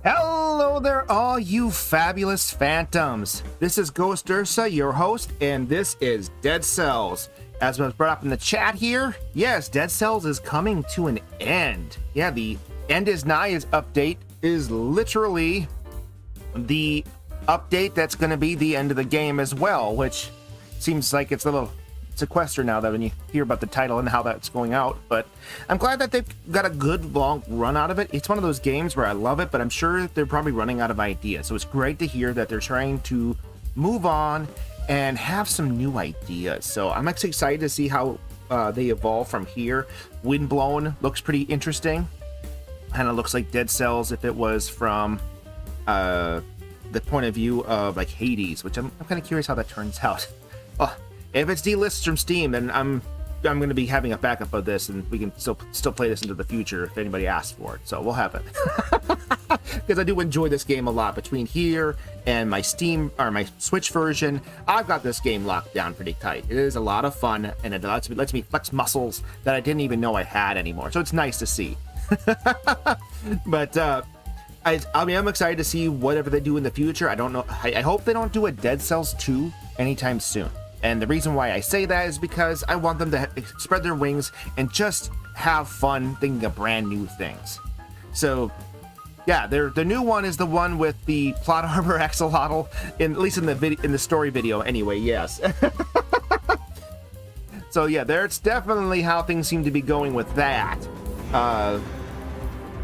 Hello there, all you fabulous phantoms. This is GhostUrsa, your host, and this is Dead Cells. As was brought up in the chat here, yes, Dead Cells is coming to an end. Yeah, the End Is Nigh update is literally the update that's going to be the end of the game as well, which seems like it's a little sequester now that when you hear about the title and how that's going out. But I'm glad that they've got a good long run out of it. It's one of those games where I love it, but I'm sure they're probably running out of ideas. So it's great to hear that they're trying to move on and have some new ideas. So I'm actually excited to see how they evolve from here. Windblown looks pretty interesting. Kind of looks like Dead Cells if it was from the point of view of like Hades, which I'm kind of curious how that turns out. Well, if it's delisted from Steam, then I'm going to be having a backup of this, and we can still play this into the future if anybody asks for it. So we'll have it, because I do enjoy this game a lot. Between here and my Steam or my Switch version, I've got this game locked down pretty tight. It is a lot of fun, and it lets me flex muscles that I didn't even know I had anymore. So it's nice to see. But I'm excited to see whatever they do in the future. I don't know. I hope they don't do a Dead Cells 2 anytime soon. And the reason why I say that is because I want them to spread their wings and just have fun thinking of brand new things. So, yeah, the new one is the one with the plot armor axolotl, at least in the story video. Anyway, yes. So yeah, that's definitely how things seem to be going with that. I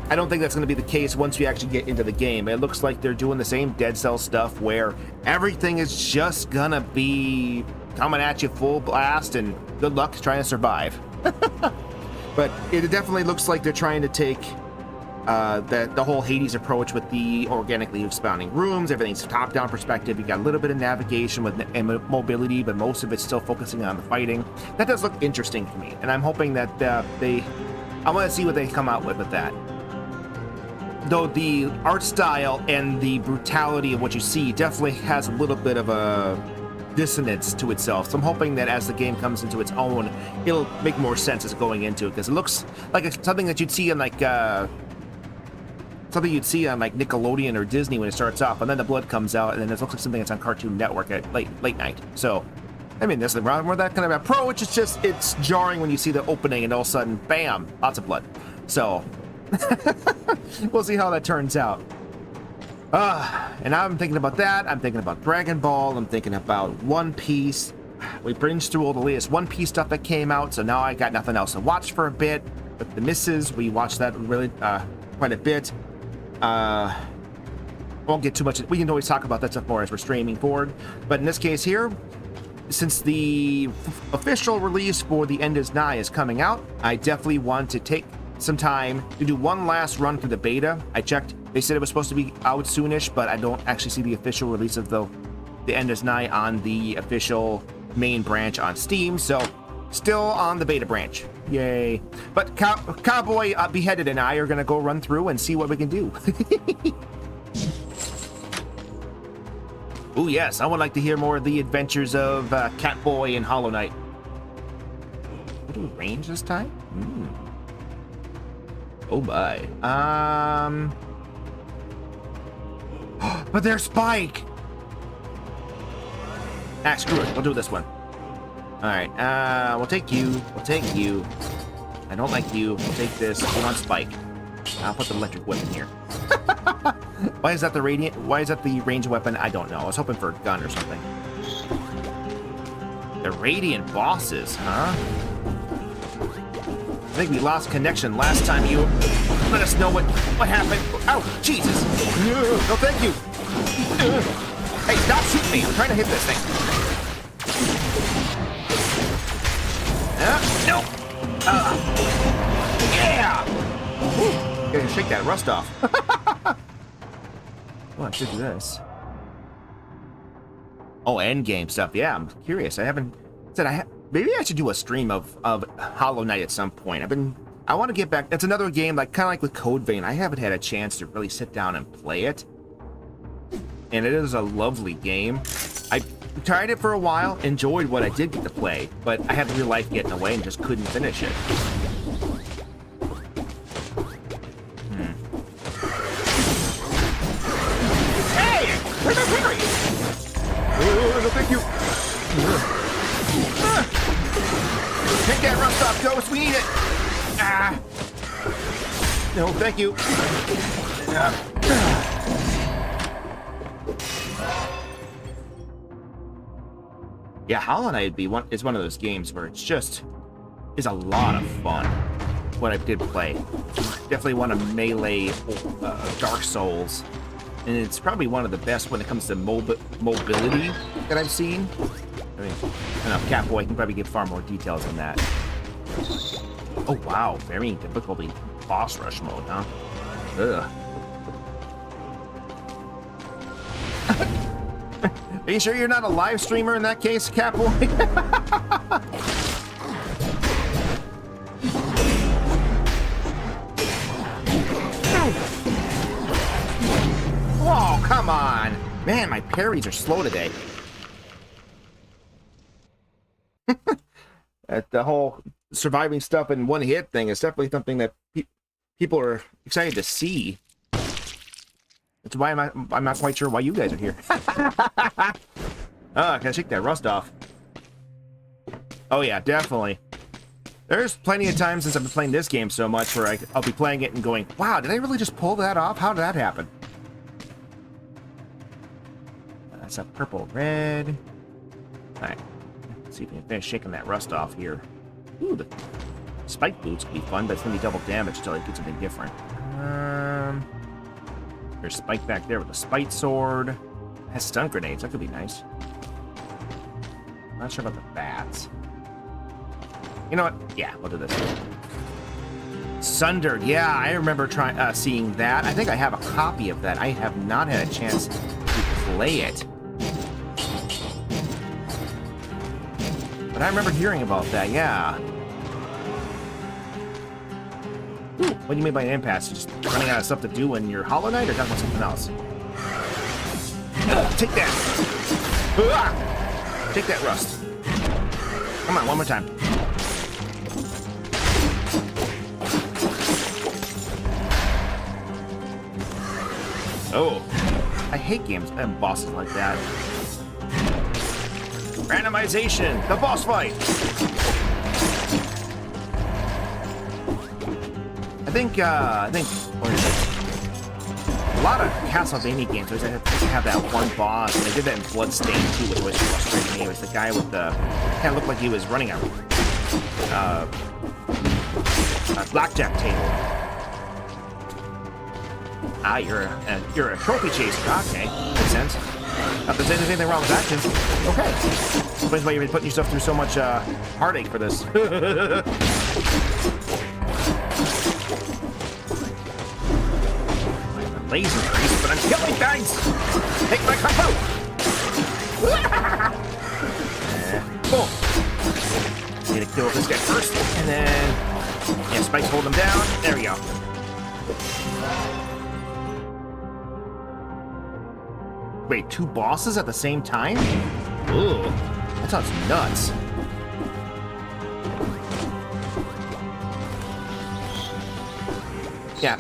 don't think that's going to be the case once we actually get into the game. It looks like they're doing the same Dead Cell stuff where everything is just gonna be coming at you full blast and good luck trying to survive. But it definitely looks like they're trying to take the whole Hades approach with the organically expanding rooms. Everything's top-down perspective. You got a little bit of navigation and mobility, but most of it's still focusing on the fighting. That does look interesting to me, and I'm hoping that I want to see what they come out with that. Though the art style and the brutality of what you see definitely has a little bit of a dissonance to itself. So I'm hoping that as the game comes into its own, it'll make more sense as going into it, because it looks like something that you'd see in like Nickelodeon or Disney when it starts off, and then the blood comes out, and then it looks like something that's on Cartoon Network at late night. So I mean, there's nothing wrong with that kind of approach. It's just it's jarring when you see the opening and all of a sudden, bam, lots of blood. So we'll see how that turns out. And I'm thinking about that. I'm thinking about Dragon Ball. I'm thinking about One Piece. We binged through all the latest One Piece stuff that came out, so now I got nothing else to watch for a bit. But the misses, we watched that really quite a bit. Won't get too much. We can always talk about that stuff more as we're streaming forward. But in this case here, since the official release for The End Is Nigh is coming out, I definitely want to take some time to do one last run through the beta. I checked. They said it was supposed to be out soonish, but I don't actually see the official release of The End Is Nigh on the official main branch on Steam, so still on the beta branch. Yay. But Cowboy Beheaded and I are going to go run through and see what we can do. Oh yes, I would like to hear more of the adventures of Catboy and Hollow Knight. What do we range this time? Oh my. But there's Spike! Ah, screw it. We'll do this one. Alright, we'll take you. We'll take you. I don't like you. We'll take this. We want Spike. I'll put the electric weapon here. Why is that the radiant? Why is that the range weapon? I don't know. I was hoping for a gun or something. The radiant bosses, huh? I think we lost connection last time you let us know what happened. Oh, Jesus! No, thank you. Hey, stop shooting me! I'm trying to hit this thing. No. Yeah. Woo. Gotta shake that rust off. Oh, I should do this. Oh, endgame stuff. Yeah, I'm curious. I haven't said maybe I should do a stream of Hollow Knight at some point. I want to get back. It's another game like kind of like with Code Vein. I haven't had a chance to really sit down and play it, and it is a lovely game. I tried it for a while, enjoyed what I did get to play, but I had real life getting away and just couldn't finish it. Take that rust off, Ghost. We need it. Ah. No, thank you. Yeah, Hollow Knight is one of those games where it's just is a lot of fun. What I did play, definitely one of Melee, Dark Souls, and it's probably one of the best when it comes to mobility that I've seen. I mean, I don't know, Catboy can probably give far more details on that. Oh wow, varying difficulty, boss rush mode, huh? Ugh. Are you sure you're not a live streamer in that case, Catboy? Oh, come on. Man, my parries are slow today. The whole surviving stuff in one hit thing is definitely something that people are excited to see. That's why I'm not quite sure why you guys are here. I gotta shake that rust off. Oh yeah, definitely. There's plenty of times since I've been playing this game so much where I'll be playing it and going, wow, did I really just pull that off? How did that happen? That's a purple red. Alright, let's see if we can finish shaking that rust off here. Ooh, the spike boots could be fun, but it's gonna be double damage until I get something different. There's Spike back there with the spite sword. It has stun grenades, that could be nice. Not sure about the bats. You know what? Yeah, we'll do this. Sundered, yeah, I remember seeing that. I think I have a copy of that. I have not had a chance to play it. But I remember hearing about that, yeah. Ooh, what do you mean by an impasse? Just running out of stuff to do when you're Hollow Knight, or talking about something else? Take that! Take that rust. Come on, one more time. Oh, I hate games and bosses like that. Randomization, the boss fight. I think, what is it? A lot of Castlevania games always have that one boss, and they did that in Bloodstained too, which was frustrating me. It was the guy with the, kind of looked like he was running a blackjack table. Ah, you're a trophy chaser. Okay, makes sense. Not that there's anything wrong with that, just okay. Explains why you've been putting yourself through so much heartache for this. Laser increase, but I'm killing things! Take my kung fu! Boom! Need to kill this guy first, and then yeah, spikes hold him down. There we go. Wait, two bosses at the same time? Ooh, that sounds nuts. Yeah.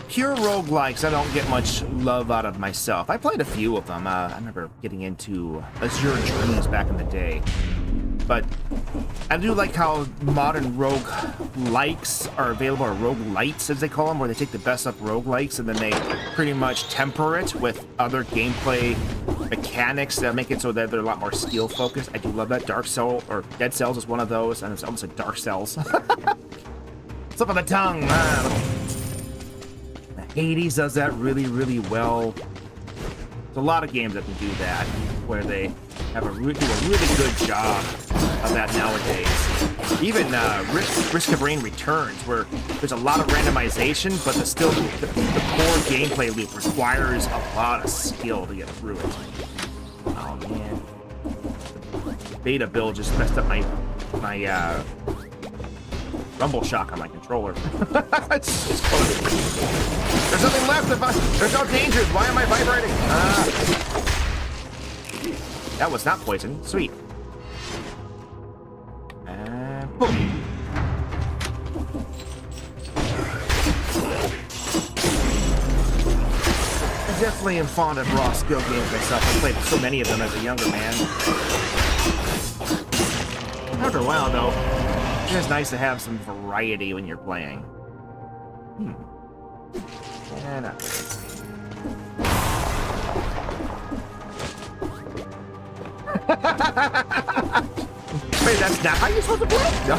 Pure roguelikes, I don't get much love out of myself. I played a few of them. I remember getting into Azure Dreams back in the day. But I do like how modern roguelikes are available, or roguelites as they call them, where they take the best of roguelikes and then they pretty much temper it with other gameplay mechanics that make it so that they're a lot more skill focused. I do love that. Dark Soul, or Dead Cells is one of those, and it's almost like Dark Cells. Slip of the tongue. Hades does that really, really well. There's a lot of games that can do that, where they have do a really good job of that nowadays. Even Risk of Rain Returns, where there's a lot of randomization, but the core gameplay loop requires a lot of skill to get through it. Oh man, the beta build just messed up my rumble shock on my controller. it's close. There's nothing left. There's no dangers. Why am I vibrating? That was not poison. Sweet. And boom. I definitely am fond of raw skill games myself. I played so many of them as a younger man. After a while, though, It's just nice to have some variety when you're playing. And wait, that's not how you're supposed to play? No.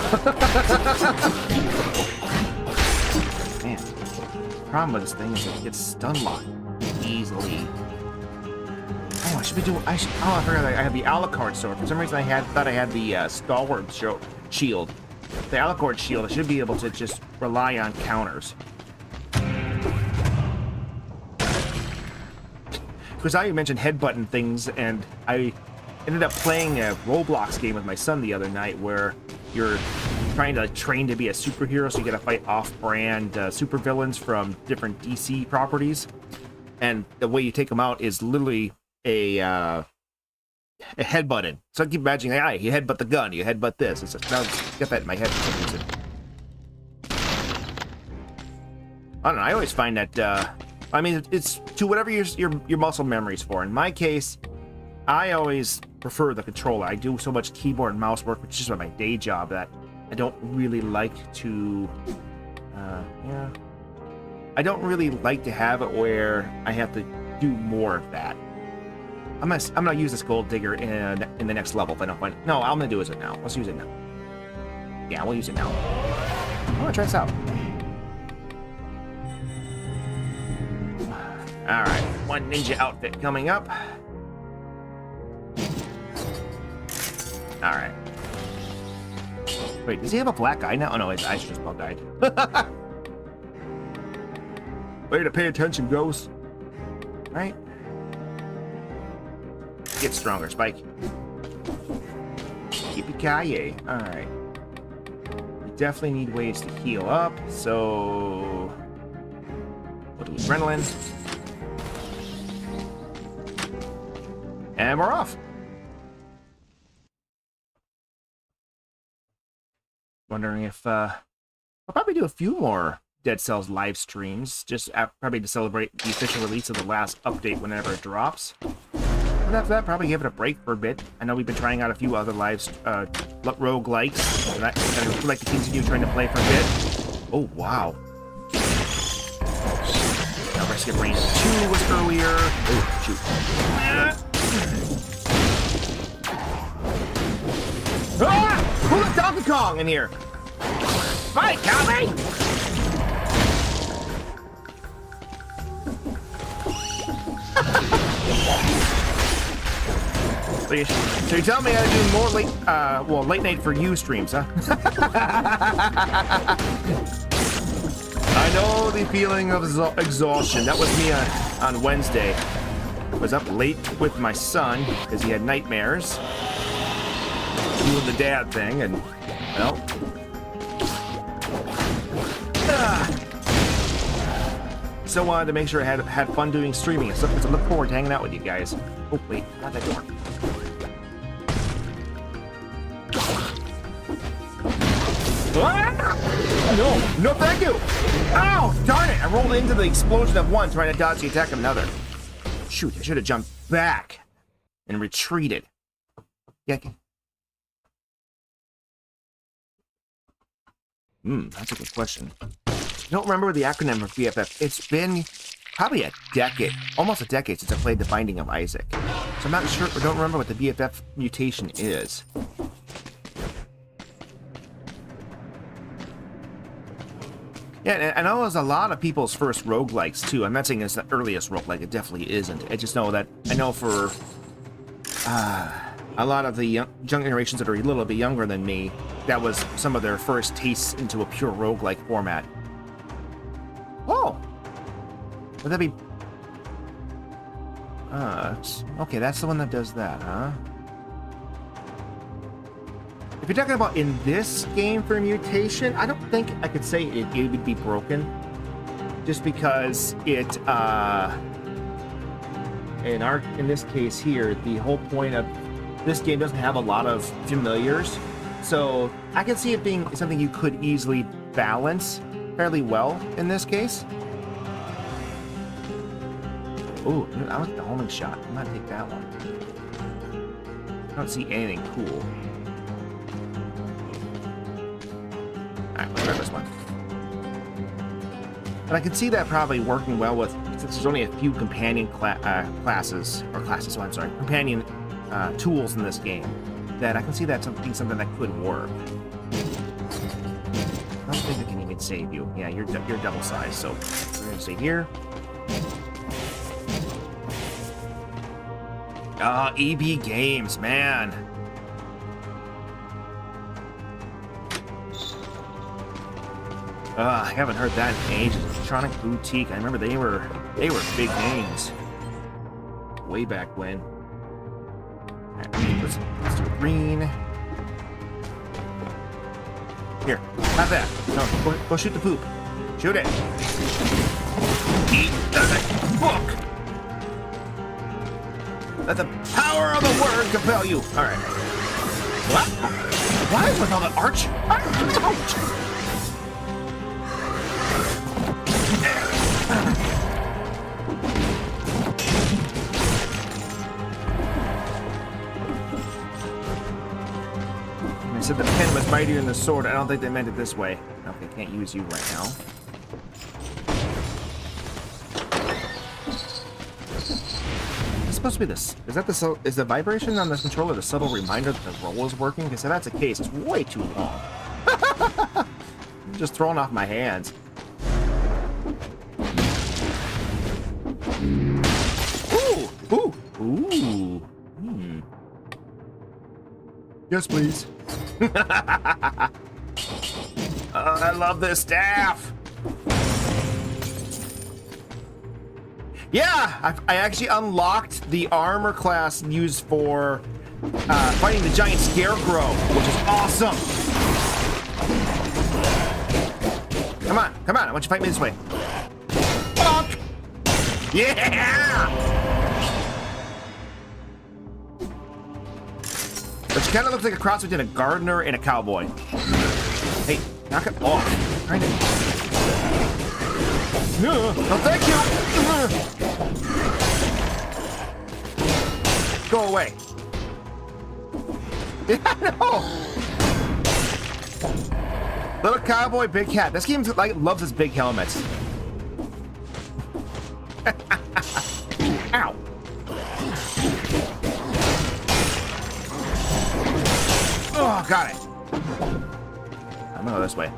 Man, the problem with this thing is it gets stun locked easily. Oh, I should be doing. Oh, I forgot I have the Alucard sword. For some reason, thought I had the Stalwart shield. The Alucard shield, I should be able to just rely on counters. Because you mentioned headbutting things, and I ended up playing a Roblox game with my son the other night where you're trying to train to be a superhero, so you gotta fight off-brand supervillains from different DC properties. And the way you take them out is literally a headbutting. So I keep imagining, like, you headbutt the gun, you headbutt this. It's just, now I get that in my head for some reason. I don't know, I always find that, I mean, it's to whatever your muscle memory's for. In my case, I always prefer the controller. I do so much keyboard and mouse work, which is just my day job, that I don't really like to, I don't really like to have it where I have to do more of that. I'm gonna use this gold digger in the next level if I don't find it. No, I'm gonna do it now. Let's use it now. Yeah, we'll use it now. I'm gonna try this out. All right, one ninja outfit coming up. All right. Wait, does he have a black eye now? Oh no, his eyes just about died. Way to pay attention, Ghost. Right? Get stronger, Spike. Yippee-ki-yay. Alright. We definitely need ways to heal up, so we'll do adrenaline. And we're off. Wondering if I'll probably do a few more Dead Cells live streams, just probably to celebrate the official release of the last update whenever it drops. And after that, probably give it a break for a bit. I know we've been trying out a few other roguelikes, and I would like to continue trying to play for a bit. Oh, wow. Now, Rescue Brain 2 was earlier. Oh, shoot. Ah! Who let Donkey Kong in here? Fight, Calvin! So you tell me how to do more late night for you streams, huh? I know the feeling of exhaustion. That was me on Wednesday. I was up late with my son because he had nightmares, doing the dad thing, and well, so wanted to make sure I had fun doing streaming and stuff, because I look forward to hanging out with you guys. Oh wait, not that door. No, thank you! Ow! Darn it! I rolled into the explosion of one, trying to dodge the attack of another. Shoot, I should have jumped back and retreated. Yeah. That's a good question. I don't remember the acronym for BFF. It's been probably a decade, almost a decade since I played The Binding of Isaac. So I'm not sure, or don't remember what the BFF mutation is. Yeah, and I know it was a lot of people's first roguelikes, too. I'm not saying it's the earliest roguelike. It definitely isn't. I just know that, I know for a lot of the young generations that are a little bit younger than me, that was some of their first tastes into a pure roguelike format. Oh! Would that be... okay, that's the one that does that, huh? If you're talking about in this game for mutation, I don't think I could say it would be broken. Just because it, in this case here, the whole point of this game doesn't have a lot of familiars. So I can see it being something you could easily balance fairly well in this case. Ooh, I like the homing shot. I'm gonna take that one. I don't see anything cool. Alright, let's try this one. And I can see that probably working well with, since there's only a few companion companion tools in this game, that I can see that being something that could work. I don't think I can even save you. Yeah, you're double sized, so we're gonna stay here. EB Games, man. I haven't heard that in ages. Electronic Boutique. I remember they were big names way back when. Right, let's do green. Here, have that. No, go shoot the poop. Shoot it. Eat the book. Let the power of the word compel you. All right. What? What is with all the arch? Ouch. They said the pen was mightier than the sword. I don't think they meant it this way. Okay, can't use you right now. It's supposed to be this. Is that is the vibration on this controller the subtle reminder that the roll is working? Because if that's the case, it's way too long. I'm just throwing off my hands. Ooh! Ooh! Yes, please. I love this staff. Yeah, I actually unlocked the armor class used for fighting the giant scarecrow, which is awesome. Come on, come on! I want you to fight me this way. Bonk! Yeah! Which kind of looks like a cross between a gardener and a cowboy. Hey, knock it off. I'm trying to... No, thank you. Go away. Yeah, no. Little cowboy, big cat. This game loves its big helmets. Ow. Oh, got it. I'm gonna go this way.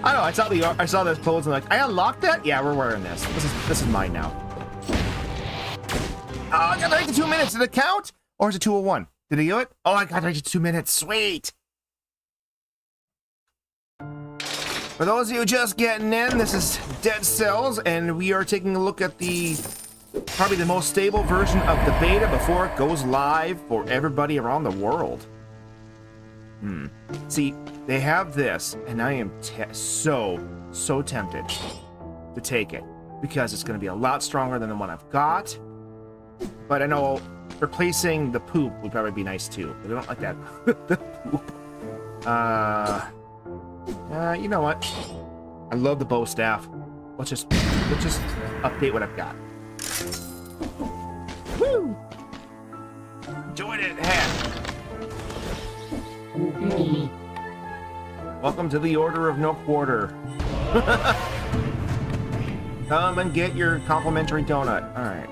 I don't know. I saw this clothes and like, I unlocked that. Yeah, we're wearing this. This is mine now. Oh, I got right to 2 minutes. Did it count, or is it 2:01? Did he do it? Oh, I got right to 2 minutes. Sweet. For those of you just getting in, this is Dead Cells, and we are taking a look at probably the most stable version of the beta before it goes live for everybody around the world. See, they have this, and I am so tempted to take it because it's going to be a lot stronger than the one I've got. But I know replacing the poop would probably be nice too. But I don't like that. The poop. You know what? I love the bow staff. Let's just update what I've got. Woo! Join it, hat. Welcome to the Order of No Quarter. Come and get your complimentary donut. All right.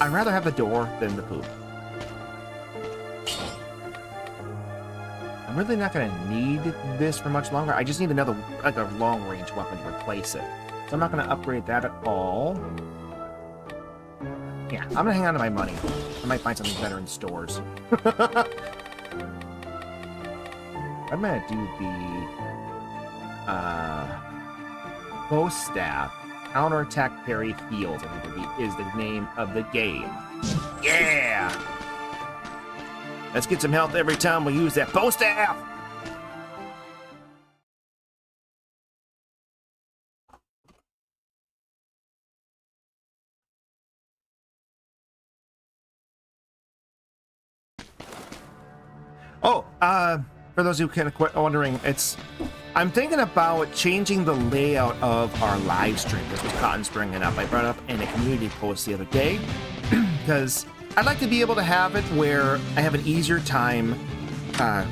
I'd rather have the door than the poop. I'm really not going to need this for much longer. I just need another, like a long-range weapon to replace it. So I'm not going to upgrade that at all. Yeah, I'm going to hang on to my money. I might find something better in stores. I'm going to do the bow staff. Counterattack, parry, heals, I think is the name of the game. Yeah! Let's get some health every time we use that bow staff! Oh, for those who kind of wondering, I'm thinking about changing the layout of our live stream. This was Cotton's bringing up. I brought up in a community post the other day because I'd like to be able to have it where I have an easier time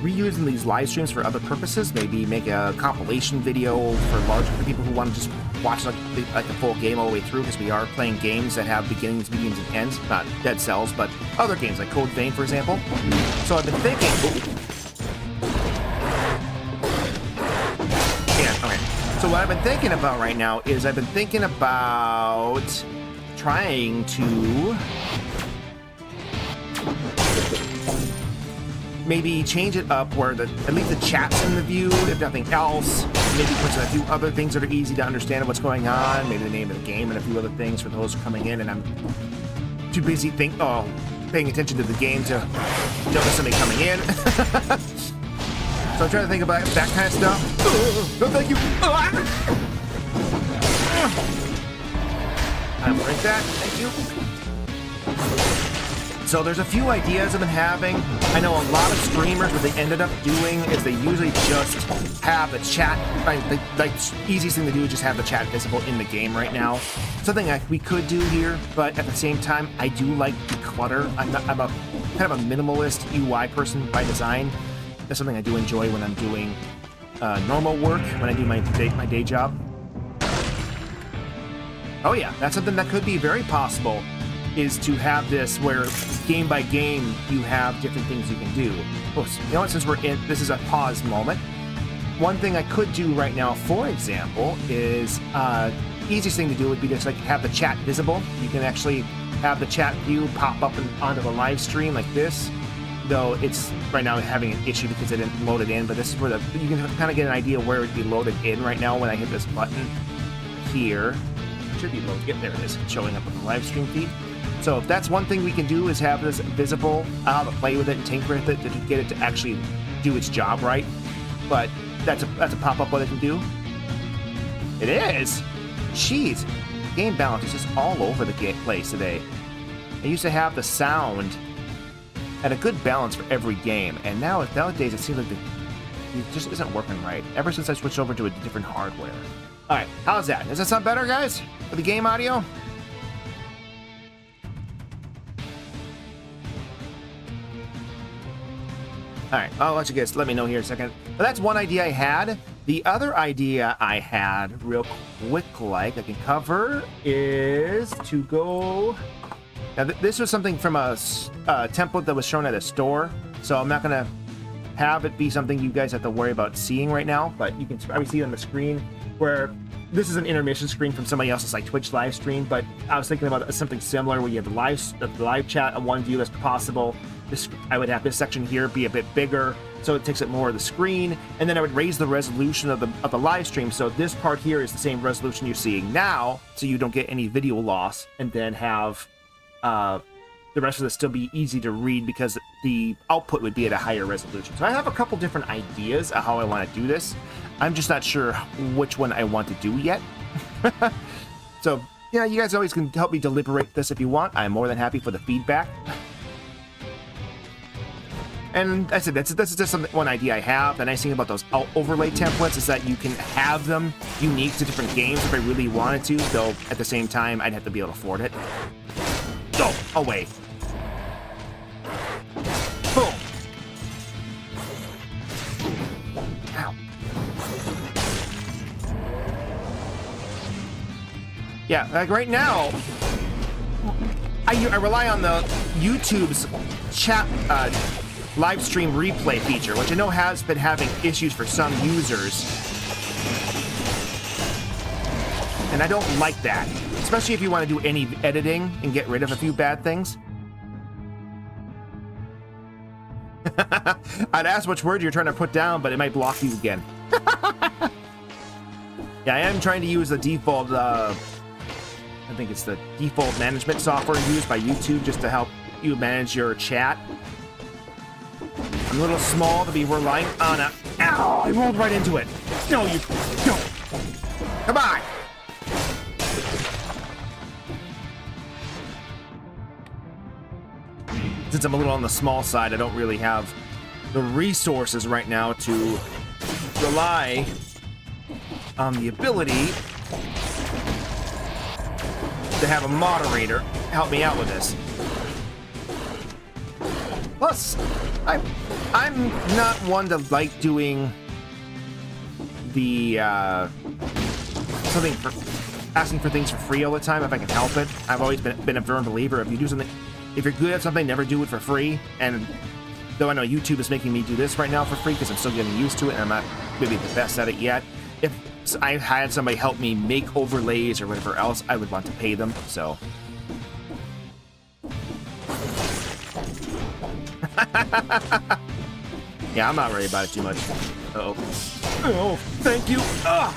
reusing these live streams for other purposes. Maybe make a compilation video for people who want to just watch like a full game all the way through, because we are playing games that have beginnings, mediums, and ends. Not Dead Cells, but other games like Code Vein, for example. So I've been thinking. Okay. So what I've been thinking about right now is I've been thinking about trying to maybe change it up where at least the chat's in the view, if nothing else. Maybe put a few other things that are easy to understand what's going on. Maybe the name of the game and a few other things for those coming in, and I'm too busy paying attention to the game to notice somebody coming in. So I'm trying to think about that kind of stuff. No, thank you. I'm like that. Thank you. So there's a few ideas I've been having. I know a lot of streamers, what they ended up doing is they usually just have the chat. Like easiest thing to do is just have the chat visible in the game right now. Something we could do here, but at the same time, I do like declutter. I'm a kind of a minimalist UI person by design. That's something I do enjoy when I'm doing normal work, when I do my day job. Oh yeah, that's something that could be very possible, is to have this where game by game you have different things you can do. Oh, you know what, since this is a pause moment, one thing I could do right now, for example, is easiest thing to do would be just like have the chat visible. You can actually have the chat view pop up onto the live stream like this, though it's right now having an issue because it didn't load it in, but this is where you can kind of get an idea where it would be loaded in right now when I hit this button here. It should be loaded. Yep, there it is, showing up on the live stream feed. So if that's one thing we can do, is have this visible, to play with it and tinker with it to get it to actually do its job right. But that's a pop-up what it can do. It is. Jeez, game balance is just all over the place today. I used to have the sound at a good balance for every game, and nowadays it seems like it just isn't working right. Ever since I switched over to a different hardware. All right, how's that? Does that sound better, guys? For the game audio? All right, I'll let you guys let me know here in a second. But that's one idea I had. The other idea I had, real quick, like I can cover, is to go. Now, this was something from a template that was shown at a store, so I'm not gonna have it be something you guys have to worry about seeing right now. But you can probably see on the screen where this is an intermission screen from somebody else's like Twitch live stream. But I was thinking about something similar where you have the live chat on one view as possible. I would have this section here be a bit bigger, so it takes up more of the screen, and then I would raise the resolution of the live stream, so this part here is the same resolution you're seeing now, so you don't get any video loss, and then have the rest of this still be easy to read because the output would be at a higher resolution. So I have a couple different ideas of how I want to do this. I'm just not sure which one I want to do yet. So yeah, you guys always can help me deliberate this if you want. I'm more than happy for the feedback. And I said, this is just one idea I have. The nice thing about those overlay templates is that you can have them unique to different games if I really wanted to, though at the same time, I'd have to be able to afford it. Go away. Boom. Ow. Yeah, like right now, I rely on the YouTube's chat live stream replay feature, which I know has been having issues for some users. And I don't like that, especially if you want to do any editing and get rid of a few bad things. I'd ask which word you're trying to put down, but it might block you again. Yeah, I am trying to use the default, I think it's the default management software used by YouTube just to help you manage your chat. I'm a little small to be relying on a... Ow! I rolled right into it. No, you don't. Come on. Since I'm a little on the small side, I don't really have the resources right now to rely on the ability to have a moderator help me out with this. Plus, I'm not one to like doing the asking for things for free all the time if I can help it. I've always been a firm believer if you do something, if you're good at something, never do it for free. And though I know YouTube is making me do this right now for free because I'm still getting used to it and I'm not maybe the best at it yet. If I had somebody help me make overlays or whatever else, I would want to pay them. So. Yeah, I'm not worried about it too much. Uh-oh. Oh, thank you. Ugh.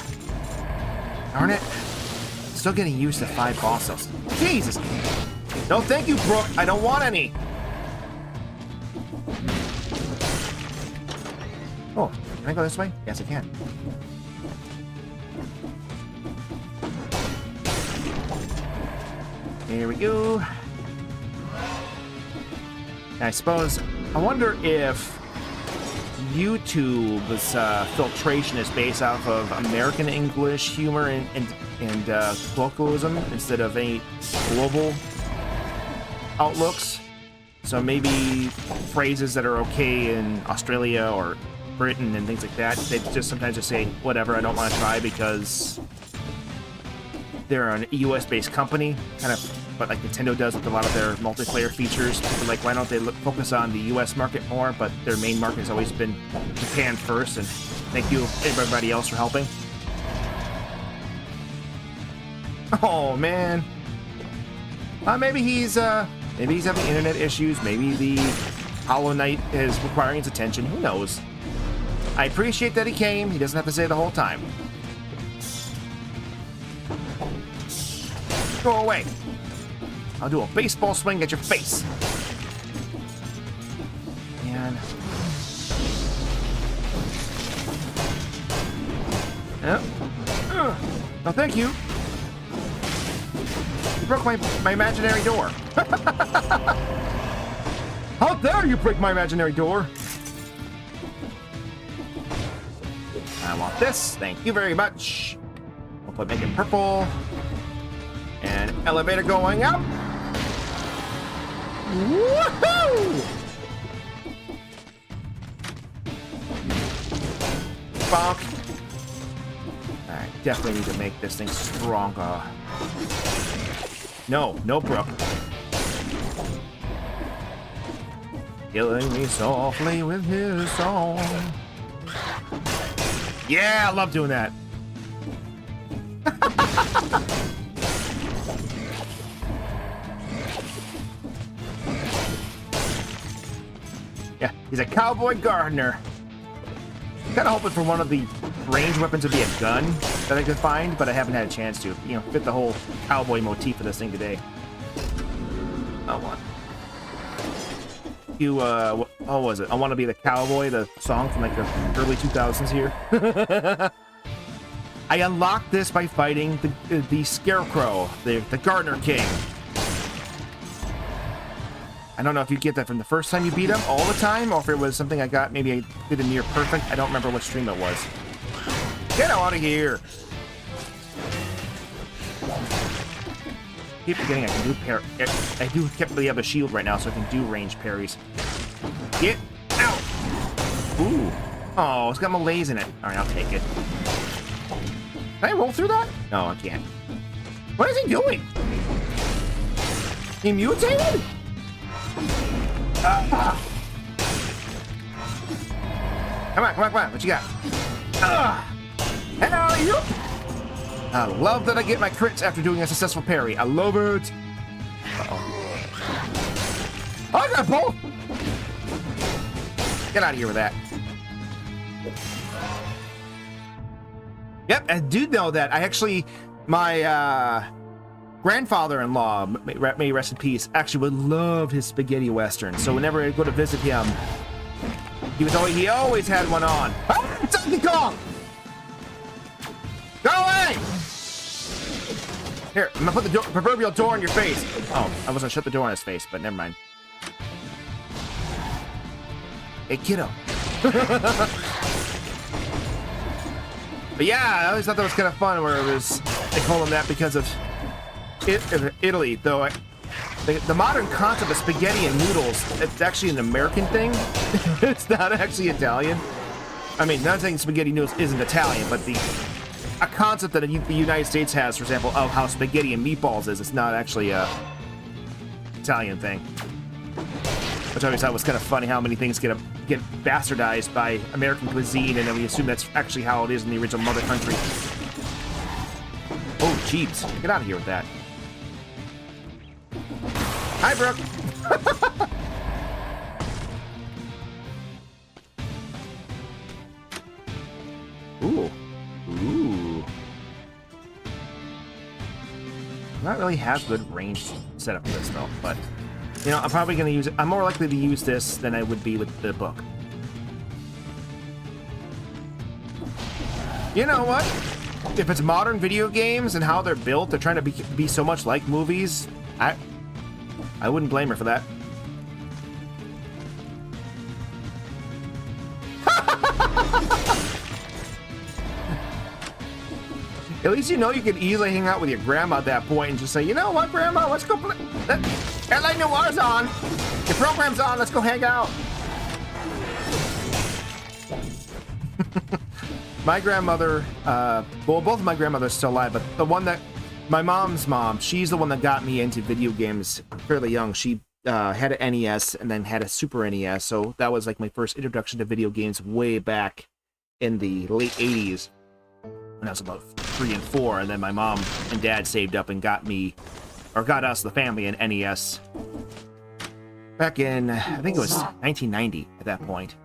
Darn it. Still getting used to 5 boss cells. Jesus. No, thank you, Brooke. I don't want any. Oh, can I go this way? Yes, I can. Here we go. I suppose, I wonder if YouTube's filtration is based off of American English humor and colloquialism instead of any global outlooks. So maybe phrases that are okay in Australia or Britain and things like that, they just sometimes just say, whatever, I don't want to try because they're an US-based company, kind of but like Nintendo does with a lot of their multiplayer features. People like, why don't they focus on the US market more? But their main market has always been Japan first, and thank you everybody else for helping. Oh man. Maybe he's having internet issues, maybe the Hollow Knight is requiring his attention, who knows? I appreciate that he came, he doesn't have to say it the whole time. Go away. I'll do a baseball swing at your face. Man. Yep. No, thank you. You broke my imaginary door. How dare you break my imaginary door? I want this. Thank you very much. We'll make it purple. And elevator going up. Woohoo! Bonk. I definitely need to make this thing stronger. No, no, Brooke. Killing me softly with his song. Yeah, I love doing that. Yeah, he's a cowboy gardener. I'm kind of hoping for one of the range weapons to be a gun that I could find, but I haven't had a chance to, you know, fit the whole cowboy motif of this thing today. Oh, what? You, what was it? I Want to Be the Cowboy, the song from like the early 2000s here. I unlocked this by fighting the Scarecrow, the Gardener King. I don't know if you get that from the first time you beat him all the time, or if it was something I got, maybe I did a near perfect. I don't remember what stream it was. Get out of here! Keep forgetting I can do I do keep have a shield right now, so I can do range parries. Get out! Ooh. Oh, it's got Malaise in it. Alright, I'll take it. Can I roll through that? No, I can't. What is he doing? He mutated? Come on, come on, come on. What you got? Hell, you! I love that I get my crits after doing a successful parry. I love it. Uh-oh. I got both! Get out of here with that. Yep, I do know that. I actually, my grandfather-in-law, may rest in peace, actually would love his spaghetti western. So whenever I go to visit him, he always had one on. Ah, Donkey Kong! Go away! Here, I'm gonna put the proverbial door in your face. Oh, I was gonna shut the door on his face, but never mind. Hey, kiddo. But yeah, I always thought that was kind of fun, where it was, they call him that because of Italy, though The modern concept of spaghetti and noodles, it's actually an American thing. It's not actually Italian. I mean, not saying spaghetti noodles isn't Italian, but a concept that the United States has, for example, of how spaghetti and meatballs is, it's not actually a Italian thing. Which I always thought was kind of funny how many things get bastardized by American cuisine, and then we assume that's actually how it is in the original mother country. Oh, jeeps. Get out of here with that. Hi, Brooke. Ooh. Ooh. Not really have good range setup for this, though, but... You know, I'm probably going to use it. I'm more likely to use this than I would be with the book. You know what? If it's modern video games and how they're built, they're trying to be so much like movies, I wouldn't blame her for that. At least you know you can easily hang out with your grandma at that point and just say, you know what, Grandma, let's go play. LA Noir's on. Your program's on. Let's go hang out. My grandmother, well, both of my grandmothers are still alive, but the one that, my mom's mom, she's the one that got me into video games fairly young. She had an NES and then had a Super NES, so that was like my first introduction to video games way back in the late 80s when I was about 3 and 4, and then my mom and dad saved up and got me, or got us, the family, an NES back in, I think it was 1990 at that point.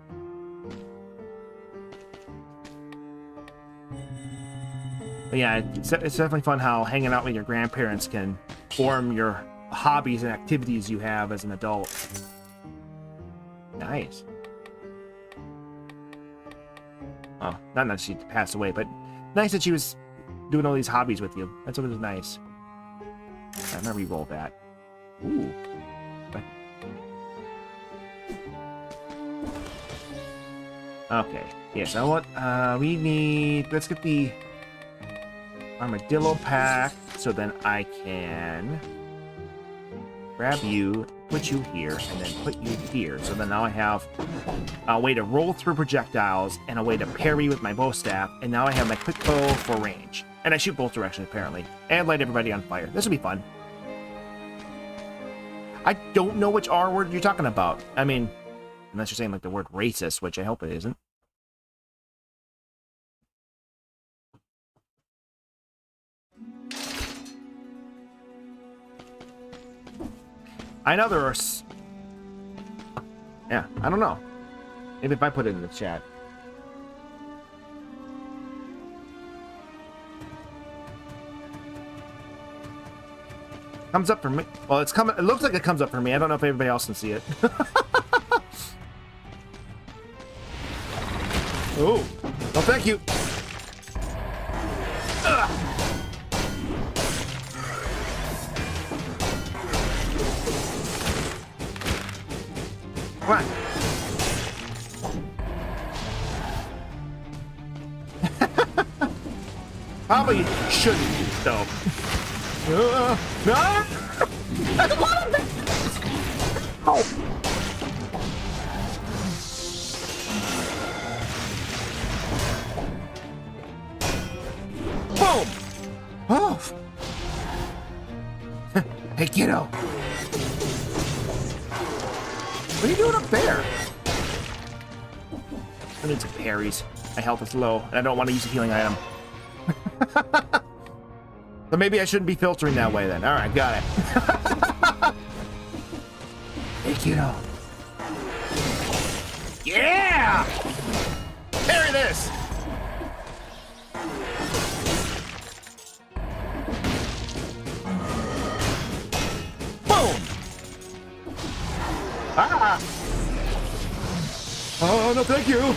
But yeah, it's definitely fun how hanging out with your grandparents can form your hobbies and activities you have as an adult. Nice. Oh, not that she passed away, but nice that she was doing all these hobbies with you. That's what was nice. I'm gonna re-roll that. Ooh. Okay. Yes, I want, we need, let's get the armadillo pack, so then I can grab you, put you here, and then put you here. So then now I have a way to roll through projectiles and a way to parry with my bow staff, and now I have my quick bow for range. And I shoot both directions, apparently, and light everybody on fire. This will be fun. I don't know which R word you're talking about. I mean, unless you're saying like the word racist, which I hope it isn't. I know there are... Yeah, I don't know. Maybe if I put it in the chat. Comes up for me. Well, it's coming. It looks like it comes up for me. I don't know if everybody else can see it. Oh, no, thank you. Ugh. Come on. Probably shouldn't, though. No! I don't want to. Oh. Boom! Oh! Hey, kiddo! What are you doing up there? I need some parries. My health is low, and I don't want to use a healing item. So maybe I shouldn't be filtering that way then. Alright, got it. Hey, kiddo. Yeah! Parry this! Boom! Ah! Oh, no, thank you!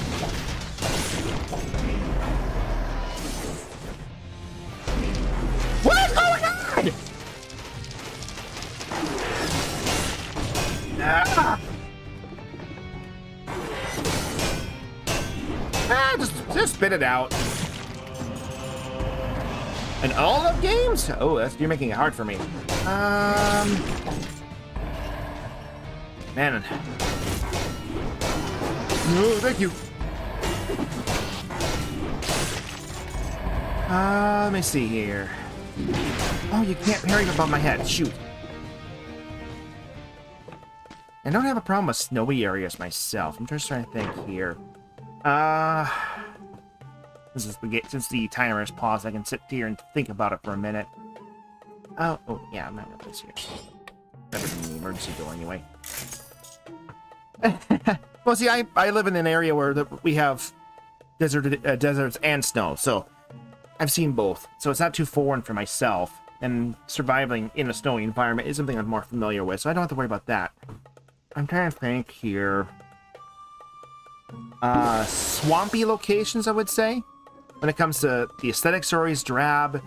What is going on? Ah! Just spit it out. And all of games? Oh, you're making it hard for me. Man. No, thank you. Let me see here. Oh, you can't parry above my head. Shoot. I don't have a problem with snowy areas myself. I'm just trying to think here. This is the since the timer is paused, I can sit here and think about it for a minute. Oh yeah, I'm not with this here. Better than the emergency door anyway. Well, see, I live in an area where we have deserts and snow, so I've seen both. So it's not too foreign for myself, and surviving in a snowy environment is something I'm more familiar with, so I don't have to worry about that. I'm trying to think here. Swampy locations, I would say. When it comes to the aesthetics are always drab.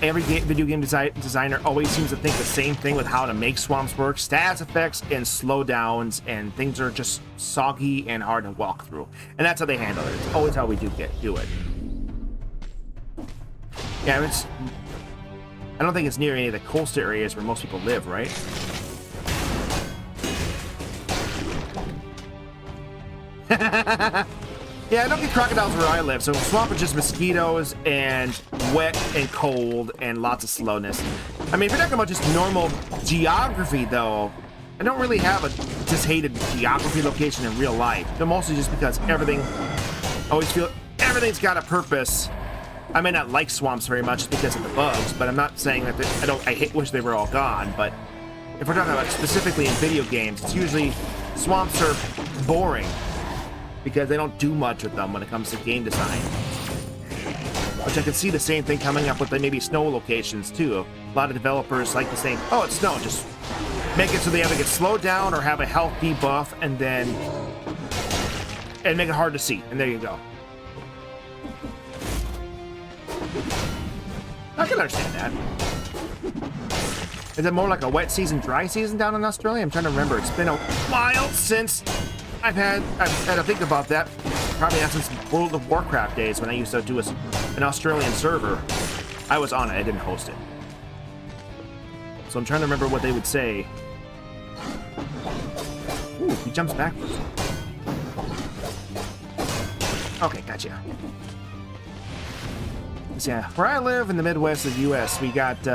Every video game designer always seems to think the same thing with how to make swamps work. Stats effects and slowdowns, and things are just soggy and hard to walk through. And that's how they handle it. It's always how we do it. Yeah, I don't think it's near any of the coastal areas where most people live, right? Yeah, I don't get crocodiles where I live, so swamp is just mosquitoes and wet and cold and lots of slowness. I mean, if you're talking about just normal geography, though, I don't really have a just hated geography location in real life. But mostly just because everything's got a purpose. I may not like swamps very much because of the bugs, but I'm not saying that I wish they were all gone. But if we're talking about specifically in video games, it's usually swamps are boring because they don't do much with them when it comes to game design. Which I could see the same thing coming up with maybe snow locations too. A lot of developers like the same, oh, it's snow, just make it so they either get slowed down or have a health debuff and make it hard to see. And there you go. I can understand that. Is it more like a wet season, dry season down in Australia? I'm trying to remember. It's been a while since I've had to think about that. Probably not since World of Warcraft days when I used to do an Australian server. I was on it, I didn't host it. So I'm trying to remember what they would say. Ooh, he jumps backwards. Okay, gotcha. So yeah, where I live in the Midwest of the U.S., we get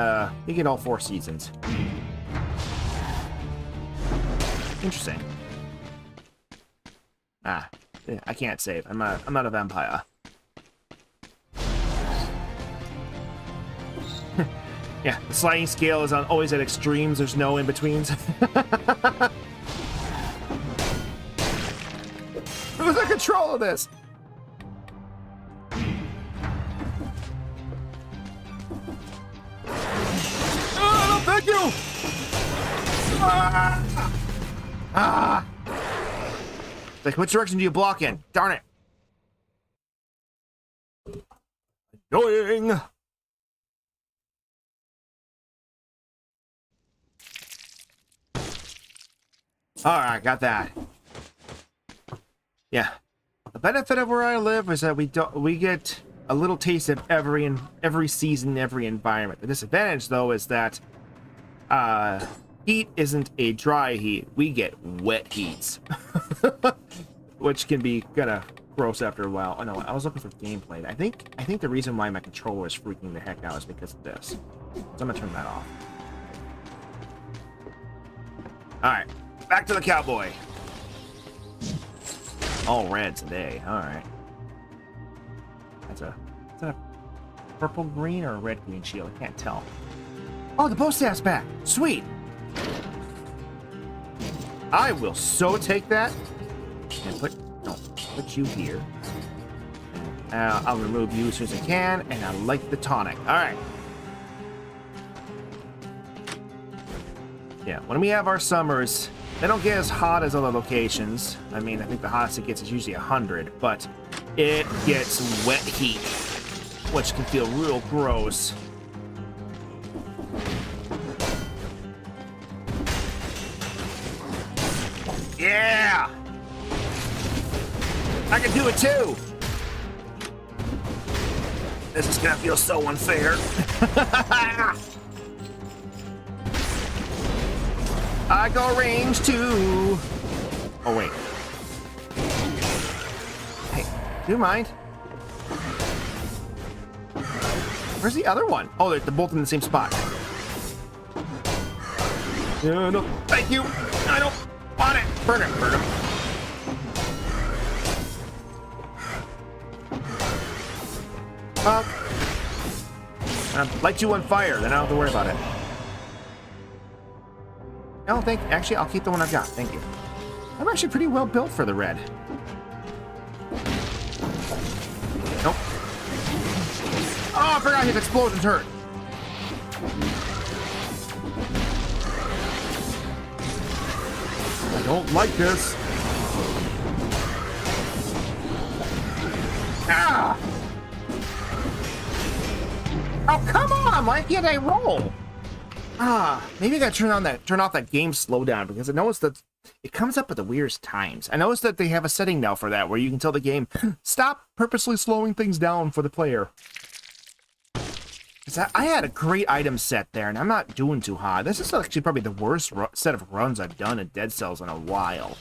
all 4 seasons. Interesting. I can't save. I'm not a vampire. Yeah, the sliding scale is always at extremes. There's no in-betweens. Who's in control of this? Oh, thank you! Like, which direction do you block in? Darn it. Annoying. Alright, got that. Yeah. The benefit of where I live is that we get a little taste of every season, every environment. The disadvantage, though, is that heat isn't a dry heat. We get wet heats. Which can be kind of gross after a while. Oh no, I was looking for gameplay. I think the reason why my controller is freaking the heck out is because of this. So I'm gonna turn that off. Alright, back to the cowboy. All red today, alright. Is that a purple green or a red green shield? I can't tell. Oh, the bow staff's back! Sweet! I will so take that. And put you here. I'll remove you as soon as I can, and I like the tonic. Alright. Yeah, when we have our summers, they don't get as hot as other locations. I mean, I think the hottest it gets is usually 100, but it gets wet heat, which can feel real gross. Yeah! I can do it too! This is gonna feel so unfair. I go range 2. Oh, wait. Hey, do you mind? Where's the other one? Oh, they're both in the same spot. No, thank you. I don't want it. Burn him, burn him. Light you on fire, then I don't have to worry about it. I don't think, actually, I'll keep the one I've got. Thank you. I'm actually pretty well built for the red. Nope. Oh, I forgot his explosions hurt. I don't like this. Ah! Oh, come on! Why can't I roll? Maybe I gotta turn off that game slowdown, because I noticed that it comes up at the weirdest times. I noticed that they have a setting now for that, where you can tell the game, stop purposely slowing things down for the player. I had a great item set there, and I'm not doing too hot. This is actually probably the worst set of runs I've done in Dead Cells in a while.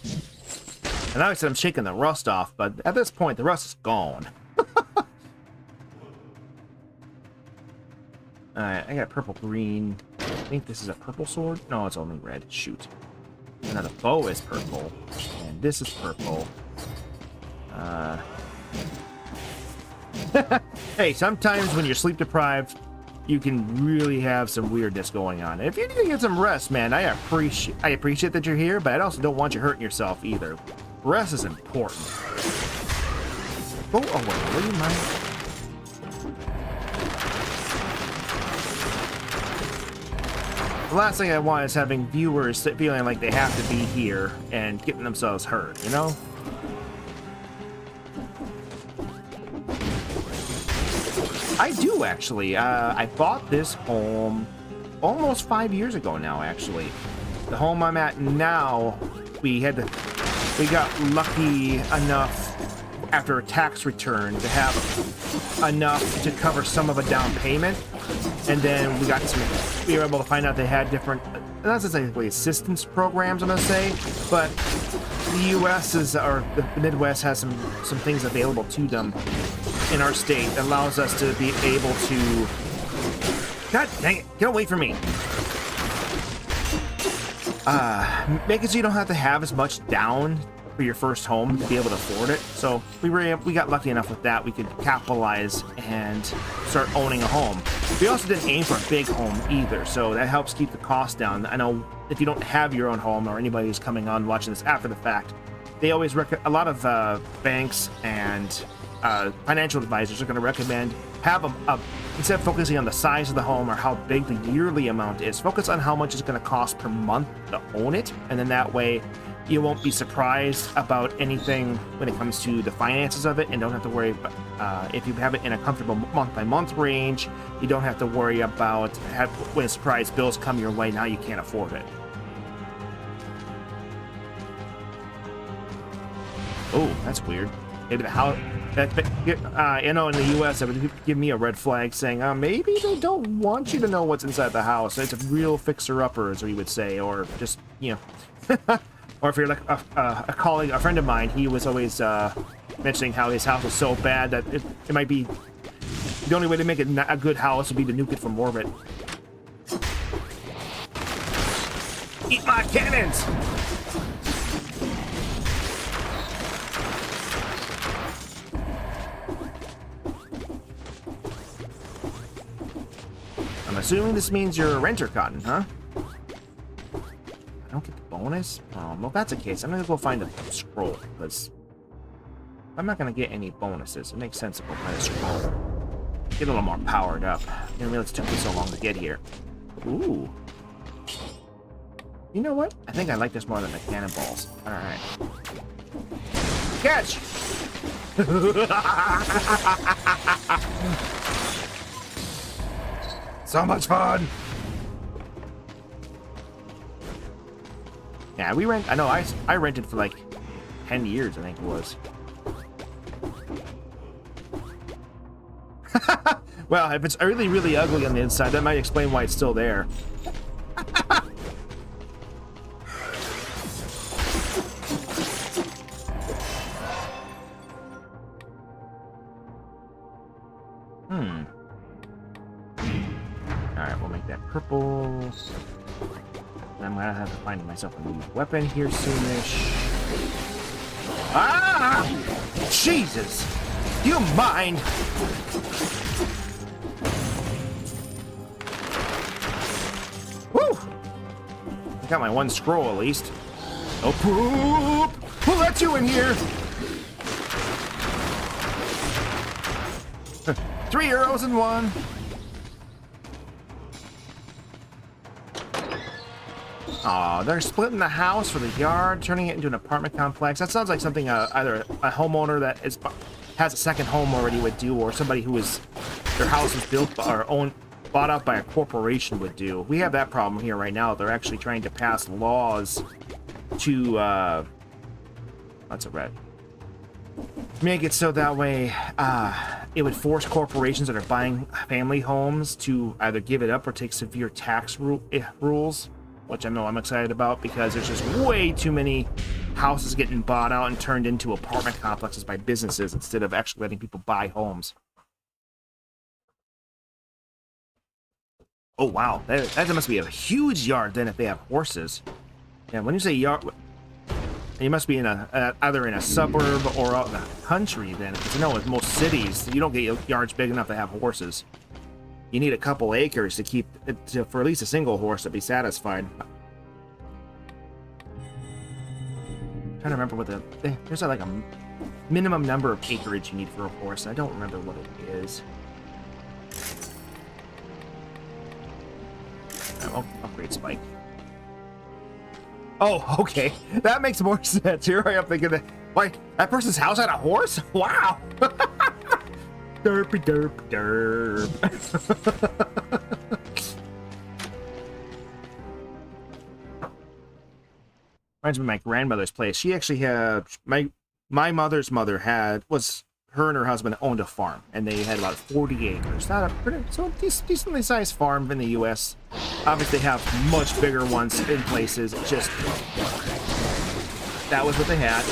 And like I said, I'm shaking the rust off, but at this point, the rust is gone. Alright, I got purple green. I think this is a purple sword. No, it's only red. Shoot. And then the bow is purple. And this is purple. Hey, sometimes when you're sleep deprived, you can really have some weirdness going on. And if you need to get some rest, man, I appreciate that you're here, but I also don't want you hurting yourself either. Rest is important. Go away, will you mind? The last thing I want is having viewers feeling like they have to be here and getting themselves hurt, you know? I do, actually. I bought this home almost 5 years ago now, actually. The home I'm at now, we got lucky enough after a tax return to have enough to cover some of a down payment. And then we were able to find out they had different, not necessarily assistance programs, I'm gonna say, but the U.S. or the Midwest has some things available to them in our state that allows us to be able to, God dang it, get away from me. Make it so you don't have to have as much down for your first home to be able to afford it. So we got lucky enough with that. We could capitalize and start owning a home. We also didn't aim for a big home either, so that helps keep the cost down. I know if you don't have your own home, or anybody who's coming on watching this after the fact, they always a lot of banks and financial advisors are going to recommend have instead of focusing on the size of the home or how big the yearly amount is, focus on how much it's going to cost per month to own it, and then that way you won't be surprised about anything when it comes to the finances of it, and don't have to worry about, if you have it in a comfortable month-by-month range, you don't have to worry about when surprise bills come your way, now you can't afford it. Oh, that's weird. Maybe the house, you know, in the U.S., that would give me a red flag saying, maybe they don't want you to know what's inside the house. It's a real fixer-upper, as we would say, or just, you know... Or if you're like a colleague, a friend of mine, he was always mentioning how his house was so bad that it might be the only way to make it a good house would be to nuke it from orbit. Eat my cannons! I'm assuming this means you're a renter, Cotton, huh? I don't get the bonus? Well, if that's the case, I'm gonna go find a scroll, because I'm not gonna get any bonuses. It makes sense to go find a scroll. Get a little more powered up. I didn't realize it took me so long to get here. Ooh. You know what? I think I like this more than the cannonballs. Alright. Catch! So much fun! Yeah, we rent. I know. I rented for like 10 years. I think it was. Well, if it's really, really ugly on the inside, that might explain why it's still there. that purple. I'm gonna have to find myself a new weapon here soonish. Ah! Jesus! You mind? Woo! I got my one scroll at least. Oh, poop! Who let you in here? 3 arrows in one. Aw, they're splitting the house for the yard, turning it into an apartment complex. That sounds like something either a homeowner that has a second home already would do, or somebody who is their house is built or bought out by a corporation would do. We have that problem here right now. They're actually trying to pass laws to that's a red. Make it so that way it would force corporations that are buying family homes to either give it up or take severe tax rules, which I know I'm excited about because there's just way too many houses getting bought out and turned into apartment complexes by businesses instead of actually letting people buy homes. Oh wow, that must be a huge yard then if they have horses. Yeah, when you say yard, you must be in either in a suburb or out in the country then, because you know with most cities you don't get yards big enough to have horses. You need a couple acres to keep for at least a single horse to be satisfied. I'm trying to remember what there's like a minimum number of acreage you need for a horse. I don't remember what it is. Oh, upgrade spike. Oh, okay. That makes more sense. Here I am thinking that, like, that person's house had a horse? Wow. Derpy derp derp. Reminds me of my grandmother's place. She actually had my mother's mother her and her husband owned a farm, and they had about 40 acres. Not a pretty, so decently sized farm in the U.S. Obviously, they have much bigger ones in places. It's just that was what they had.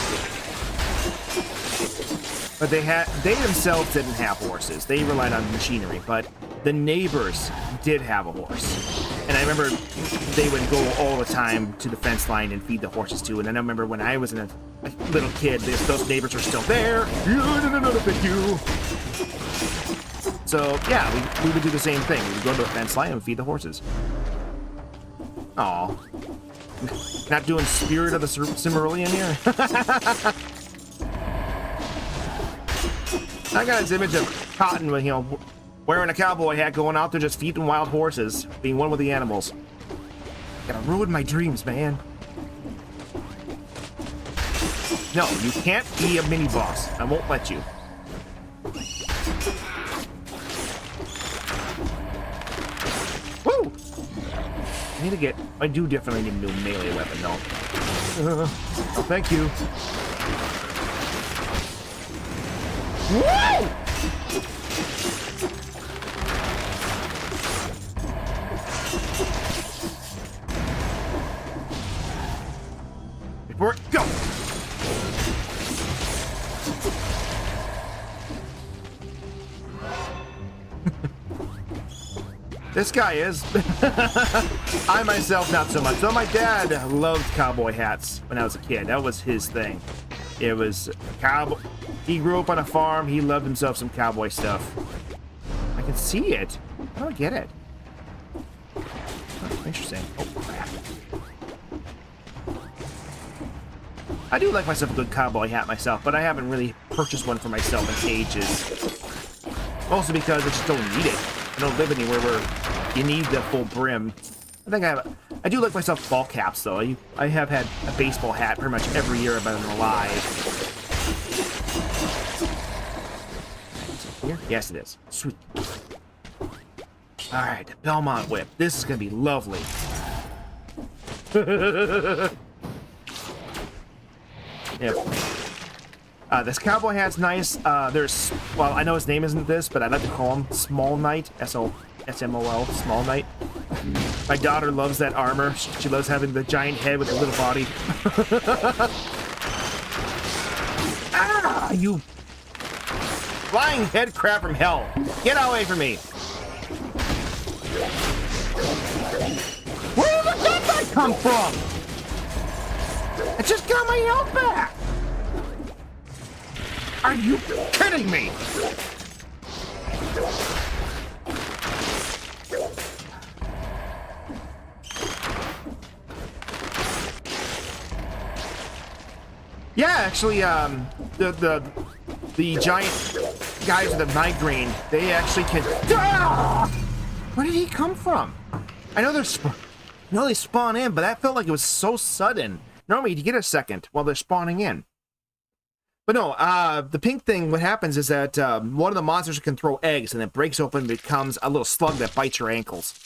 But they themselves didn't have horses. They relied on machinery. But the neighbors did have a horse, and I remember they would go all the time to the fence line and feed the horses too. And I remember when I was a little kid, those neighbors were still there. So yeah, we would do the same thing. We would go to the fence line and feed the horses. Aw, not doing Spirit of the Cimmerillion here. I got this image of Cotton with, wearing a cowboy hat, going out there just feeding wild horses, being one with the animals. Gotta ruin my dreams, man. No, you can't be a mini boss. I won't let you. Woo! I do definitely need a new melee weapon, though. Oh, thank you. Woo! Before it go! This guy is. I myself, not so much. So my dad loved cowboy hats when I was a kid. That was his thing. It was cowboy. He grew up on a farm. He loved himself some cowboy stuff. I can see it. I don't get it. Oh, interesting. Oh, crap. I do like myself a good cowboy hat myself, but I haven't really purchased one for myself in ages. Mostly because I just don't need it. I don't live anywhere where you need the full brim. I do like myself ball caps though. I have had a baseball hat pretty much every year I've been alive. Here? Yes, it is. Sweet. Alright, the Belmont whip. This is gonna be lovely. Yep. This cowboy hat's nice. Well, I know his name isn't this, but I like to call him Small Knight. S-M-O-L, Small Knight. My daughter loves that armor. She loves having the giant head with the little body. Ah, you flying head crab from hell. Get away from me. come from? I just got my health back! Are you kidding me? Yeah, actually, the giant guys with the migraine, they actually can. Ah! Where did he come from? I know they spawn in, but that felt like it was so sudden. Normally, you get a second while they're spawning in. But no, the pink thing, what happens is that one of the monsters can throw eggs, and it breaks open and becomes a little slug that bites your ankles.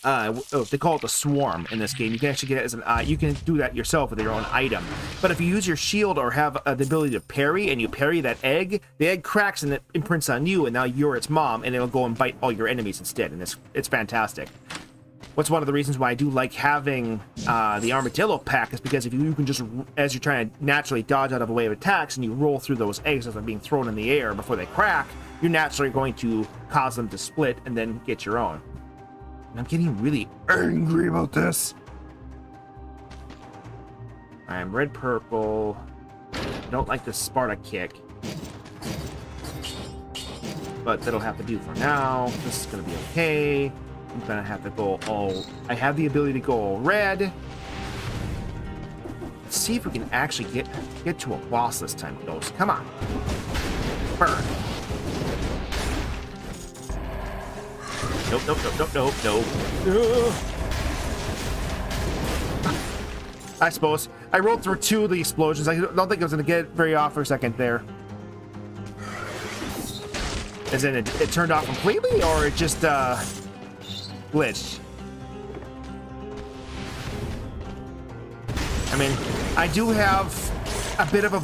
They call it the swarm in this game. You can actually get it as an you can do that yourself with your own item. But if you use your shield or have the ability to parry, and you parry that egg, the egg cracks and it imprints on you, and now you're its mom, and it'll go and bite all your enemies instead, and it's fantastic. What's one of the reasons why I do like having the armadillo pack is because if you can just, as you're trying to naturally dodge out of a wave of attacks, and you roll through those eggs as they're being thrown in the air before they crack, you're naturally going to cause them to split and then get your own. And I'm getting really angry about this. I'm red-purple. I don't like the Sparta kick. But that'll have to do for now. This is going to be okay. I'm going to have to go all... I have the ability to go all red. Let's see if we can actually get to a boss this time, Ghost. Come on. Burn. Nope, nope, nope, nope, nope, nope. I suppose. I rolled through 2 of the explosions. I don't think I was going to get very off for a second there. As in, it turned off completely, or it just, glitched? I mean, I do have a bit of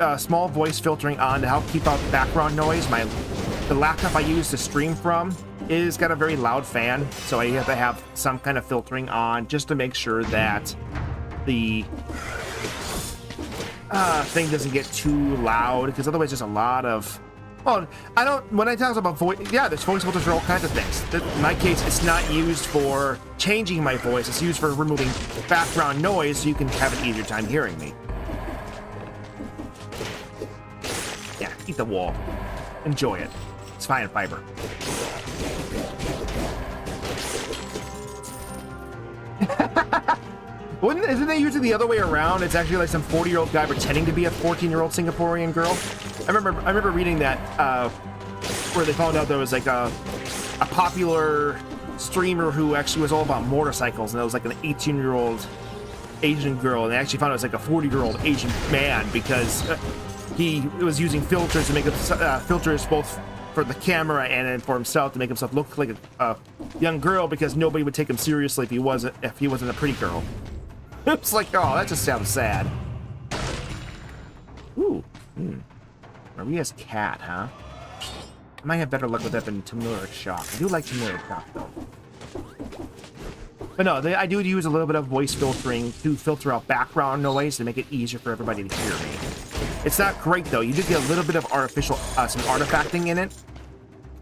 a small voice filtering on to help keep out the background noise. The laptop I use to stream from is got a very loud fan, so I have to have some kind of filtering on just to make sure that the thing doesn't get too loud, because otherwise there's a lot of... Well, I don't... When I talk about voice... Yeah, there's voice filters for all kinds of things. In my case, it's not used for changing my voice. It's used for removing background noise so you can have an easier time hearing me. Yeah, eat the wall. Enjoy it. It's fine in fiber. Isn't it usually the other way around? It's actually like some 40-year-old guy pretending to be a 14-year-old Singaporean girl. I remember reading that where they found out there was like a popular streamer who actually was all about motorcycles, and it was like an 18-year-old Asian girl, and they actually found it was like a 40-year-old Asian man because he was using filters to make filters both for the camera and then for himself to make himself look like a young girl, because nobody would take him seriously if he wasn't a pretty girl. It's like, oh, that just sounds sad. Ooh. Maria's cat, huh? I might have better luck with that than Tamuric Shock. I do like Tamuric Shock, though. But no, I do use a little bit of voice filtering to filter out background noise to make it easier for everybody to hear me. It's not great, though. You did get a little bit of artificial, some artifacting in it,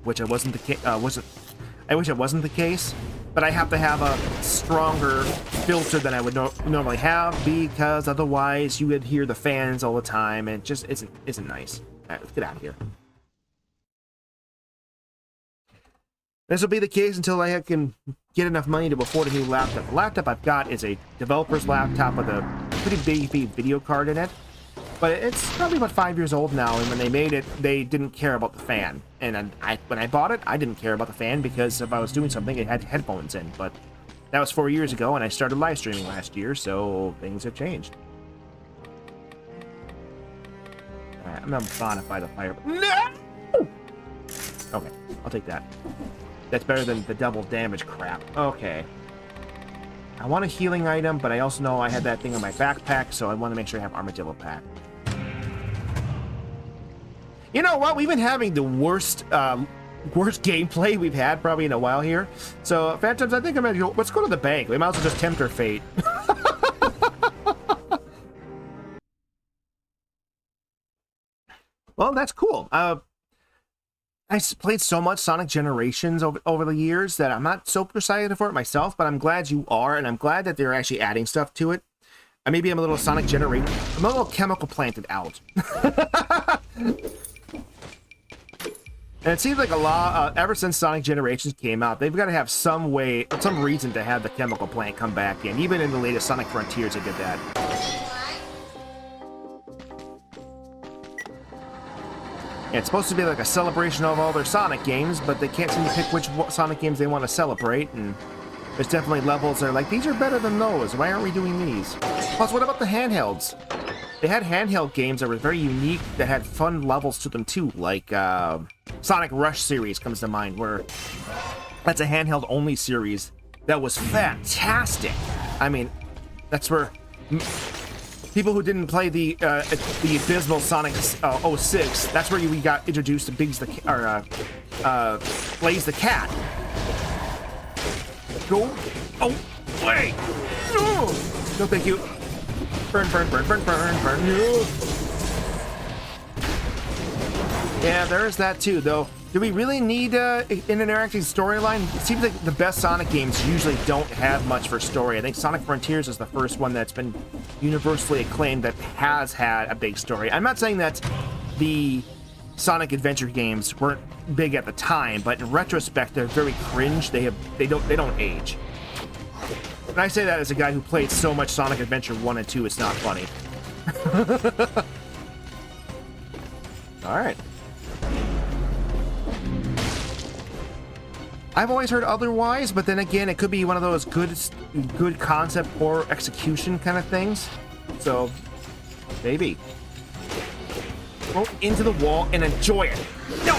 which I wasn't the case. I wish it wasn't the case, but I have to have a stronger filter than I would normally have, because otherwise you would hear the fans all the time, and it just isn't nice. All right, let's get out of here. This will be the case until I can get enough money to afford a new laptop. The laptop I've got is a developer's laptop with a pretty big video card in it. But it's probably about 5 years old now, and when they made it, they didn't care about the fan. And when I bought it, I didn't care about the fan, because if I was doing something, it had headphones in. But that was 4 years ago, and I started live streaming last year, so things have changed. Alright, I'm gonna bonify the fire. No! Okay, I'll take that. That's better than the double damage crap. Okay. I want a healing item, but I also know I had that thing in my backpack, so I want to make sure I have Armadillo Pack. You know what? We've been having the worst gameplay we've had probably in a while here. So, Phantoms, I think I'm gonna go. Let's go to the bank. We might as well just tempt our fate. Well, that's cool. I played so much Sonic Generations over the years that I'm not so excited for it myself, but I'm glad you are, and I'm glad that they're actually adding stuff to it. Maybe I'm a little Sonic Generation. I'm a little chemical planted out. And it seems like a lot, ever since Sonic Generations came out, they've got to have some way, some reason to have the chemical plant come back in. Even in the latest Sonic Frontiers, they did that. Yeah, it's supposed to be like a celebration of all their Sonic games, but they can't seem to pick which Sonic games they want to celebrate, and there's definitely levels that are like, these are better than those. Why aren't we doing these? Plus, what about the handhelds? They had handheld games that were very unique, that had fun levels to them too, like Sonic Rush series comes to mind, where that's a handheld-only series that was fantastic. I mean, that's where people who didn't play the abysmal Sonic 06, that's where we got introduced to Blaze the Cat. Go away! No, thank you. Burn, burn, burn, burn, burn, burn. No. Yeah, there's that too, though. Do we really need an interactive storyline? It seems like the best Sonic games usually don't have much for story. I think Sonic Frontiers is the first one that's been universally acclaimed that has had a big story. I'm not saying that the Sonic Adventure games weren't big at the time, but in retrospect, they're very cringe. They don't age. And I say that as a guy who played so much Sonic Adventure 1 and 2, it's not funny. Alright. I've always heard otherwise, but then again, it could be one of those good concept or execution kind of things. So, maybe. Go into the wall and enjoy it. No!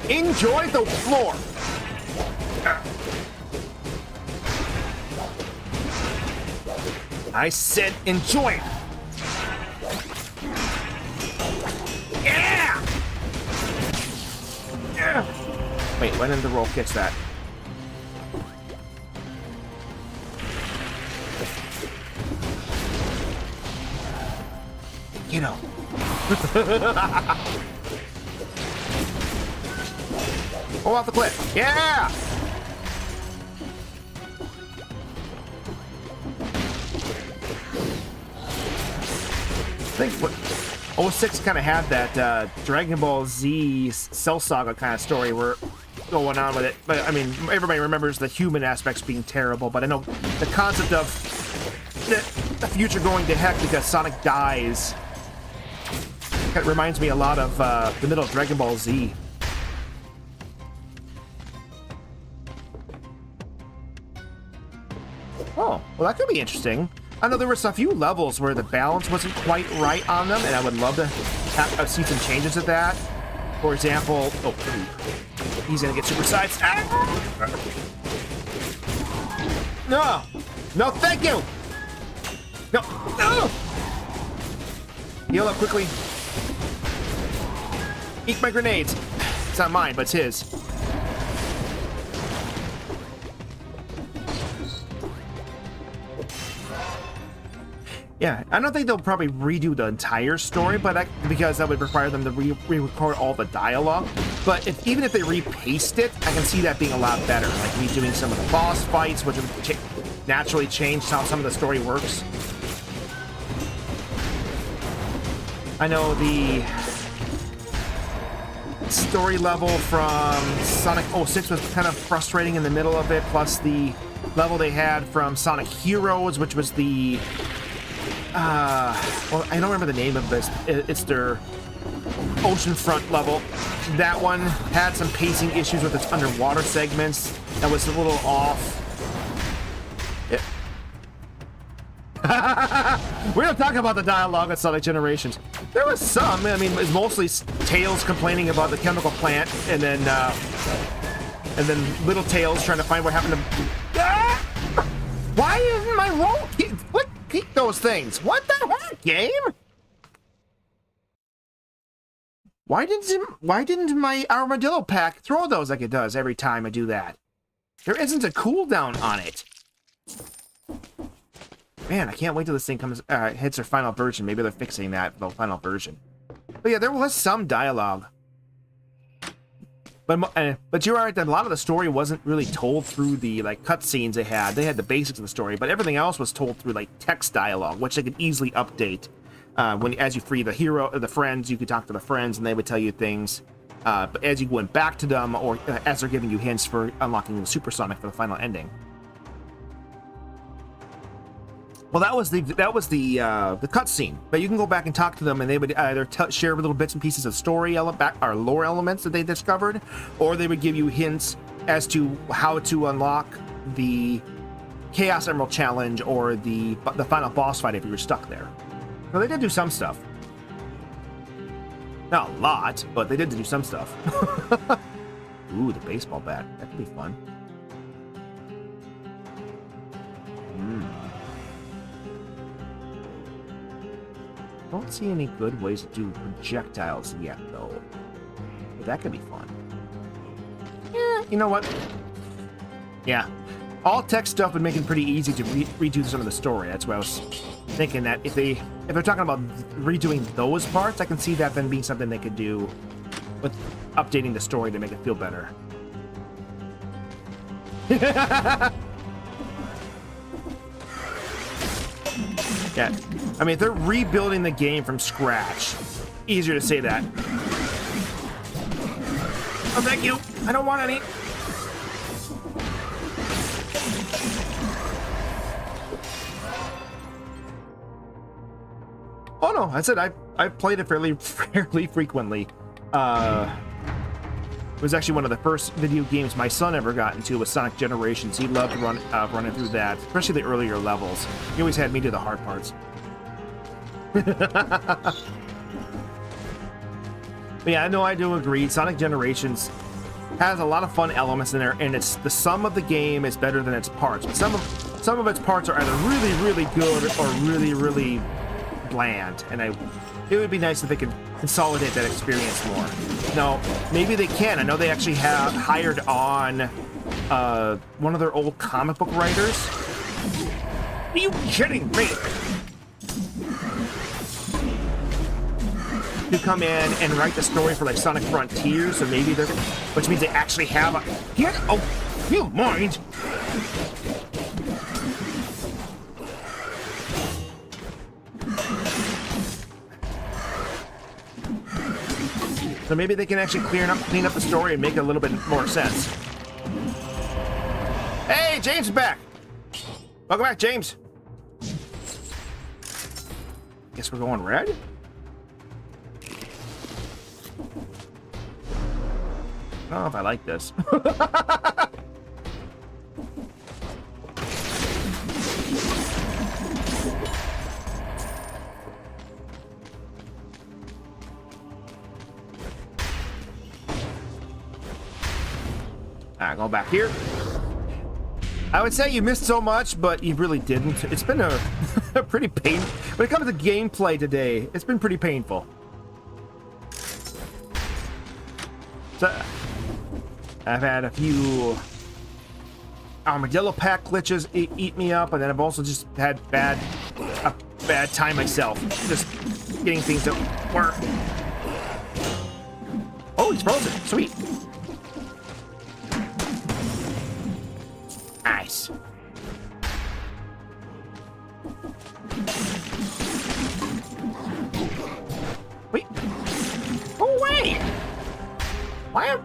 Enjoy the floor! I said enjoy it! Yeah! Yeah! Wait, when did the roll catch that? You know. Oh, off the cliff! Yeah! I think what 06 kind of had that Dragon Ball Z Cell Saga kind of story where going on with it. But I mean, everybody remembers the human aspects being terrible, but I know the concept of the future going to heck because Sonic dies kind of reminds me a lot of the middle of Dragon Ball Z. Oh, well, that could be interesting. I know there were a few levels where the balance wasn't quite right on them, and I would love to see some changes to that. For example, oh, he's gonna get super sides. Ah! No, no, thank you. No, no. Heal up quickly. Eat my grenades. It's not mine, but it's his. Yeah, I don't think they'll probably redo the entire story, but because that would require them to re-record all the dialogue. But even if they repaste it, I can see that being a lot better. Like redoing some of the boss fights, which would naturally change how some of the story works. I know the story level from Sonic 06 was kind of frustrating in the middle of it, plus the level they had from Sonic Heroes, which was the well, I don't remember the name of this. It's their oceanfront level. That one had some pacing issues with its underwater segments. That was a little off. We're not talking about the dialogue at Sonic Generations. There was some. I mean, it's mostly Tails complaining about the chemical plant, and then little Tails trying to find what happened to. Ah! Why isn't my roll? What? Keep those things. What the heck, game? Why didn't my armadillo pack throw those like it does every time I do that? There isn't a cooldown on it. Man, I can't wait till this thing comes hits their final version. Maybe they're fixing that for the final version. But yeah, there was some dialogue. But you're right that a lot of the story wasn't really told through the like cutscenes they had. They had the basics of the story, but everything else was told through like text dialogue, which they could easily update. As you free the hero or the friends, you could talk to the friends and they would tell you things. But as you went back to them, or as they're giving you hints for unlocking the supersonic for the final ending. Well, that was the cutscene, but you can go back and talk to them, and they would either share little bits and pieces of story or lore elements that they discovered, or they would give you hints as to how to unlock the Chaos Emerald challenge or the final boss fight if you were stuck there. So they did do some stuff. Not a lot, but they did do some stuff. Ooh, the baseball bat. That could be fun. Don't see any good ways to do projectiles yet, though. But that could be fun. Yeah, you know what? Yeah. All tech stuff would make it pretty easy to redo some of the story. That's why I was thinking that if they're talking about redoing those parts, I can see that then being something they could do with updating the story to make it feel better. Yeah, I mean, if they're rebuilding the game from scratch, easier to say that. Oh, thank you. I don't want any. Oh no, I said I've played it fairly frequently. It was actually one of the first video games my son ever got into was Sonic Generations. He loved running through that, especially the earlier levels. He always had me do the hard parts. But yeah, no, I do agree. Sonic Generations has a lot of fun elements in there, and it's the sum of the game is better than its parts. But some of its parts are either really, really good or really, really bland. And it would be nice if they could consolidate that experience more. No, maybe they can. I know they actually have hired on one of their old comic book writers. Are you kidding me? To come in and write the story for like Sonic Frontiers, so maybe they're, which means they actually have a. Get oh, you mind? So maybe they can actually clean up the story and make it a little bit more sense. Hey, James is back. Welcome back, James. Guess we're going red. I don't know if I like this. Alright, going back here. I would say you missed so much, but you really didn't. It's been a pretty painful. When it comes to gameplay today, it's been pretty painful. So, I've had a few armadillo pack glitches eat me up, and then I've also just had a bad time myself, just getting things to work. Oh, he's frozen. Sweet. Nice. Wait. Go away. Why am...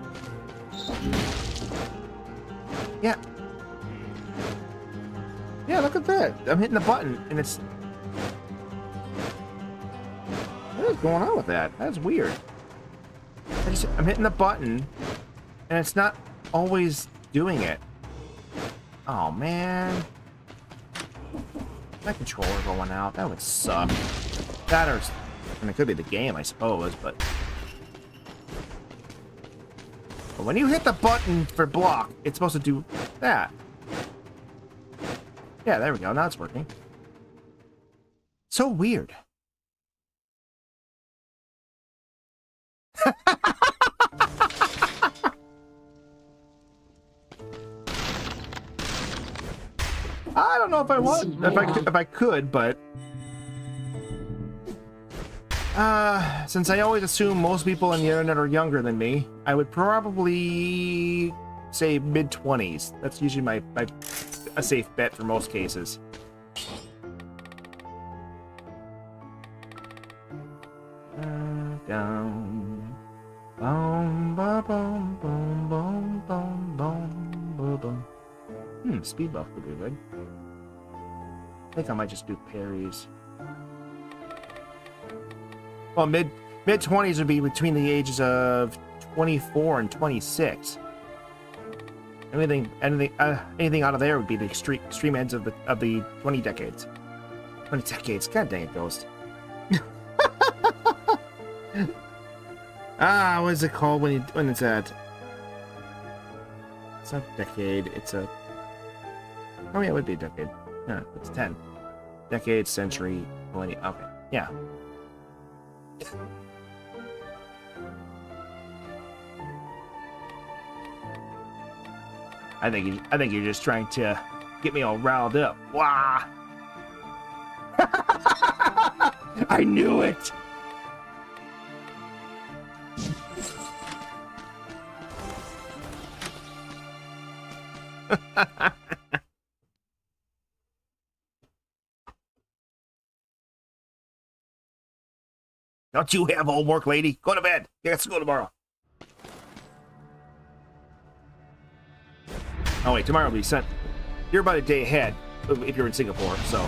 Yeah. Yeah, look at that. I'm hitting the button and it's... What is going on with that? That's weird. I'm hitting the button and it's not always doing it. Oh, man. My controller going out. That would suck. That or... I mean, it could be the game, I suppose, but when you hit the button for block, it's supposed to do that. Yeah, there we go. Now it's working. So weird. I don't know if I want, if I could, but Since I always assume most people on the internet are younger than me, I would probably say mid-20s. That's usually a safe bet for most cases. Down. Boom, ba, boom, boom, boom, boom, boom, boom, boom. Speed buff would be good. I think I might just do parries. Well, mid-20s would be between the ages of 24 and 26. Anything out of there would be the extreme ends of the 20 decades. 20 decades. God dang it, Ghost. What is it called when it's at? It's not decade. It's a. Oh yeah, it would be a decade. No, it's 10. Decade, century, millennium. Okay, yeah. I think you're just trying to get me all riled up. Wah! I knew it. Don't you have homework, lady? Go to bed. You got school tomorrow. Oh wait, tomorrow will be sent. You're about a day ahead if you're in Singapore, so.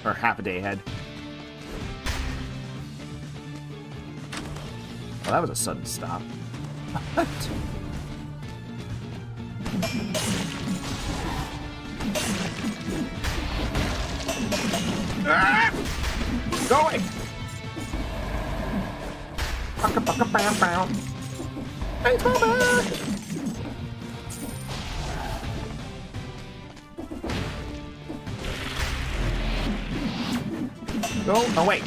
Or half a day ahead. Well, that was a sudden stop. What? Ah! Going! Hey, Mama! Go! Oh, wait.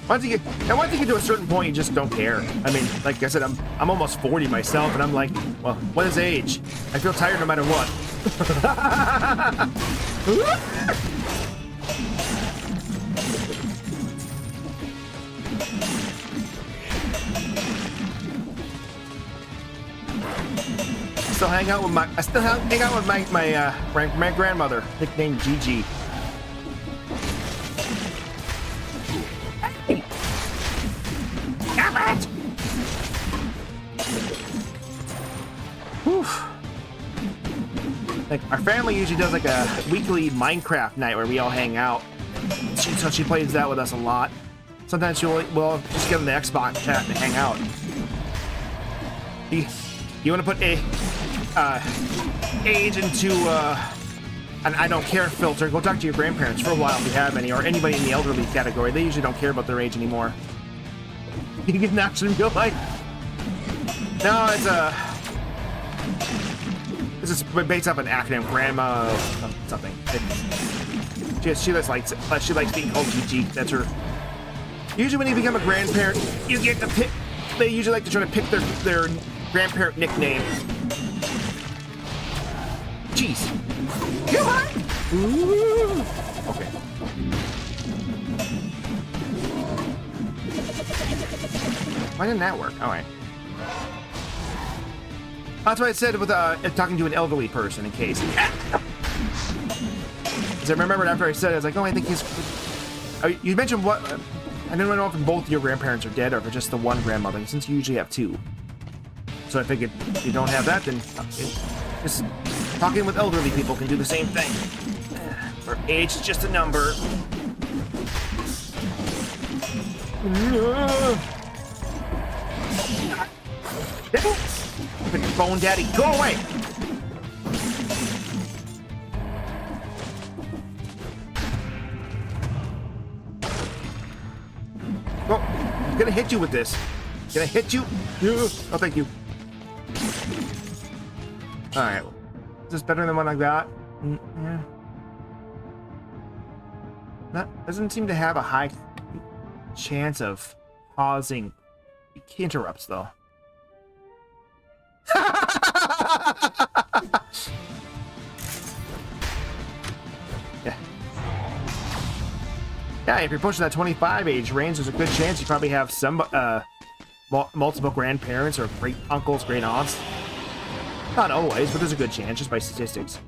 Once you get to a certain point, you just don't care. I mean, like I said, I'm almost 40 myself, and I'm like, well, what is age? I feel tired no matter what. I still hang out with my grandmother, nicknamed Gigi. Like, our family usually does like a weekly Minecraft night where we all hang out. So she plays that with us a lot. Sometimes we'll just get on the Xbox chat and hang out. You want to put a age into an I don't care filter? Go talk to your grandparents for a while if you have any, or anybody in the elderly category. They usually don't care about their age anymore. You can actually feel like, no, this is based off an acronym, Grandma something. She likes being called GG. That's her. Usually when you become a grandparent, you get to pick. They usually like to try to pick their grandparent nickname. Jeez. Okay. Why didn't that work? All right. That's what I said with talking to an elderly person in case. Because I remembered after I said it, I was like, oh, I think he's... You mentioned what... I didn't know if both your grandparents are dead or if it's just the one grandmother, since you usually have two. So I figured if you don't have that, then just talking with elderly people can do the same thing. Where age is just a number. Phone daddy, go away! Well, I'm gonna hit you with this. Gonna hit you? Oh, thank you. Alright. Is this better than what I got? Yeah. That doesn't seem to have a high chance of causing interrupts, though. Yeah, if you're pushing that 25 age range, there's a good chance you probably have some multiple grandparents or great uncles, great aunts. Not always, but there's a good chance just by statistics.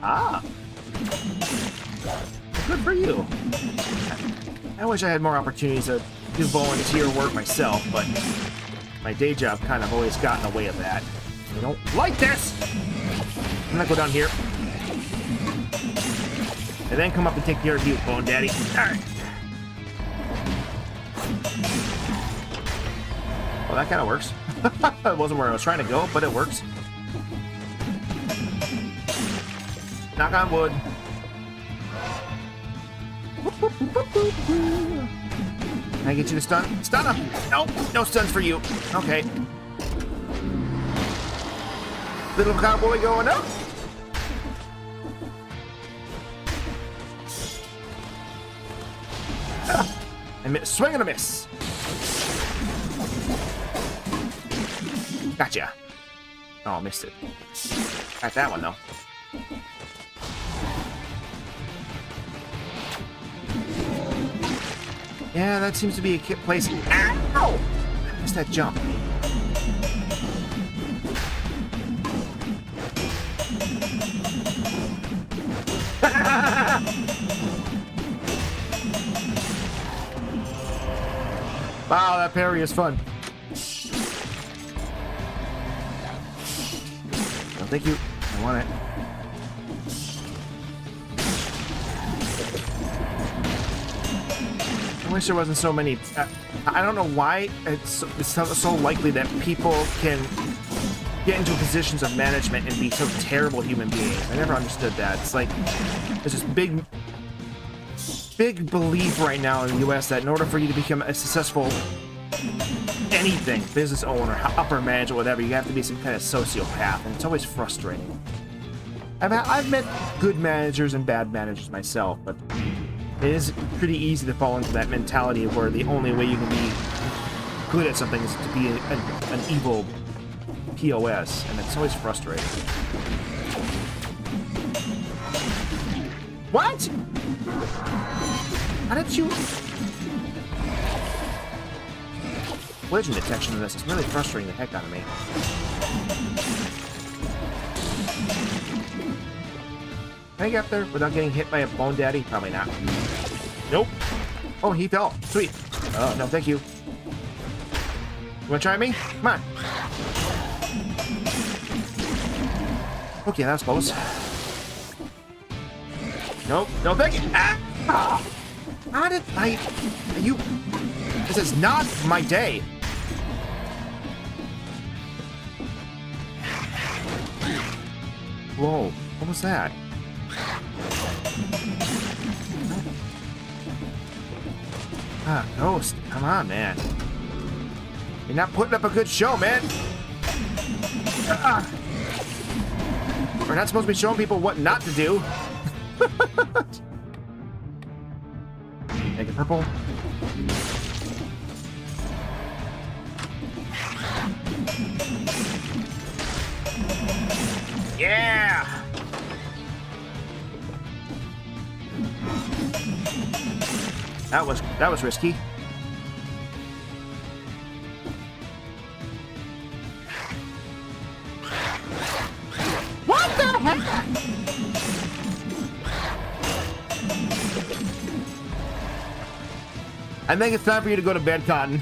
Ah, good for you. I wish I had more opportunities to do volunteer work myself, but my day job kind of always got in the way of that. I don't like this! I'm gonna go down here. And then come up and take care of you, Bone Daddy. Alright. Well, that kind of works. It wasn't where I was trying to go, but it works. Knock on wood. Can I get you to stun? Stun him! Nope, no stuns for you. Okay. Little cowboy going up. I miss. Swing and a miss. Gotcha. Oh, missed it. Got that one though. Yeah, that seems to be a place. Ow! I missed that jump. Wow, that parry is fun. No, thank you. I want it. I wish there wasn't so many. I don't know why it's so likely that people can get into positions of management and be so terrible human beings. I never understood that. It's like there's this big belief right now in the U.S. that in order for you to become a successful anything, business owner, upper manager, whatever, you have to be some kind of sociopath, and it's always frustrating. I've met good managers and bad managers myself, but it is pretty easy to fall into that mentality where the only way you can be good at something is to be an evil POS, and it's always frustrating. What? How did you... Collision detection on this is really frustrating the heck out of me. Can I get up there without getting hit by a Bone Daddy? Probably not. Nope. Oh, he fell. Sweet. Oh, no, thank you. You wanna try me? Come on. Okay, that was close. Nope. No, thank you. Ah! How did I... You... This is not my day. Whoa. What was that? Ah, Ghost. Come on, man. You're not putting up a good show, man. Ah. We're not supposed to be showing people what not to do. Make it purple. Yeah! That was risky. What the heck? I think it's time for you to go to bed, Cotton.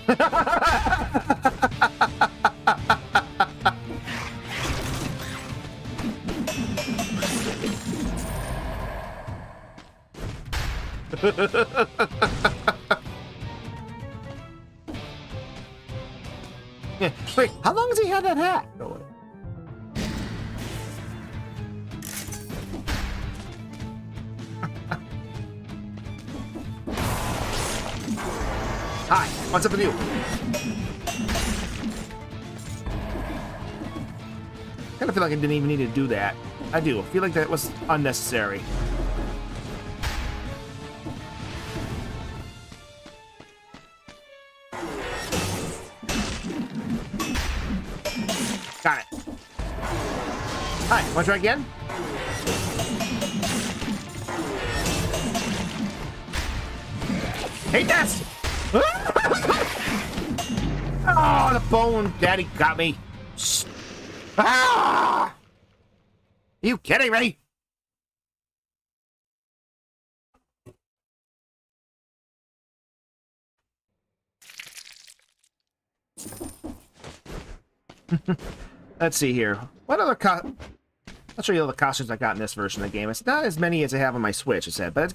Wait, how long has he had that hat? No way. Hi, what's up with you? I kind of feel like I didn't even need to do that. I do. I feel like that was unnecessary. Got it. Hi. Want to try again? Hate this! Oh, the bone daddy got me. Ah! Are you kidding me? Let's see here. What other I'll show you all the costumes I got in this version of the game. It's not as many as I have on my Switch, it said, but it's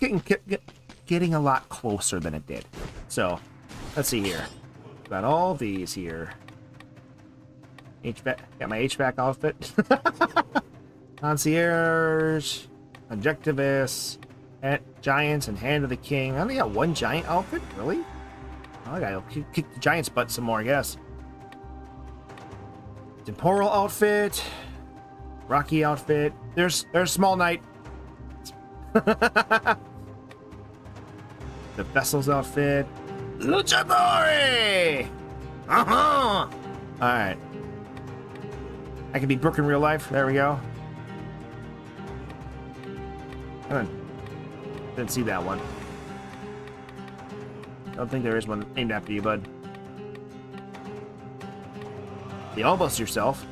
getting a lot closer than it did. So, let's see here. Got all these here. HVAC, got my HVAC outfit. Concierge, Objectivist, Giants, and Hand of the King. I only got one giant outfit? Really? Oh, I gotta kick the Giants' butt some more, I guess. Temporal outfit. Rocky outfit. There's Small Knight. The Vessels outfit. Luchadore! Uh-huh! Alright. I can be Brooke in real life. There we go. Didn't see that one. Don't think there is one named after you, bud. The Almost Yourself.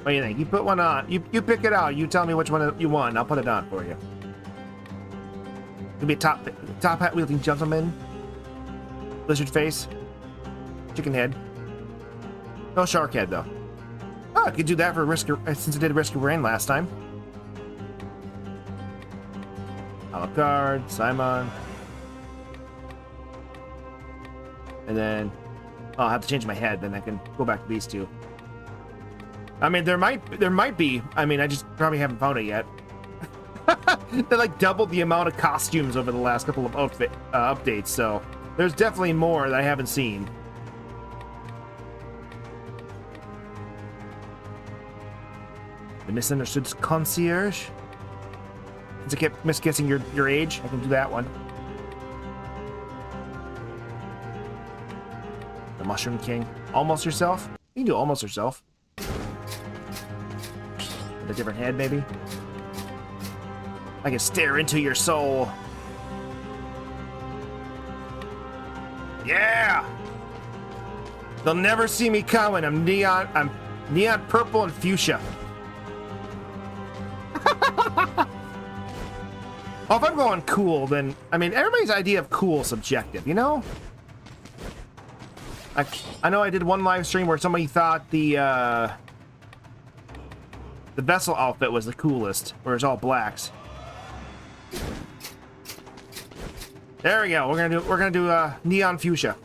What do you think? You put one on. You pick it out. You tell me which one you want. I'll put it on for you. Could be a top hat wielding gentleman. Lizard face. Chicken head. No shark head though. Oh, I could do that for since I did Risk Your Brain last time. Alucard, Simon. And then I'll have to change my head, then I can go back to these two. I mean, there might be. I mean, I just probably haven't found it yet. They like doubled the amount of costumes over the last couple of outfit updates, so there's definitely more that I haven't seen. The Misunderstood Concierge. Since I kept misguessing your age, I can do that one. The Mushroom King. Almost Yourself? You can do Almost Yourself. With a different head, maybe? I can stare into your soul. Yeah! They'll never see me coming. I'm neon purple and fuchsia. Oh, if I'm going cool, then I mean everybody's idea of cool is subjective, you know? I know I did one live stream where somebody thought the vessel outfit was the coolest, where it's all blacks. There we go. We're gonna do neon fuchsia.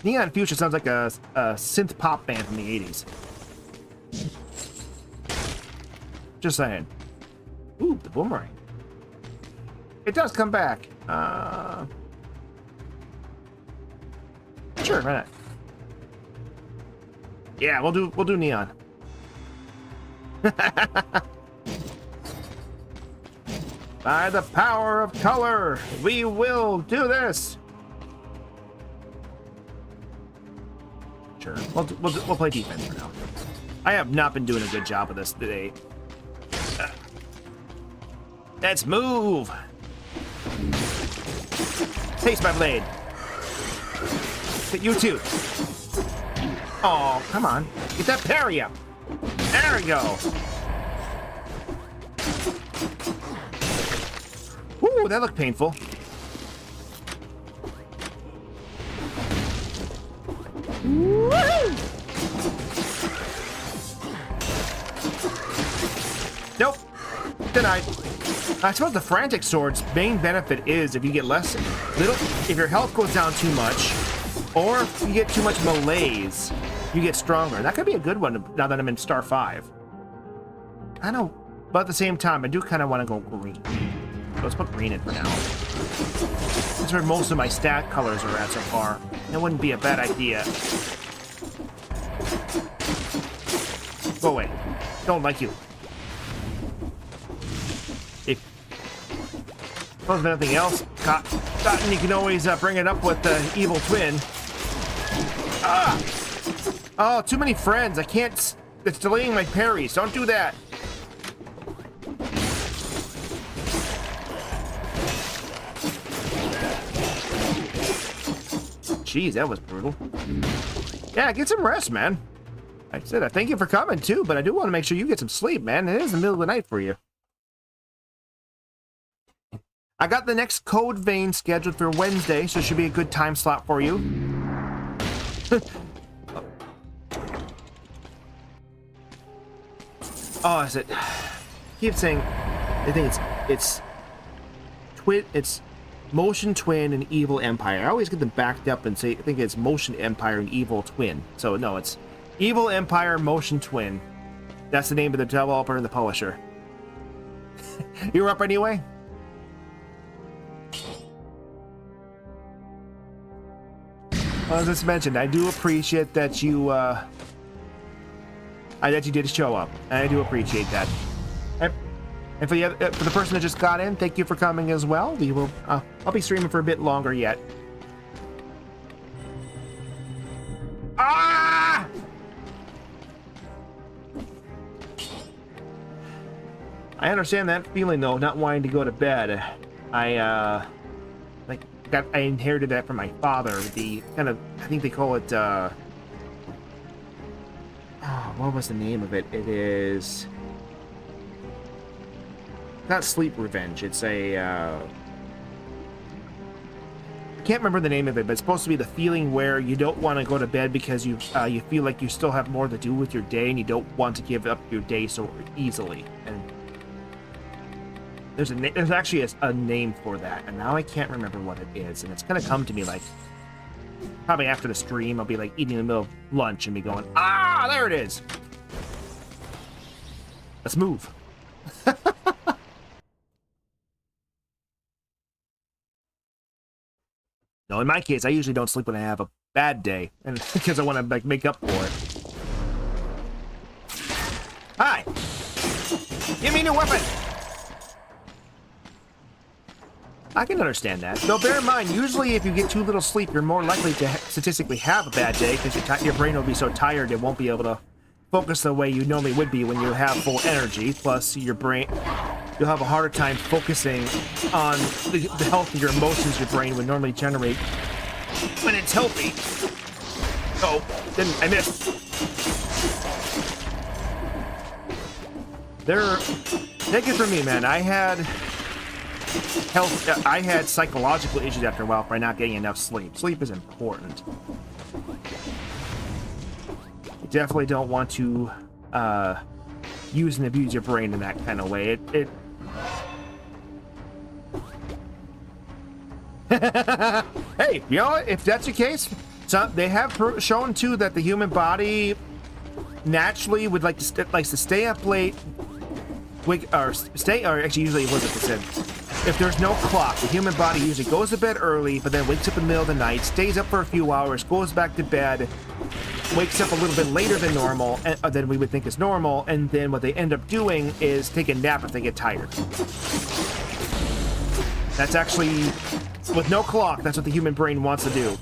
Neon fuchsia sounds like a synth pop band from the 80s. Just saying. Ooh, the boomerang. It does come back. Sure, why not? Yeah, we'll do neon. By the power of color, we will do this. Sure, we'll play defense for now. I have not been doing a good job of this today. Let's move. Taste my blade. Hit you too. Oh, come on. Get that parry up. There we go. Ooh, that looked painful. Woo! Nope. Denied. I suppose the Frantic Sword's main benefit is if you get if your health goes down too much, or if you get too much malaise, you get stronger. That could be a good one now that I'm in Star 5. I know, but at the same time, I do kind of want to go green. So let's put green in for now. That's where most of my stat colors are at so far. That wouldn't be a bad idea. Go away. Don't like you. If there's nothing else, Cotton, you can always bring it up with the evil twin. Ah! Oh, too many friends. I can't. It's delaying my parries. Don't do that. Jeez, that was brutal. Yeah, get some rest, man. Like I said, I thank you for coming too, but I do want to make sure you get some sleep, man. It is the middle of the night for you. I got the next code vein scheduled for Wednesday, so it should be a good time slot for you. Oh, is it? Keep saying. I think it's Motion Twin and Evil Empire. I always get them backed up and say I think it's Motion Empire and Evil Twin. So no, it's Evil Empire Motion Twin. That's the name of the developer and the publisher. You're up anyway? Well, as I mentioned, I do appreciate that you that you did show up. I do appreciate that. And for the person that just got in, thank you for coming as well. We will. I'll be streaming for a bit longer yet. Ah! I understand that feeling though, not wanting to go to bed. I inherited that from my father. The kind of, I think they call it. What was the name of it? It is not sleep revenge. It's a. I can't remember the name of it, but it's supposed to be the feeling where you don't want to go to bed because you feel like you still have more to do with your day and you don't want to give up your day so easily. And there's actually a name for that, and now I can't remember what it is. And it's gonna come to me like probably after the stream. I'll be like eating in the middle of lunch and be going, ah, there it is. Let's move. No, in my case, I usually don't sleep when I have a bad day, and because I want to like make up for it. Hi, give me a new weapon. I can understand that. Though bear in mind, usually if you get too little sleep, you're more likely to statistically have a bad day because your brain will be so tired it won't be able to focus the way you normally would be when you have full energy. Plus, your brain, you'll have a harder time focusing on the health of your emotions your brain would normally generate when it's healthy. Oh, I missed. Take it from me, man. I had psychological issues after a while by not getting enough sleep. Sleep is important. You definitely don't want to use and abuse your brain in that kind of way. Hey, you know what? If that's the case, they have shown too that the human body naturally would likes to stay up late, actually usually it wasn't said. If there's no clock, the human body usually goes to bed early, but then wakes up in the middle of the night, stays up for a few hours, goes back to bed, wakes up a little bit later than normal, than we would think is normal, and then what they end up doing is take a nap if they get tired. That's actually, with no clock, that's what the human brain wants to do.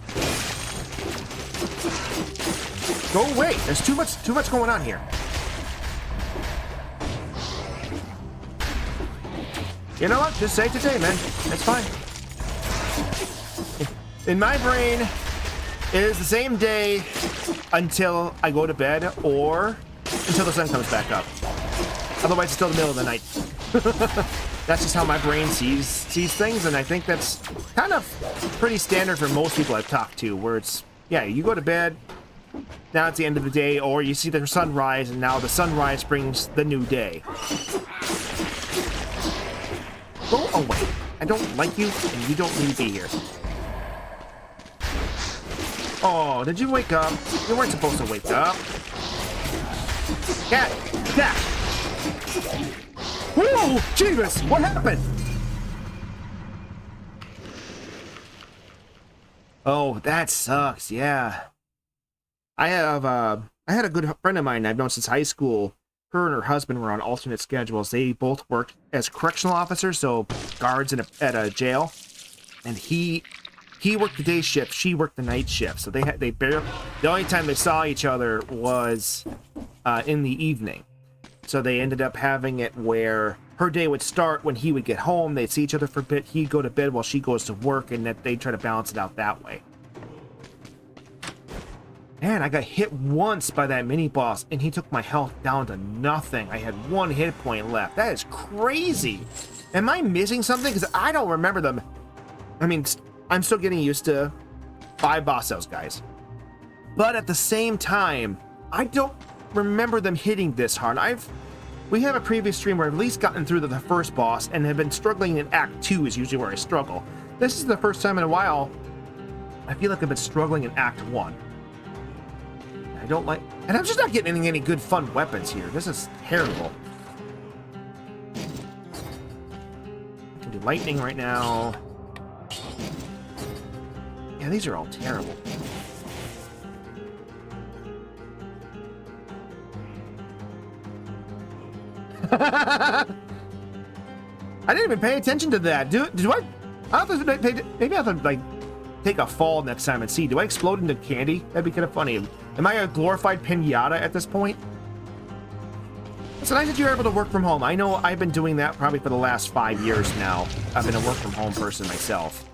Go away! There's too much going on here. You know what? Just say today, man. It's fine. In my brain, it is the same day until I go to bed or until the sun comes back up. Otherwise, it's still the middle of the night. That's just how my brain sees things, and I think that's kind of pretty standard for most people I've talked to, where it's, yeah, you go to bed, now it's the end of the day, or you see the sunrise, and now the sunrise brings the new day. Go away. I don't like you, and you don't need to be here. Oh, did you wake up? You weren't supposed to wake up. Cat! Cat! Whoa! Jeebus! What happened? Oh, that sucks, yeah. I had a good friend of mine I've known since high school. Her and her husband were on alternate schedules. They both worked as correctional officers, so guards at a jail. and he worked the day shift, she worked the night shift. So they barely, the only time they saw each other was in the evening. So they ended up having it where her day would start when he would get home. They'd see each other for a bit. He'd go to bed while she goes to work, and that they try to balance it out that way. Man, I got hit once by that mini boss, and he took my health down to nothing. I had 1 hit point left. That is crazy. Am I missing something? Because I don't remember them. I mean, I'm still getting used to 5 boss cells, guys. But at the same time, I don't remember them hitting this hard. We have a previous stream where I've at least gotten through the first boss and have been struggling in Act 2 is usually where I struggle. This is the first time in a while I feel like I've been struggling in Act 1. I don't like... And I'm just not getting any good fun weapons here. This is terrible. I can do lightning right now. Yeah, these are all terrible. I didn't even pay attention to that. Do I? I don't have to maybe I have to like take a fall next time and see. Do I explode into candy? That'd be kind of funny. Am I a glorified pinata at this point? It's nice that you're able to work from home. I know I've been doing that probably for the last 5 years now. I've been a work from home person myself.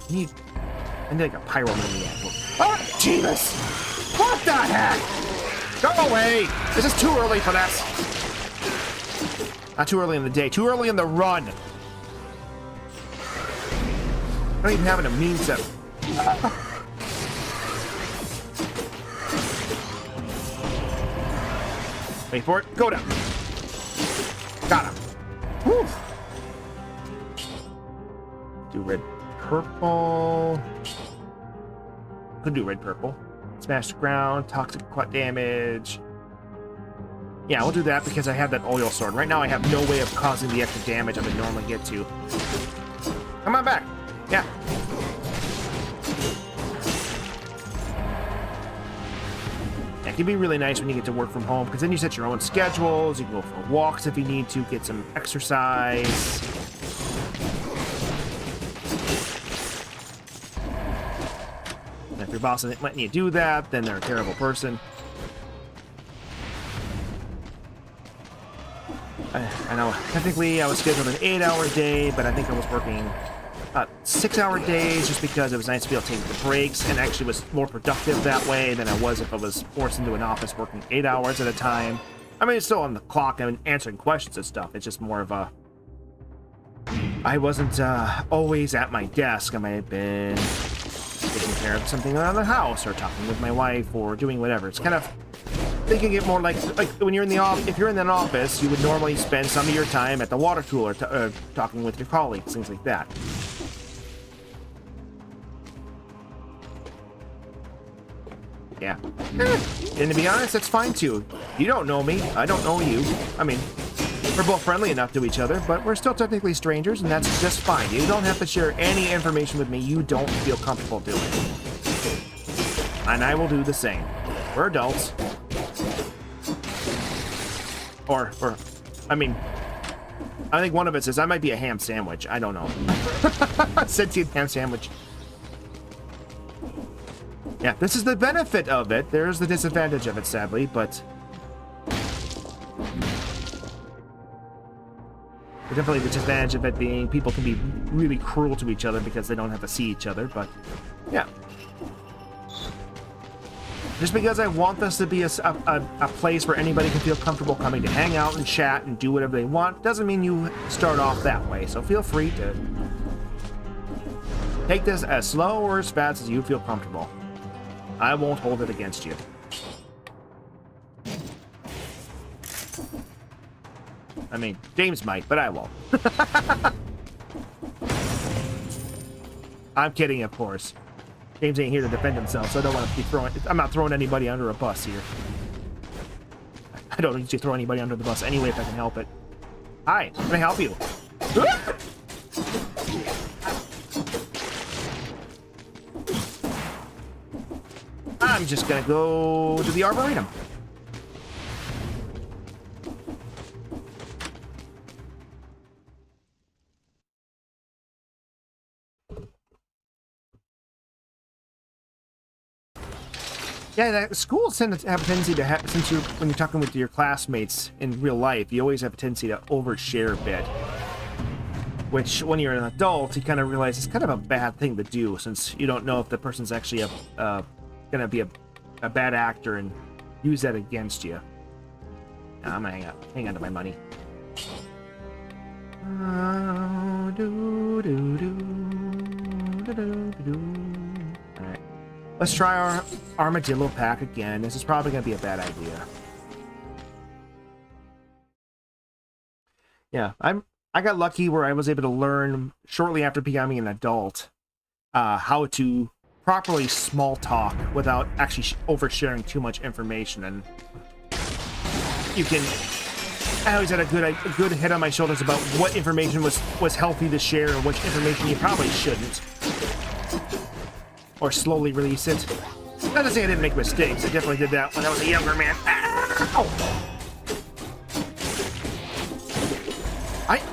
I need like a pyromaniac. Oh, Jesus! What the heck? Go away! This is too early for this. Not too early in the day. Too early in the run. I don't even have an immune set. Wait for it. Go down. Got him. Whew. Do red, purple. Could do red, purple. Smash the ground. Toxic damage. Yeah, we'll do that because I have that oil sword. Right now I have no way of causing the extra damage I would normally get to. Come on back. Yeah. It can be really nice when you get to work from home because then you set your own schedules. You can go for walks if you need to, get some exercise. And if your boss isn't letting you do that, then they're a terrible person. I know, technically I was scheduled an 8-hour day, but I think I was working 6-hour days just because it was nice to be able to take the breaks and actually was more productive that way than I was if I was forced into an office working 8 hours at a time. I mean, it's still on the clock and answering questions and stuff. It's just more of a... I wasn't always at my desk. I might have been taking care of something around the house or talking with my wife or doing whatever. It's kind of... thinking it more like when you're in the office. If you're in an office, you would normally spend some of your time at the water cooler talking with your colleagues, things like that. Yeah. And to be honest, that's fine too. You don't know me. I don't know you. I mean, we're both friendly enough to each other, but we're still technically strangers, and that's just fine. You don't have to share any information with me you don't feel comfortable doing. And I will do the same. We're adults. Or, I mean, I think one of it says I might be a ham sandwich. I don't know. Sentient ham sandwich. Yeah, this is the benefit of it. There's the disadvantage of it, sadly, but... definitely the disadvantage of it being people can be really cruel to each other because they don't have to see each other, but... yeah. Just because I want this to be a place where anybody can feel comfortable coming to hang out and chat and do whatever they want, doesn't mean you start off that way. So feel free to take this as slow or as fast as you feel comfortable. I won't hold it against you. I mean, James might, but I won't. I'm kidding, of course. James ain't here to defend himself, so I don't want to be throwing... I'm not throwing anybody under a bus here. I don't need to throw anybody under the bus anyway if I can help it. Hi, can I help you? I'm just gonna go to the Arboretum. Yeah, schools tend to have a tendency to have, since when you're talking with your classmates in real life, you always have a tendency to overshare a bit. Which, when you're an adult, you kind of realize it's kind of a bad thing to do, since you don't know if the person's actually gonna be a bad actor and use that against you. Nah, I'm gonna hang on to my money. Alright. Let's try our armadillo pack again. This is probably gonna be a bad idea. Yeah, I got lucky where I was able to learn shortly after becoming an adult how to properly small talk without actually oversharing too much information, and you can. I always had a good head on my shoulders about what information was healthy to share and which information you probably shouldn't, or slowly release it. Not to say I didn't make mistakes. I definitely did that when I was a younger man. Ow!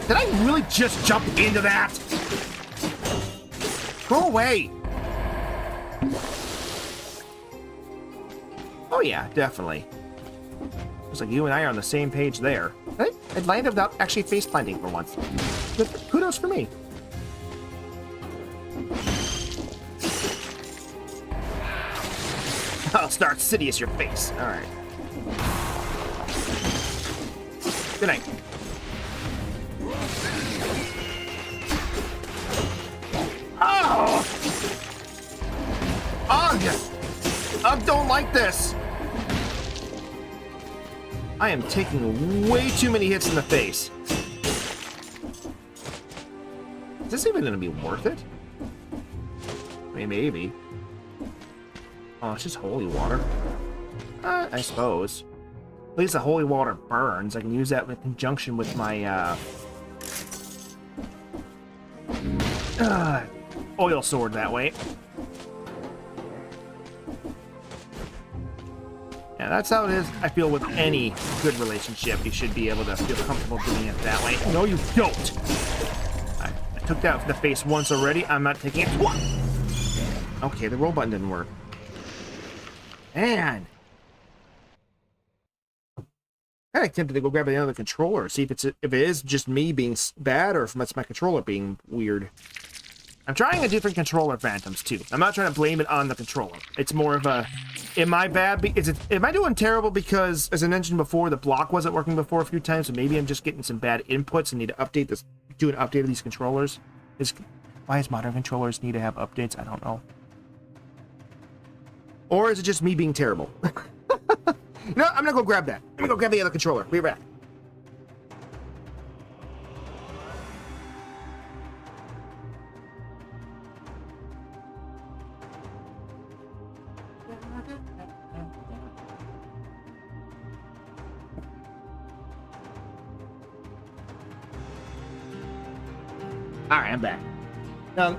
Did I really just jump into that? Go away! Oh yeah, definitely. Looks like you and I are on the same page there. I landed without actually face planting for once. But kudos for me. I'll start Sidious your face. Alright. Good night. Oh! Ugh! I don't like this! I am taking way too many hits in the face. Is this even gonna be worth it? I mean, maybe. Oh, it's just holy water. I suppose. At least the holy water burns. I can use that in conjunction with my, oil sword that way. Yeah, that's how it is, I feel, with any good relationship. You should be able to feel comfortable doing it that way. No, you don't! I took that in the face once already. I'm not taking it twice! Okay, the roll button didn't work. Man! I'm kind of tempted to go grab the other controller, see if it is just me being bad or if it's my controller being weird. I'm trying a different controller, Phantoms, too. I'm not trying to blame it on the controller. It's more of a, am I bad? Am I doing terrible because, as I mentioned before, the block wasn't working before a few times, so maybe I'm just getting some bad inputs and need to update this, do an update of these controllers? Why does modern controllers need to have updates? I don't know. Or is it just me being terrible? No, I'm gonna go grab that. I'm gonna go grab the other controller. Be right back. Alright, I'm back. Now,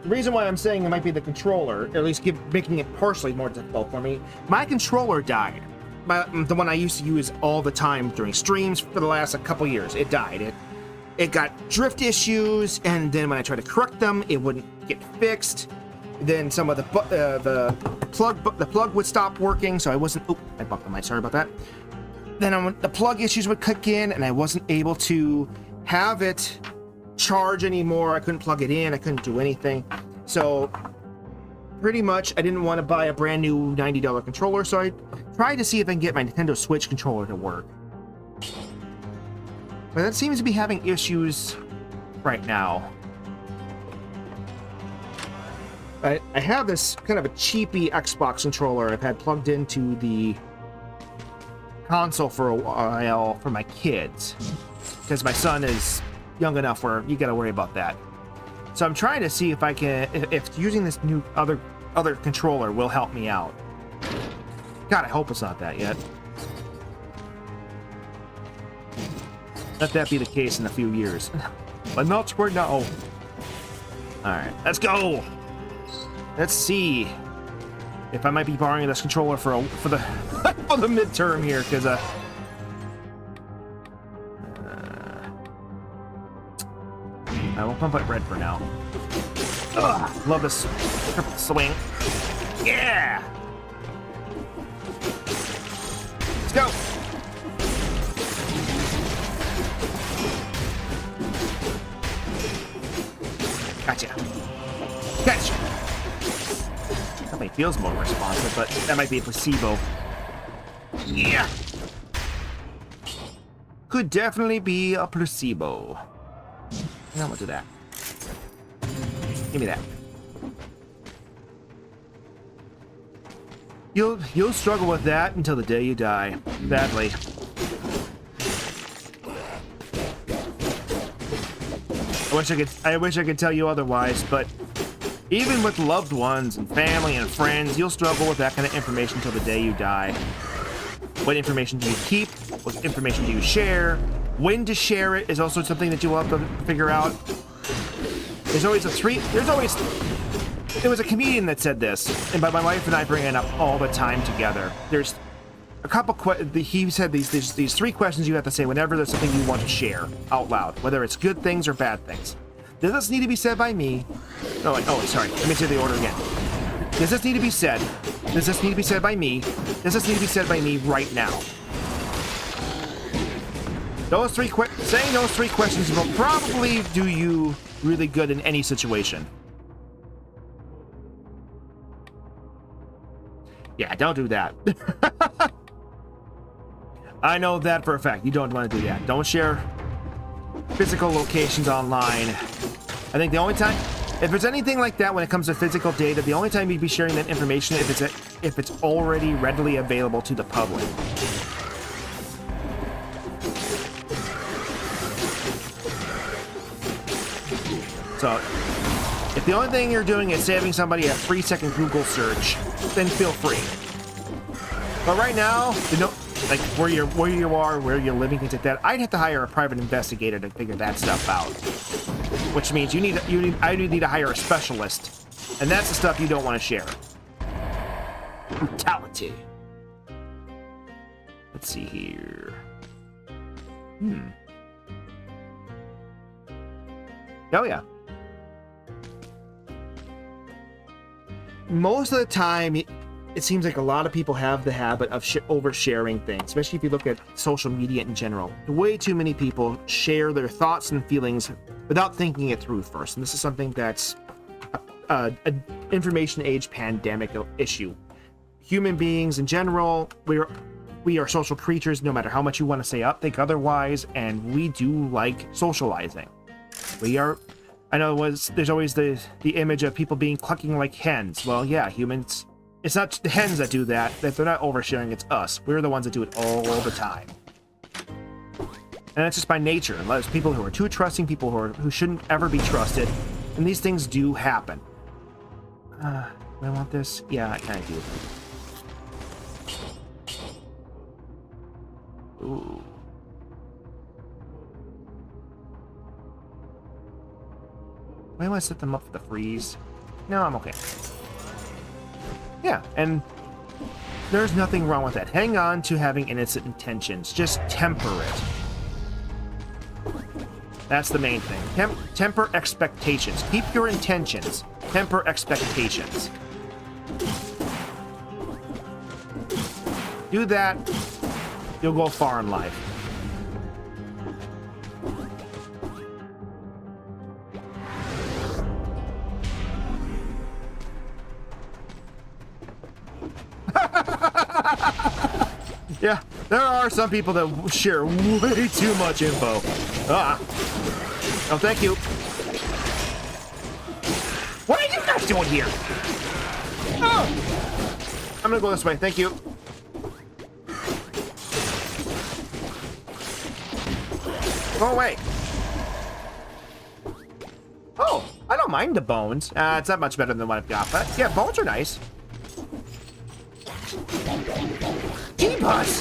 the reason why I'm saying it might be the controller, or at least making it partially more difficult for me, my controller died. The one I used to use all the time during streams for the last couple years. It died. It got drift issues, and then when I tried to correct them, it wouldn't get fixed. Then some of the plug would stop working, so I wasn't... Oh, I bumped the mic. Sorry about that. Then the plug issues would kick in, and I wasn't able to have it charge anymore. I couldn't plug it in. I couldn't do anything. So pretty much I didn't want to buy a brand new $90 controller, so I tried to see if I can get my Nintendo Switch controller to work. But that seems to be having issues right now. I have this kind of a cheapy Xbox controller I've had plugged into the console for a while for my kids, because my son is young enough where you gotta worry about that. So I'm trying to see if I can, if using this new other controller will help me out. God, I hope it's not that yet. Let that be the case in a few years. But not for now. Alright, let's go! Let's see if I might be borrowing this controller for the for the midterm here, because I will pump it red for now. Ugh, love this triple swing. Yeah! feels more responsive, but that might be a placebo. Yeah. Could definitely be a placebo. Now we'll do that. Give me that. You'll struggle with that until the day you die. Sadly. I wish I could tell you otherwise, but even with loved ones and family and friends, you'll struggle with that kind of information until the day you die. What information do you keep? What information do you share? When to share it is also something that you will have to figure out. There was a comedian that said this, and my wife and I bring it up all the time together. There's a couple he said these 3 questions you have to say whenever there's something you want to share out loud, whether it's good things or bad things. Does this need to be said by me? Oh, sorry. Let me say the order again. Does this need to be said? Does this need to be said by me? Does this need to be said by me right now? Saying those 3 questions will probably do you really good in any situation. Yeah, don't do that. I know that for a fact. You don't want to do that. Don't share physical locations online. I think the only time, if there's anything like that when it comes to physical data, the only time you'd be sharing that information if it's already readily available to the public. So, if the only thing you're doing is saving somebody a 3-second Google search, then feel free. But right now, like where you are, where you're living, things like that, I'd have to hire a private investigator to figure that stuff out. Which means I need to hire a specialist, and that's the stuff you don't want to share. Brutality. Let's see here. Oh yeah. Most of the time, it seems like a lot of people have the habit of oversharing things, especially if you look at social media in general. Way too many people share their thoughts and feelings without thinking it through first. And this is something that's an information age pandemic issue. Human beings in general, we are social creatures, no matter how much you want to say think otherwise, and we do like socializing. I know there's always the image of people being clucking like hens. Well, yeah, humans, it's not the hens that do that. If they're not oversharing, it's us. We're the ones that do it all the time. And that's just by nature. There's people who are too trusting, people who shouldn't ever be trusted, and these things do happen. Do I want this? Yeah, I kind of do. Ooh. Why do I set them up for the freeze? No, I'm okay. Yeah, and there's nothing wrong with that. Hang on to having innocent intentions. Just temper it. That's the main thing. Temper expectations. Keep your intentions. Temper expectations. Do that, you'll go far in life. Yeah, there are some people that share way too much info. Oh, thank you. What are you guys doing here? Oh, I'm gonna go this way. Thank you. Go away. Oh, I don't mind the bones. It's not much better than what I've got, but yeah, bones are nice. T-Bus!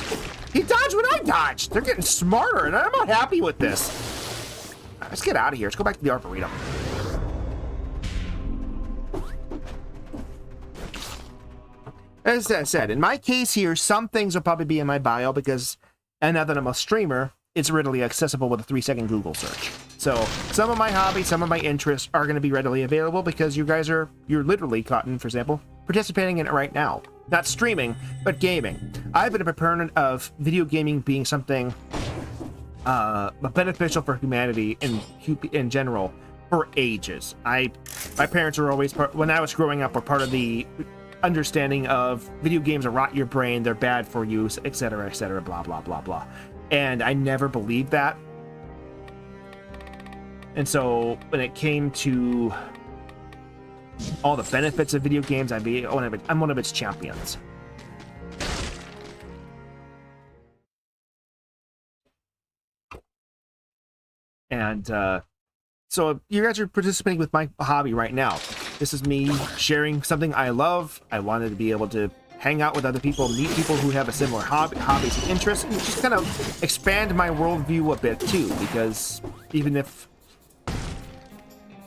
He dodged when I dodged! They're getting smarter, and I'm not happy with this. Let's get out of here. Let's go back to the Arboretum. As I said, in my case here, some things will probably be in my bio because, and now that I'm a streamer, it's readily accessible with a 3-second Google search. So, some of my hobbies, some of my interests are going to be readily available because you're literally caught in, for example, participating in it right now. Not streaming, but gaming. I've been a proponent of video gaming being something beneficial for humanity in general for ages. My parents were always when I was growing up, were part of the understanding of video games are rot your brain, they're bad for you, etc., etc., blah, blah, blah, blah. And I never believed that. And so when it came to all the benefits of video games, I'm one of its champions. And so you guys are participating with my hobby right now. This is me sharing something I love. I wanted to be able to hang out with other people, meet people who have a similar hobbies and interests, and just kind of expand my worldview a bit too, because even if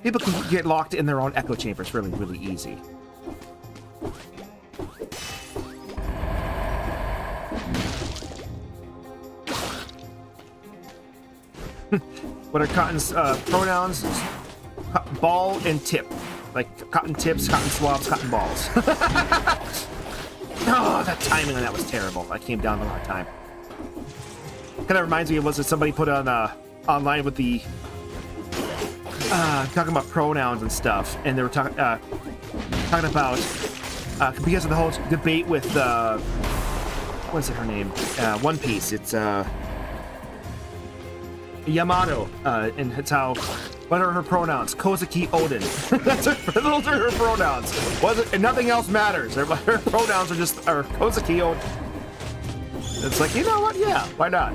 people can get locked in their own echo chambers really, really easy. What are Cotton's pronouns? Ball and tip. Like cotton tips, cotton swabs, cotton balls. Oh, that timing on that was terrible. I came down the wrong time. Kind of reminds me of was it somebody put on online with the talking about pronouns and stuff, and they were talking about because of the whole debate with what's her name? One Piece. It's Yamato, and it's how. What are her pronouns? Kozuki Odin. Those are her pronouns. And nothing else matters. Her pronouns are Kozuki Odin. It's like, you know what? Yeah, why not?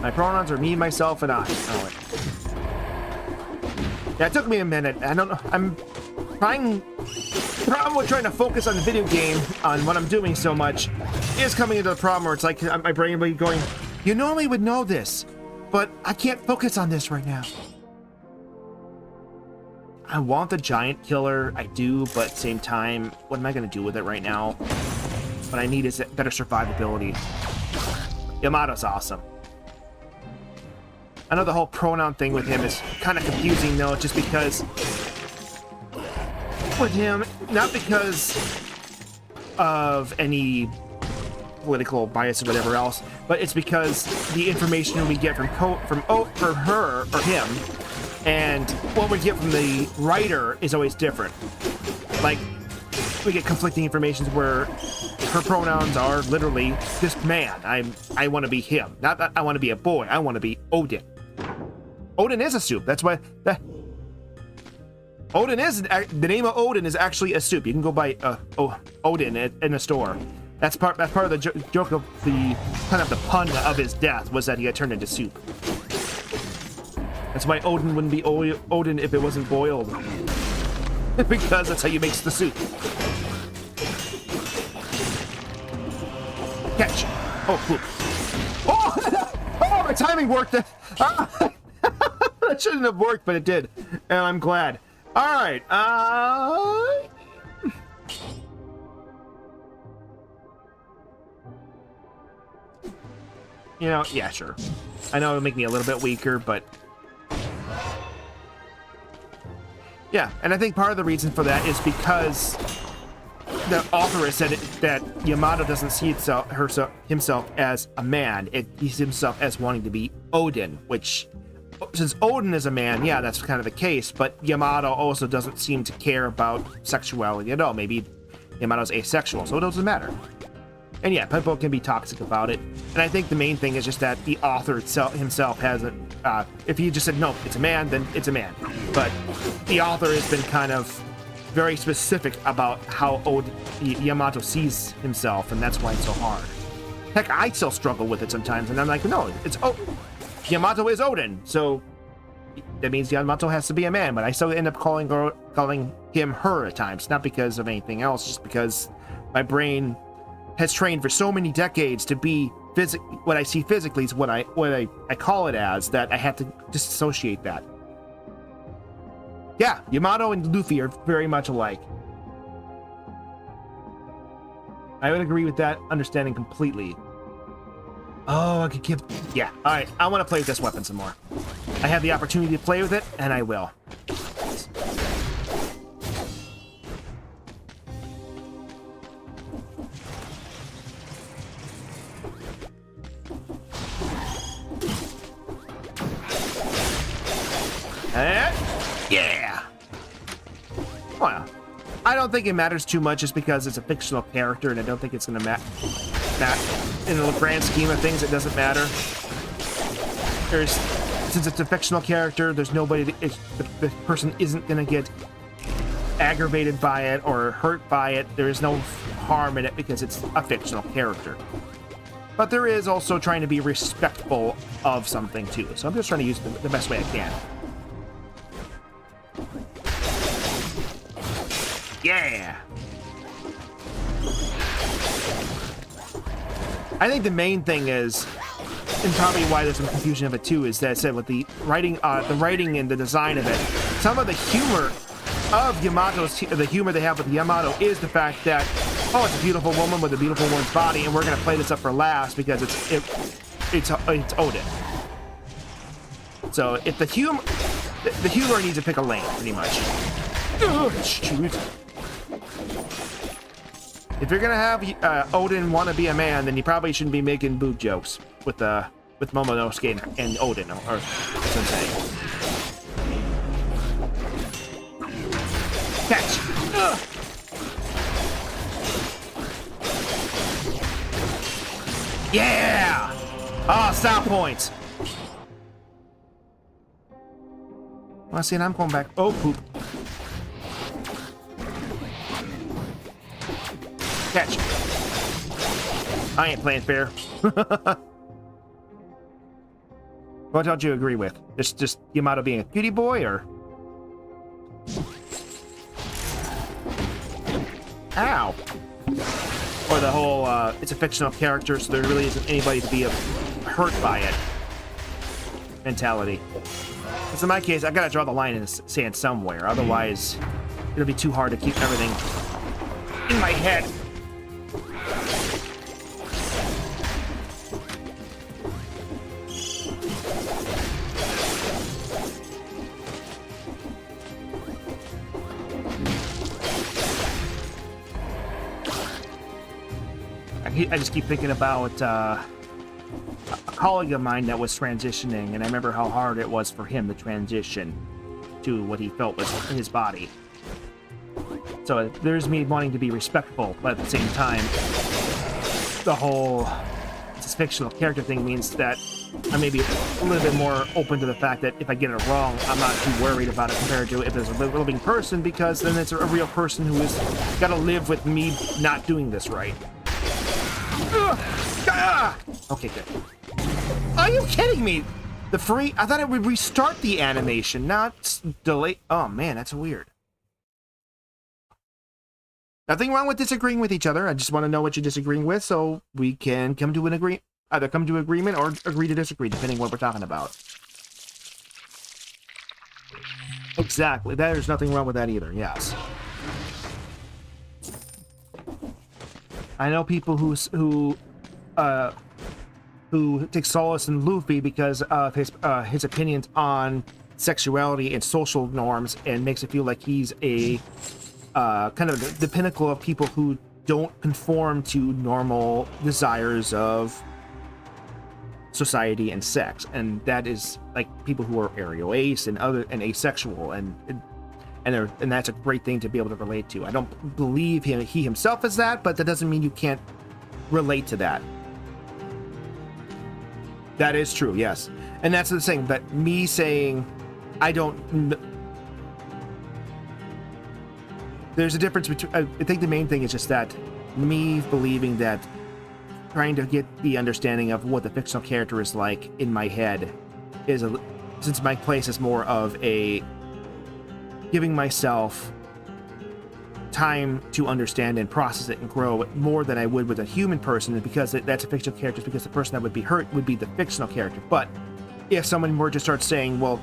My pronouns are me, myself, and I. Oh, yeah, it took me a minute. I don't know. I'm trying to focus on the video game, on what I'm doing so much, is coming into the problem where it's like my brain will be going, you normally would know this, but I can't focus on this right now. I want the giant killer, I do, but at the same time, what am I going to do with it right now? What I need is better survivability. Yamato's awesome. I know the whole pronoun thing with him is kind of confusing, though, just because with him, not because of any political bias or whatever else, but it's because the information we get from her or him, and what we get from the writer is always different. Like, we get conflicting information where her pronouns are literally this man. I want to be him. Not that I want to be a boy. I want to be Odin. Odin is a soup. That's why Odin is the name of Odin is actually a soup. You can go buy Odin in a store. That's part of the joke of the kind of the pun of his death was that he had turned into soup. That's why Odin wouldn't be Odin if it wasn't boiled. Because that's how you make the soup. Catch. Oh, poop. Oh, my timing worked. That shouldn't have worked, but it did. And I'm glad. All right. You know, yeah, sure. I know it'll make me a little bit weaker, but yeah, and I think part of the reason for that is because the author has said that Yamato doesn't see himself as a man. He sees himself as wanting to be Odin, which, since Odin is a man, yeah, that's kind of the case, but Yamato also doesn't seem to care about sexuality at all. Maybe Yamato's asexual, so it doesn't matter. And yeah, people can be toxic about it. And I think the main thing is just that the author himself hasn't, if he just said, no, it's a man, then it's a man. But the author has been kind of very specific about how Yamato sees himself, and that's why it's so hard. Heck, I still struggle with it sometimes, and I'm like, no, Yamato is Odin, so that means Yamato has to be a man, but I still end up calling him her at times, not because of anything else, just because my brain has trained for so many decades to be what I see physically is what I call it as, that I have to disassociate that. Yeah, Yamato and Luffy are very much alike. I would agree with that understanding completely. Oh, I could give... Yeah, alright, I want to play with this weapon some more. I have the opportunity to play with it, and I will. Yeah! Well, don't think it matters too much just because it's a fictional character, and I don't think it's going to matter. In the grand scheme of things, it doesn't matter. Since it's a fictional character, there's nobody. The person isn't going to get aggravated by it or hurt by it. There is no harm in it because it's a fictional character. But there is also trying to be respectful of something too. So I'm just trying to use it the best way I can. Yeah! I think the main thing is, and probably why there's some confusion of it too, is that I said with the writing and the design of it, some of the humor of Yamato's, the humor they have with Yamato is the fact that, oh, it's a beautiful woman with a beautiful woman's body, and we're gonna play this up for laughs because it's Odin. So if the humor needs to pick a lane, pretty much. Shoot. If you're gonna have Odin want to be a man, then you probably shouldn't be making boob jokes with Momonosuke and Odin, or that's what I'm saying. Catch! Ugh. Yeah! Oh, stop points! Well, see, and I'm going back. Oh, poop. Catch. I ain't playing fair. What don't you agree with? Just Yamato being a cutie boy, or? Ow. Or the whole, it's a fictional character, so there really isn't anybody to be hurt by it mentality. Because in my case, I gotta draw the line in the sand somewhere, otherwise it'll be too hard to keep everything in my head. I just keep thinking about a colleague of mine that was transitioning, and I remember how hard it was for him to transition to what he felt was his body. So there's me wanting to be respectful, but at the same time, the whole it's a fictional character thing means that I may be a little bit more open to the fact that if I get it wrong, I'm not too worried about it compared to if it's a living person, because then it's a real person who is got to live with me not doing this right. Okay, good. Are you kidding me? I thought it would restart the animation, not delay. Oh man, that's weird. Nothing wrong with disagreeing with each other. I just want to know what you're disagreeing with so we can come to an either come to agreement or agree to disagree, depending on what we're talking about. Exactly. There's nothing wrong with that either, yes. I know people who take solace in Luffy because of his opinions on sexuality and social norms, and makes it feel like he's a kind of the pinnacle of people who don't conform to normal desires of society and sex, and that is like people who are aerial ace and asexual, and that's a great thing to be able to relate to. I don't believe he himself is that, but that doesn't mean you can't relate to that. That is true, yes. And that's the thing, but me saying I don't... There's a difference between... I think the main thing is just that me believing that trying to get the understanding of what the fictional character is like in my head is since my place is more of a giving myself time to understand and process it and grow more than I would with a human person, because that's a fictional character, because the person that would be hurt would be the fictional character. But if someone were to start saying, well,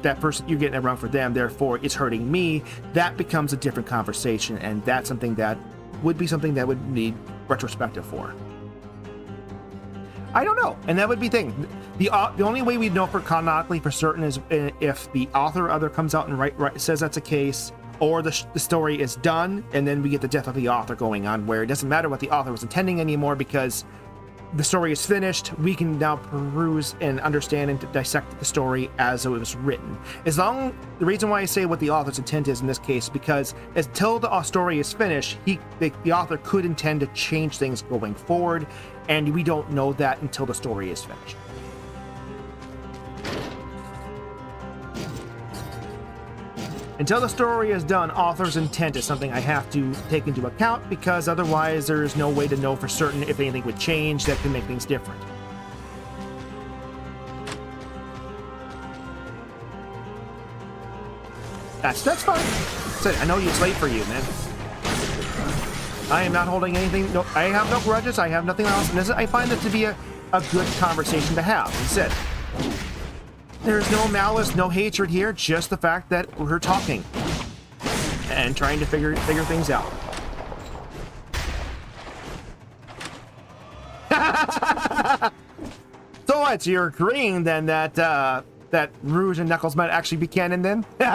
that person, you're getting it wrong for them, therefore it's hurting me, that becomes a different conversation, and that's something that would need retrospective for. I don't know, and that would be thing. The only way we'd know for canonically for certain is if the author either comes out and says that's a case, or the story is done, and then we get the death of the author going on, where it doesn't matter what the author was intending anymore, because the story is finished, we can now peruse and understand and dissect the story as it was written. The reason why I say what the author's intent is in this case is because until the story is finished, the author could intend to change things going forward, and we don't know that until the story is finished. Until the story is done, author's intent is something I have to take into account, because otherwise there's no way to know for certain if anything would change that can make things different. That's fine. So I know it's late for you, man. I am not holding anything. No, I have no grudges. I have nothing else. And I find that to be a good conversation to have. Instead, there's no malice, no hatred here, just the fact that we're talking and trying to figure things out. So what? So you're agreeing then that that Rouge and Knuckles might actually be canon then? Do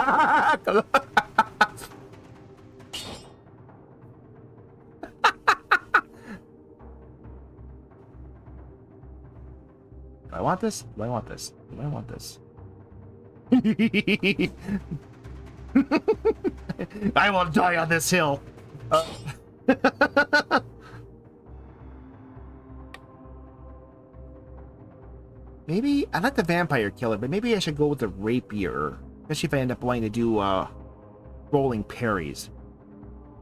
I want this? Do I want this? Do I want this? I will die on this hill. Maybe I like the vampire killer, but maybe I should go with the rapier, especially if I end up wanting to do rolling parries,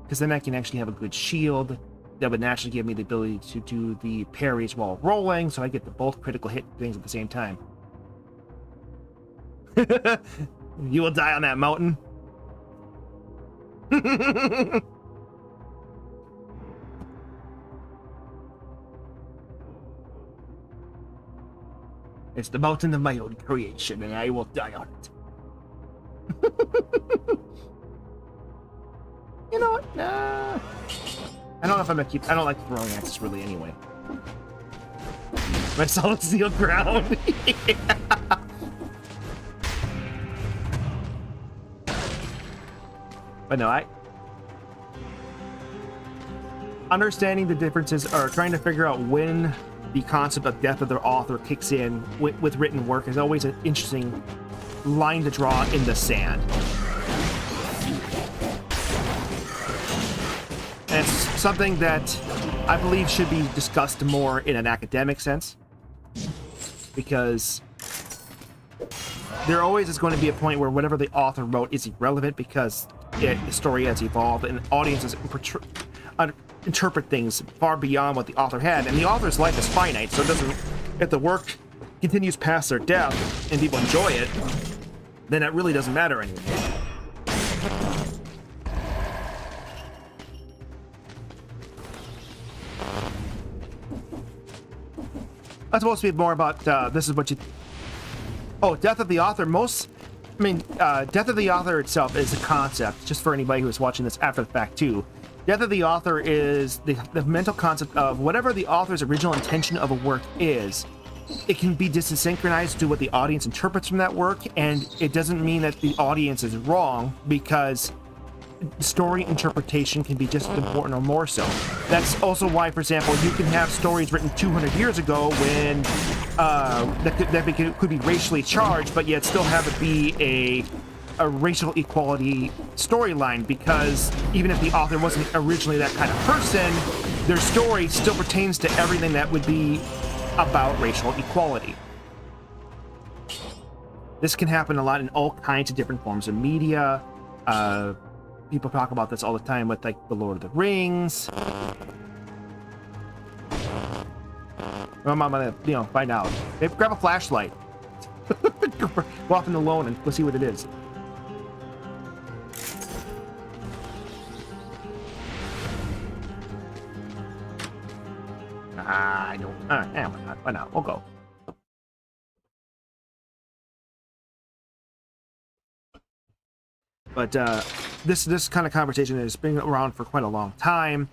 because then I can actually have a good shield that would naturally give me the ability to do the parries while rolling, so I get the both critical hit things at the same time. You will die on that mountain. It's the mountain of my own creation, and I will die on it. You know what? Nah. I don't know if I'm gonna keep. I don't like throwing axes really anyway. My solid steel ground. Yeah. But no, understanding the differences, or trying to figure out when the concept of death of the author kicks in with written work, is always an interesting line to draw in the sand. And it's something that I believe should be discussed more in an academic sense, because there always is going to be a point where whatever the author wrote is irrelevant, because the story has evolved and audiences interpret things far beyond what the author had, and the author's life is finite, so it doesn't. If the work continues past their death and people enjoy it, then it really doesn't matter anymore. That's supposed to be more about this is what you. Oh, death of the author. Death of the author itself is a concept, just for anybody who's watching this after the fact too. Death of the author is the mental concept of whatever the author's original intention of a work is. It can be desynchronized to what the audience interprets from that work, and it doesn't mean that the audience is wrong, because story interpretation can be just as important or more so. That's also why, for example, you can have stories written 200 years ago when that could be racially charged, but yet still have it be a racial equality storyline, because even if the author wasn't originally that kind of person, their story still pertains to everything that would be about racial equality. This can happen a lot in all kinds of different forms of media. People talk about this all the time with, like, The Lord of the Rings. I'm gonna, find out. Maybe grab a flashlight. Go off in the lone and we'll see what it is. I don't. Why not? We'll go. But this kind of conversation has been around for quite a long time.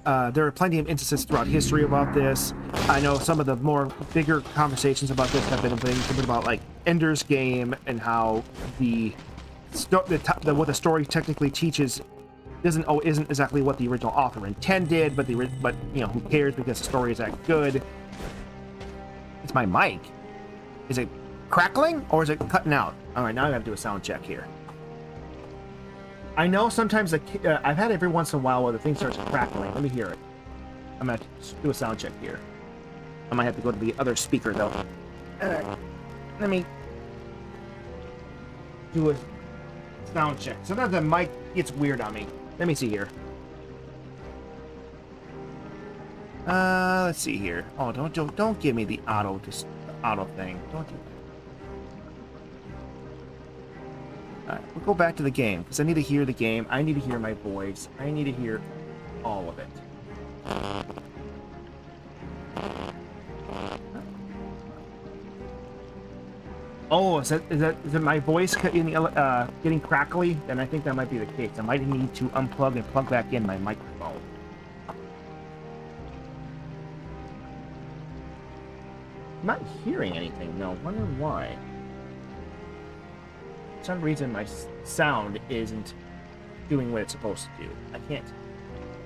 There are plenty of instances throughout history about this. I know some of the more bigger conversations about this have been about, like, Ender's Game, and how what the story technically teaches isn't exactly what the original author intended, but you know, who cares because the story is that good. It's my mic. Is it crackling or is it cutting out? All right, now I got to do a sound check here. I know sometimes I've had every once in a while where the thing starts crackling. Let me hear it. I'm gonna do a sound check here. I might have to go to the other speaker though. Let me do a sound check. Sometimes the mic gets weird on me. Let me see here. Let's see here. Oh, don't give me the auto thing. Don't do that. Alright, we'll go back to the game, because I need to hear the game. I need to hear my voice. I need to hear all of it. Oh, is it my voice getting crackly? Then I think that might be the case. I might need to unplug and plug back in my microphone. I'm not hearing anything, no. Wonder why. For some reason, my sound isn't doing what it's supposed to do. I can't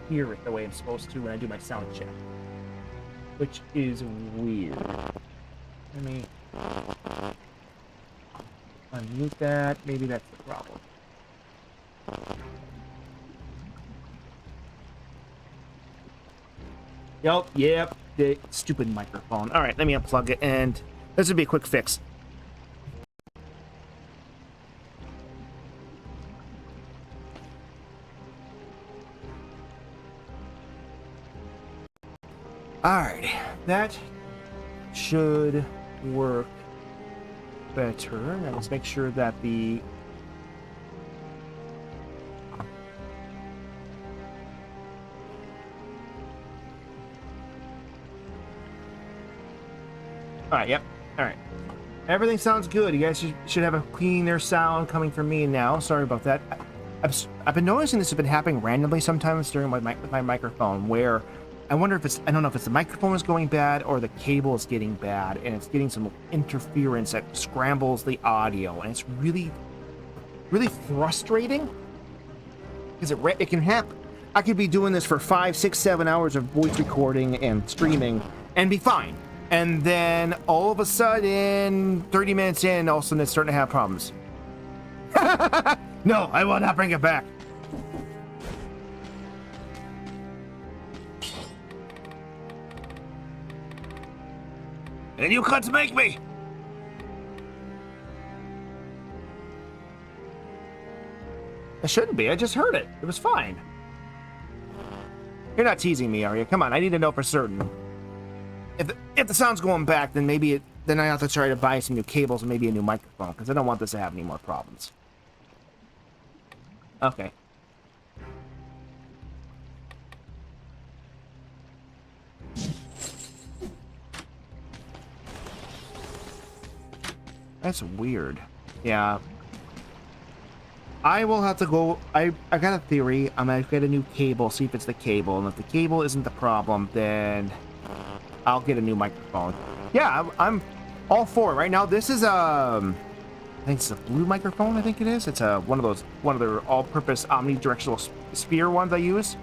hear it the way I'm supposed to when I do my sound check, which is weird. Let me unmute that. Maybe that's the problem. Yep, the stupid microphone. All right, let me unplug it, and this would be a quick fix. Alright, that should work better. Now let's make sure that the... Alright, yep. Alright. Everything sounds good. You guys should have a cleaner sound coming from me now. Sorry about that. I've been noticing this has been happening randomly sometimes during with my microphone, where I wonder if I don't know if it's the microphone is going bad or the cable is getting bad, and it's getting some interference that scrambles the audio, and it's really, really frustrating because it can happen. I could be doing this for 5, 6, 7 hours of voice recording and streaming and be fine, and then all of a sudden, 30 minutes in, all of a sudden it's starting to have problems. No, I will not bring it back. And you can't make me! I shouldn't be, I just heard it. It was fine. You're not teasing me, are you? Come on, I need to know for certain. If the sound's going back, then maybe then I have to try to buy some new cables and maybe a new microphone, because I don't want this to have any more problems. Okay. That's weird. Yeah. I will have to go... I got a theory. I'm gonna get a new cable, see if it's the cable. And if the cable isn't the problem, then I'll get a new microphone. Yeah, I'm all for it. Right now, this is I think it's a blue microphone, I think it is. It's one of their all-purpose omnidirectional sphere ones I use.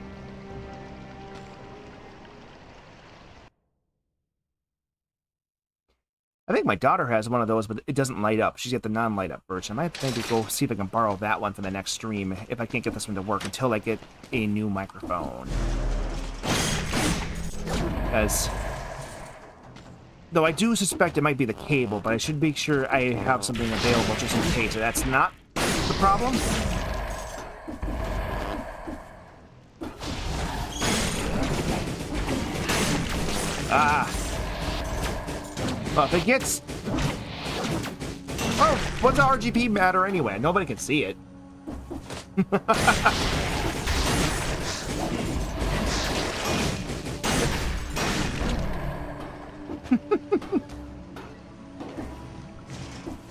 I think my daughter has one of those, but it doesn't light up. She's got the non-light up version. I might maybe go see if I can borrow that one for the next stream if I can't get this one to work until I get a new microphone. Though I do suspect it might be the cable, but I should make sure I have something available just in case. So that's not the problem. Ah. Well, if it gets... Oh, what's the RGB matter anyway? Nobody can see it.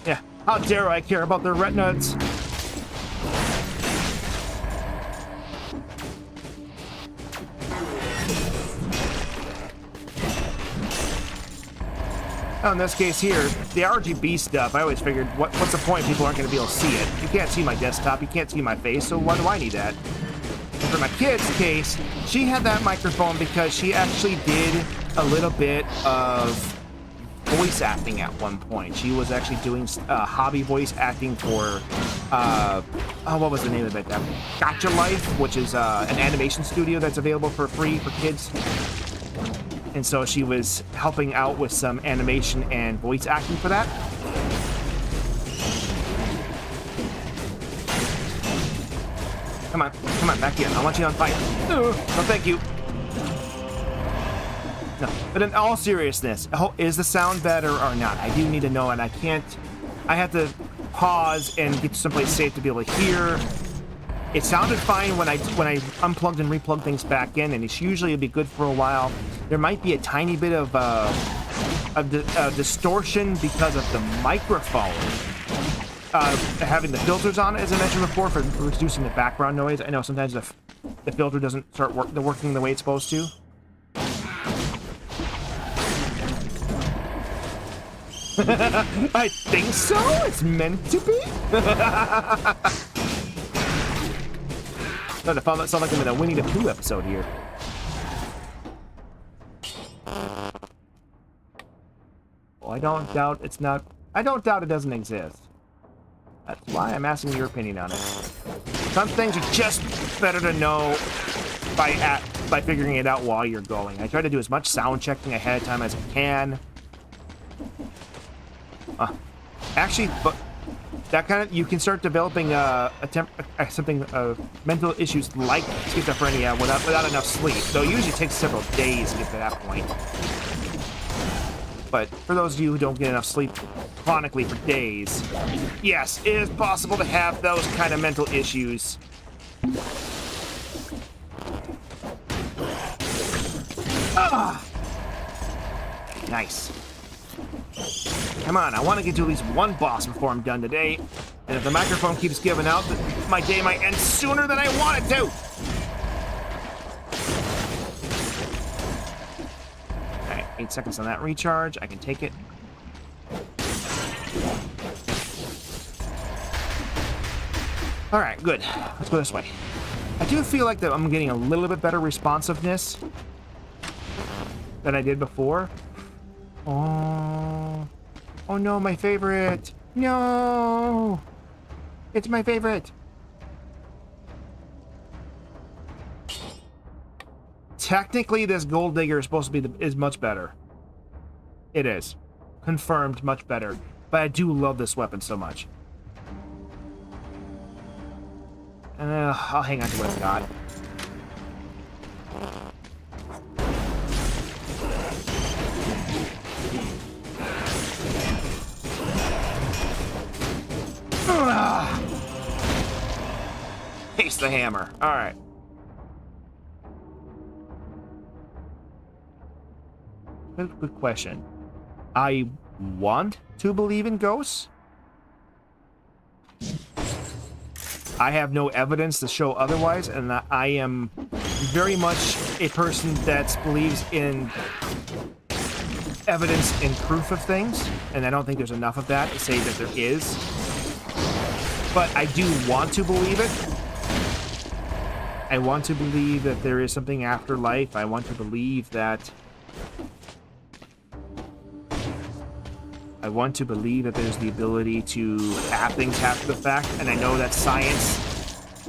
Yeah, how dare I care about their retinas? Well, in this case here, the RGB stuff, I always figured, what's the point? People aren't going to be able to see it. You can't see my desktop, you can't see my face, so why do I need that? And for my kid's case, she had that microphone because she actually did a little bit of voice acting at one point. She was actually doing hobby voice acting for, what was the name of it? Gotcha Life, which is an animation studio that's available for free for kids. And so she was helping out with some animation and voice acting for that. Come on, back here. I want you on fire. No, thank you. No, but in all seriousness, is the sound better or not? I do need to know, and I have to pause and get to someplace safe to be able to hear. It sounded fine when I unplugged and replugged things back in, and it's usually it'll be good for a while. There might be a tiny bit of distortion because of the microphone. Having the filters on, as I mentioned before, for reducing the background noise. I know sometimes the filter doesn't start working the way it's supposed to. I think so. It's meant to be. No, I found that sound like I'm in a Winnie the Pooh episode here. Well, I don't doubt it's not. I don't doubt it doesn't exist. That's why I'm asking your opinion on it. Some things are just better to know by figuring it out while you're going. I try to do as much sound checking ahead of time as I can. Actually, but that kind of you can start developing mental issues like schizophrenia without enough sleep. So it usually takes several days to get to that point. But for those of you who don't get enough sleep chronically for days, yes, it is possible to have those kind of mental issues. Nice. Come on, I want to get to at least one boss before I'm done today. And if the microphone keeps giving out, my day might end sooner than I want it to. Alright, 8 seconds on that recharge. I can take it. Alright, good. Let's go this way. I do feel like that I'm getting a little bit better responsiveness than I did before. Oh no, my favorite! No! It's my favorite! Technically, this gold digger is supposed to be is much better. It is. Confirmed, much better. But I do love this weapon so much. I'll hang on to what I've got. Face the hammer. All right. Good question. I want to believe in ghosts. I have no evidence to show otherwise, and I am very much a person that believes in evidence and proof of things, and I don't think there's enough of that to say that there is. But I do want to believe it. I want to believe that there is something after life. I want to believe that... I want to believe that there's the ability to have things after the fact, and I know that science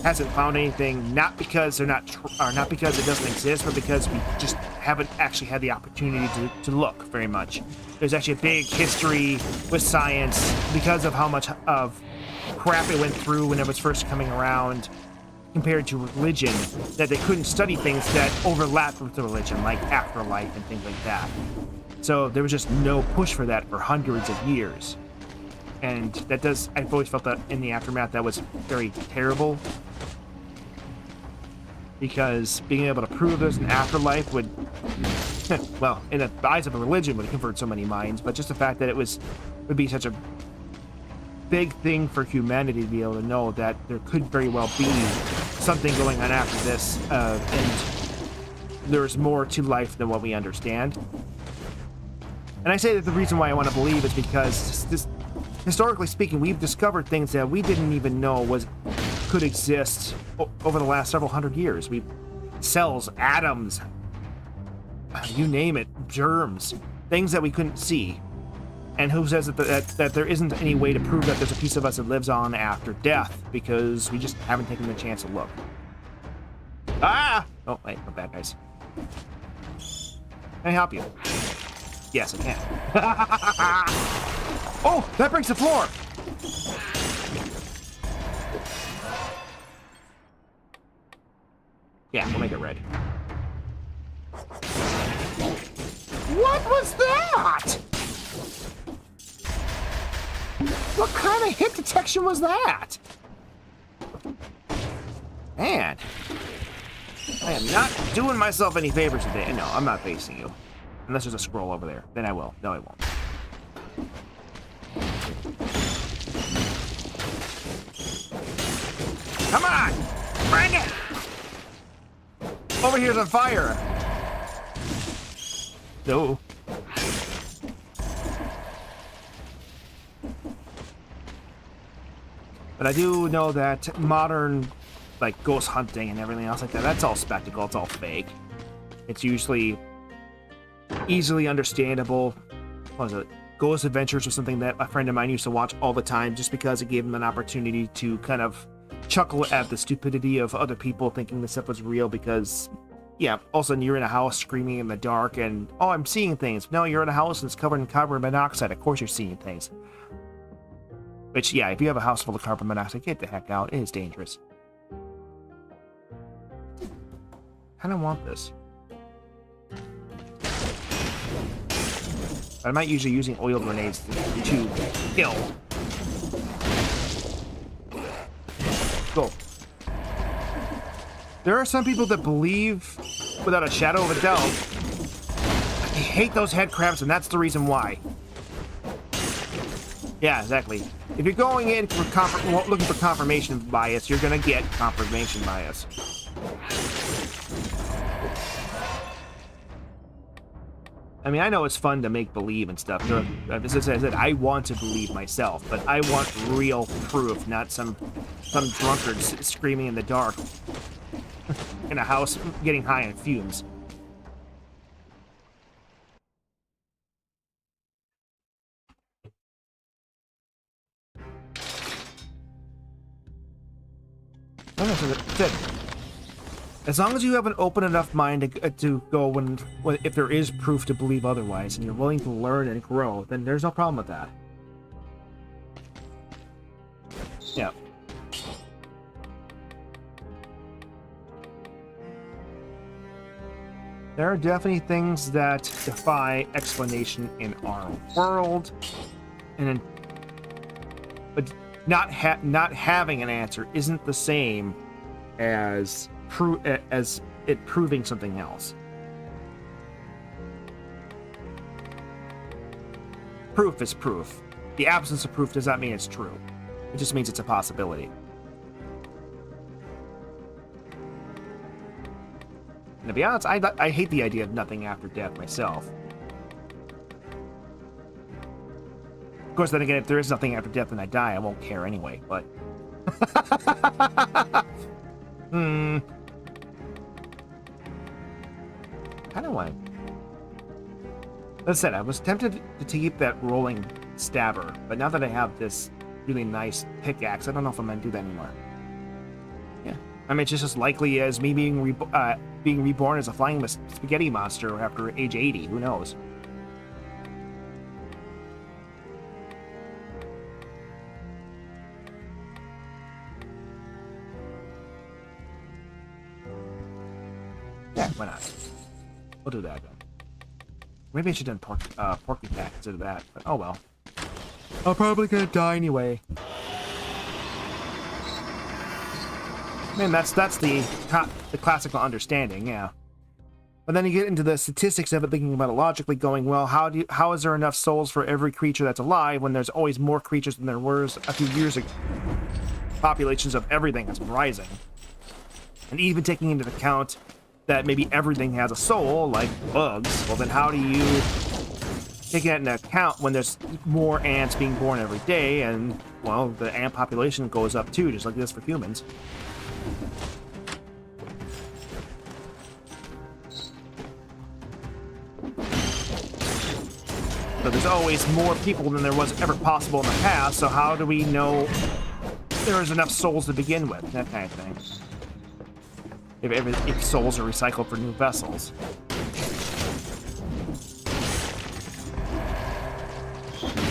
hasn't found anything, not because they're not, or not because it doesn't exist, but because we just haven't actually had the opportunity to look very much. There's actually a big history with science because of how much of crap it went through when it was first coming around compared to religion, that they couldn't study things that overlapped with the religion, like afterlife and things like that. So there was just no push for that for hundreds of years. And that does, I've always felt that in the aftermath that was very terrible. Because being able to prove there's an afterlife would, well, in the eyes of a religion would convert so many minds, but just the fact that it would be such a big thing for humanity to be able to know that there could very well be something going on after this, and there's more to life than what we understand. And I say that the reason why I want to believe is because historically speaking, we've discovered things that we didn't even know was could exist over the last several hundred years. Cells, atoms, you name it, germs, things that we couldn't see. And who says that there isn't any way to prove that there's a piece of us that lives on after death, because we just haven't taken the chance to look. Ah! Oh, wait, no bad guys. Can I help you? Yes, I can. Oh, that breaks the floor! Yeah, we'll make it red. What was that? What kind of hit detection was that? Man, I am not doing myself any favors today. No, I'm not facing you. Unless there's a scroll over there. Then I will. No, I won't. Come on! Bring it! Over here's on fire! No. But I do know that modern, like, ghost hunting and everything else like that, that's all spectacle, it's all fake. It's usually easily understandable. What was it? Ghost Adventures or something that a friend of mine used to watch all the time just because it gave him an opportunity to kind of chuckle at the stupidity of other people thinking this stuff was real because, yeah, all of a sudden you're in a house screaming in the dark and, oh, I'm seeing things. No, you're in a house and it's covered in carbon monoxide. Of course you're seeing things. Which, yeah, if you have a house full of carbon monoxide, get the heck out. It is dangerous. I don't want this. But I'm not usually using oil grenades to kill. Go. There are some people that believe, without a shadow of a doubt, they hate those head crabs, and that's the reason why. Yeah, exactly. If you're going in for looking for confirmation bias, you're gonna get confirmation bias. I mean, I know it's fun to make believe and stuff. As I said, I want to believe myself, but I want real proof, not some drunkard screaming in the dark in a house getting high on fumes. As long as you have an open enough mind to go when if there is proof to believe otherwise, and you're willing to learn and grow, then there's no problem with that. Yeah. There are definitely things that defy explanation in our world, and but not having an answer isn't the same as it proving something else. Proof is proof. The absence of proof does not mean it's true. It just means it's a possibility. And to be honest, I hate the idea of nothing after death myself. Of course, then again, if there is nothing after death and I die, I won't care anyway, but... I don't want. As I said, I was tempted to keep that rolling stabber, but now that I have this really nice pickaxe, I don't know if I'm gonna do that anymore. Yeah, I mean, it's just as likely as me being reborn as a flying spaghetti monster after age 80. Who knows? Yeah, why not? We'll do that then. Maybe I should have done porky pack instead of that, but oh well. I'm probably gonna die anyway. Man, that's the classical understanding, yeah. But then you get into the statistics of it, thinking about it logically, going, well, how is there enough souls for every creature that's alive when there's always more creatures than there was a few years ago? Populations of everything has been rising, and even taking into account that maybe everything has a soul, like bugs, well then how do you taking that into account when there's more ants being born every day, and, well, the ant population goes up too, just like this for humans. So there's always more people than there was ever possible in the past, so how do we know there's enough souls to begin with? That kind of thing. If souls are recycled for new vessels.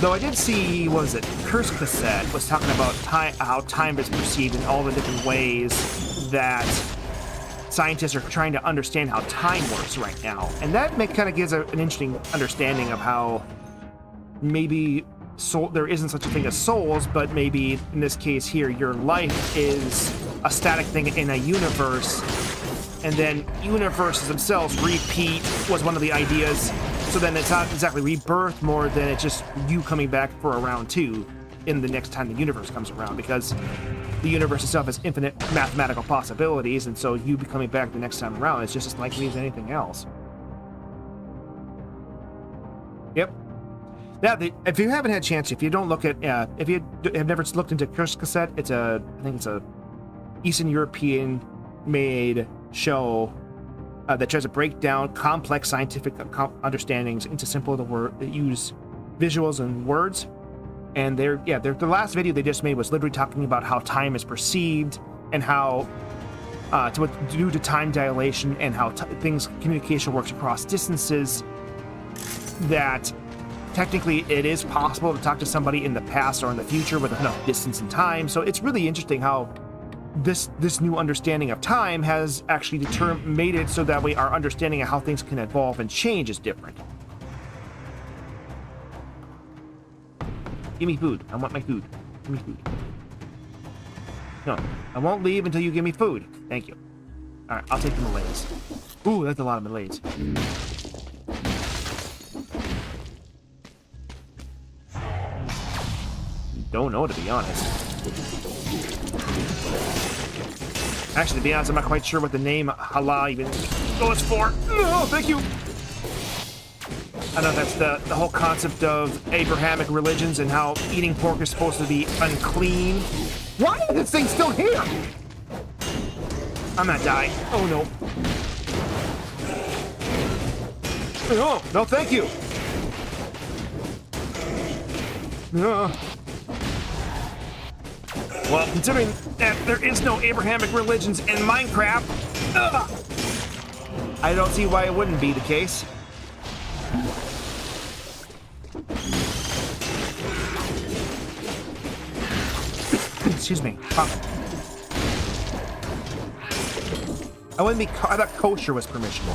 Though I did see, what was it, Curse Cassette was talking about time, how time is perceived in all the different ways that scientists are trying to understand how time works right now. And that kind of gives an interesting understanding of how maybe there isn't such a thing as souls, but maybe in this case here, your life is a static thing in a universe, and then universes themselves repeat was one of the ideas. So then it's not exactly rebirth more than it's just you coming back for a round two in the next time the universe comes around, because the universe itself has infinite mathematical possibilities, and so you coming back the next time around is just as likely as anything else. Yep. Yeah, if you haven't had a chance, if you don't look at, if you have never looked into Curse Cassette, I think it's a Eastern European made show that tries to break down complex scientific understandings into simple use visuals and words. And the last video they just made was literally talking about how time is perceived and how due to time dilation and how communication works across distances, that technically it is possible to talk to somebody in the past or in the future with enough distance and time. So it's really interesting how this new understanding of time has actually made it so that way our understanding of how things can evolve and change is different. Give me food. I want my food. Give me food. No, I won't leave until you give me food. Thank you. All right, I'll take the Malaise. Ooh, that's a lot of Malaise. Don't know, to be honest. Actually, to be honest, I'm not quite sure what the name Hala even goes for. Oh, thank you. I know that's the whole concept of Abrahamic religions and how eating pork is supposed to be unclean. Why is this thing still here? I'm not dying. Oh, no. Oh, no, thank you. Well, considering that there is no Abrahamic religions in Minecraft, I don't see why it wouldn't be the case. Excuse me. I wouldn't be. I thought kosher was permissible.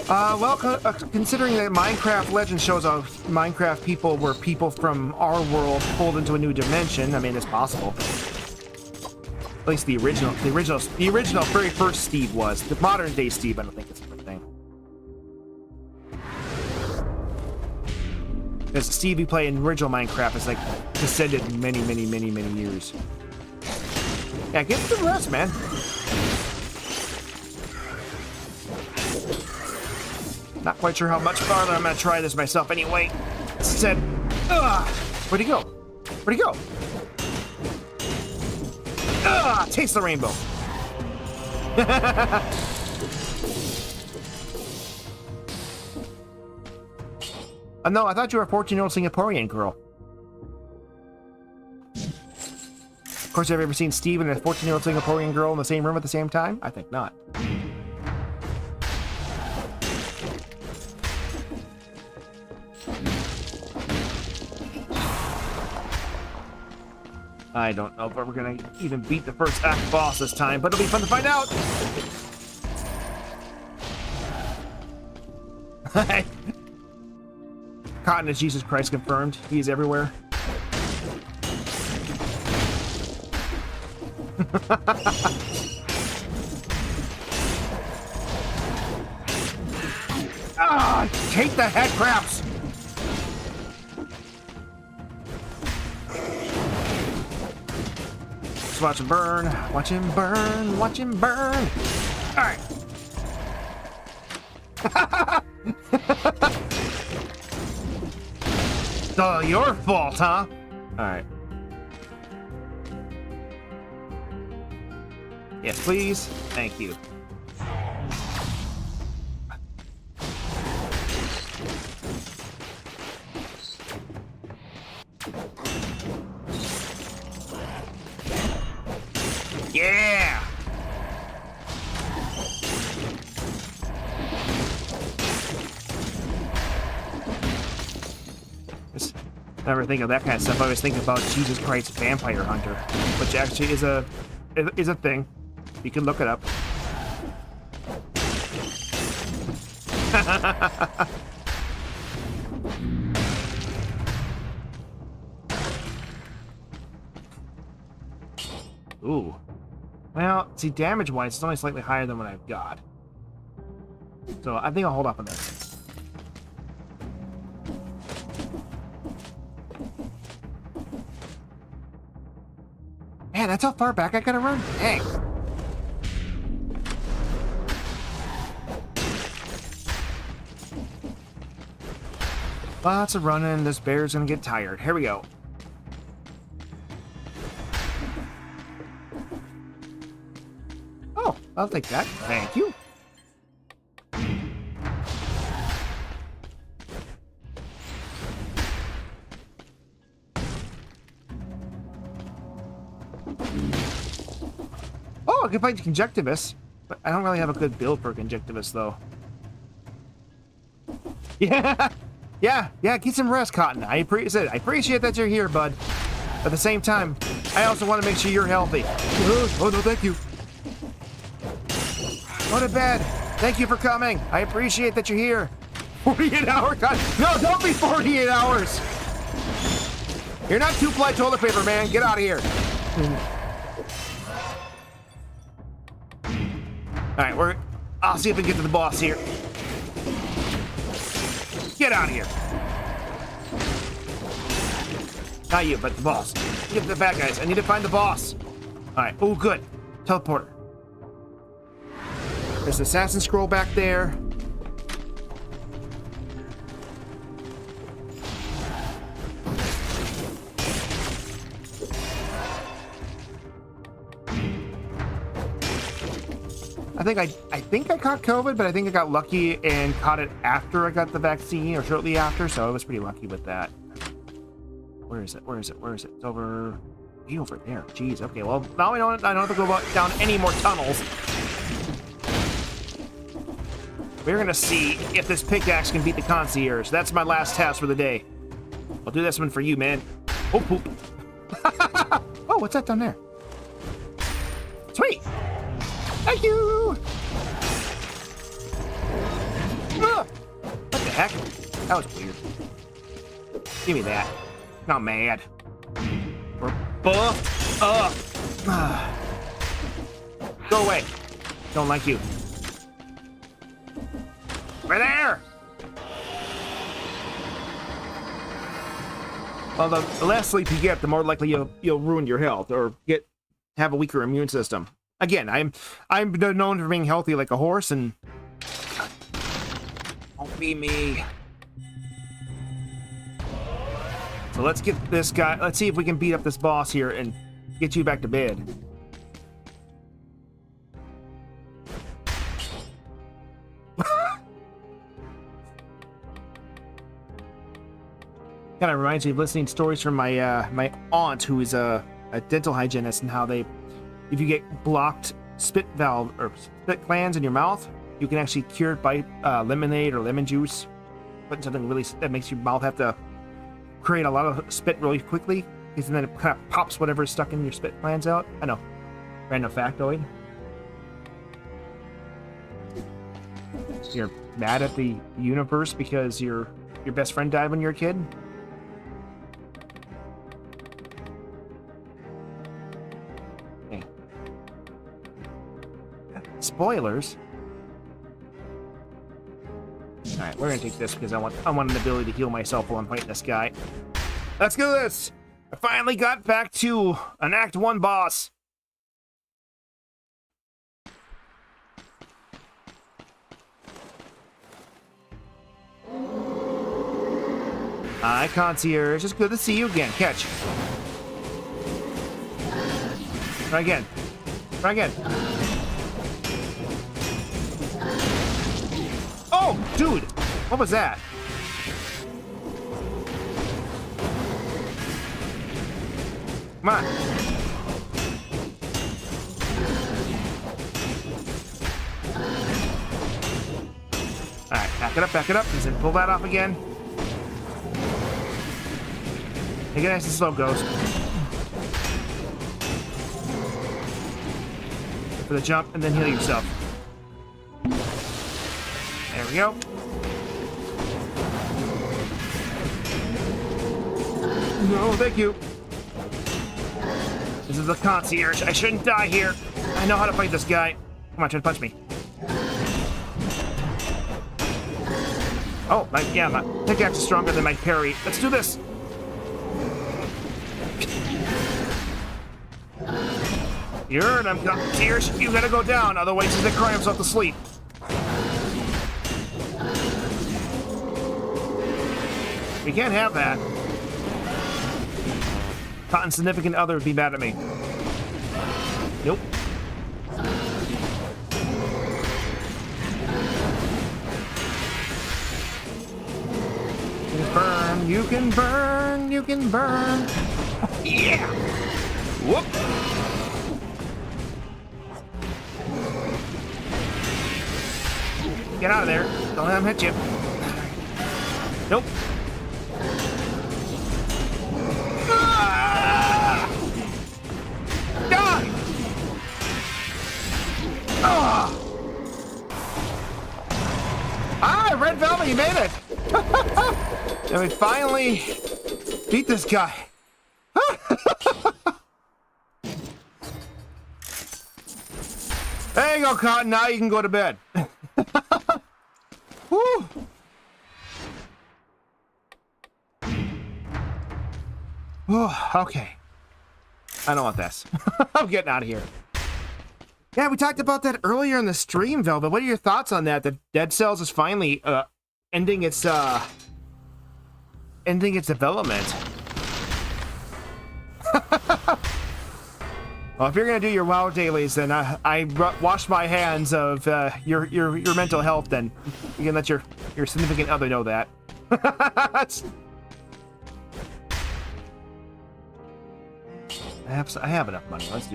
Well, considering that Minecraft Legend shows how Minecraft people were people from our world pulled into a new dimension, I mean, it's possible. At least the original, very first Steve was. The modern day Steve, I don't think it's a good thing. Because Steve you play in original Minecraft is like descended many years. Yeah, get some rest, man. Not quite sure how much farther I'm gonna try this myself anyway. Said, where'd he go? Where'd he go? Taste the rainbow. No, I thought you were a 14-year-old Singaporean girl. Of course, have you ever seen Steve and a 14-year-old Singaporean girl in the same room at the same time? I think not. I don't know if we're gonna even beat the first act boss this time, but it'll be fun to find out! Cotton is Jesus Christ confirmed. He's everywhere. Take the head crabs! Just watch him burn. Watch him burn. Watch him burn. All right. So your fault, huh? All right. Yes, please. Thank you. Yeah! Just never think of that kind of stuff. I always think about Jesus Christ Vampire Hunter, which actually is a thing. You can look it up. Ooh. Well, see, damage-wise, it's only slightly higher than what I've got. So I think I'll hold off on this. Man, that's how far back I gotta run? Dang. Lots of running. This bear's gonna get tired. Here we go. Oh, I'll take that. Thank you. Oh, I can fight Conjunctivus, but I don't really have a good build for Conjunctivus, though. Yeah, yeah, get some rest, Cotton. I appreciate that you're here, bud. At the same time, I also want to make sure you're healthy. Oh, no, thank you. Go to bed. Thank you for coming. I appreciate that you're here. 48 hours? God. No, don't be 48 hours. You're not two-ply toilet paper, man. Get out of here. All right, I'll see if we can get to the boss here. Get out of here. Not you, but the boss. Get the bad guys. I need to find the boss. All right. Oh, good. Teleporter. There's the assassin scroll back there. I think I caught COVID, but I think I got lucky and caught it after I got the vaccine, or shortly after, so I was pretty lucky with that. Where is it? Where is it? Where is it? It's over there. Jeez. Okay, well, now I don't have to go down any more tunnels. We're gonna see if this pickaxe can beat the concierge. That's my last task for the day. I'll do this one for you, man. Oh, poop. Oh, what's that down there? Sweet. Thank you! What the heck? That was weird. Give me that. Not mad. We're buffed up. Go away. Don't like you. Right there! Well, the less sleep you get, the more likely you'll ruin your health or have a weaker immune system. Again, I'm known for being healthy like a horse, and don't be me. So let's get this guy. Let's see if we can beat up this boss here and get you back to bed. Kind of reminds me of listening stories from my my aunt, who is a dental hygienist, and how if you get blocked spit valve or spit glands in your mouth, you can actually cure it by lemonade or lemon juice. Putting something really that makes your mouth have to create a lot of spit really quickly, because then it kind of pops whatever's stuck in your spit glands out. I know, random factoid. You're mad at the universe because your best friend died when you were a kid. Spoilers. All right, we're gonna take this because I want an ability to heal myself while I'm fighting this guy. Let's do this. I finally got back to an Act 1 boss. Hi, concierge. It's good to see you again. Catch. Try again. Try again. Oh, dude. What was that? Come on. Alright, back it up, and then pull that off again. Take it nice and slow, Ghost. For the jump, and then heal yourself. There we go. No, thank you. This is the concierge. I shouldn't die here. I know how to fight this guy. Come on, try to punch me. Oh, my pickaxe is stronger than my parry. Let's do this. You heard him, concierge. You gotta go down, otherwise he's gonna cry himself to sleep. We can't have that. Cotton's significant other would be mad at me. Nope. Burn, you can burn, you can burn. Yeah! Whoop! Get out of there. Don't let him hit you. Nope. Ah! Die! Ah! Ah, Red Velvet, you made it! And we finally beat this guy. There you go, Cotton. Now you can go to bed. Woo. Oh, okay. I don't want this. I'm getting out of here. Yeah, we talked about that earlier in the stream, Velvet. What are your thoughts on that? That Dead Cells is finally ending its development. Well, if you're gonna do your WoW dailies, then I wash my hands of your mental health. Then you can let your significant other know that. I have enough money. Let's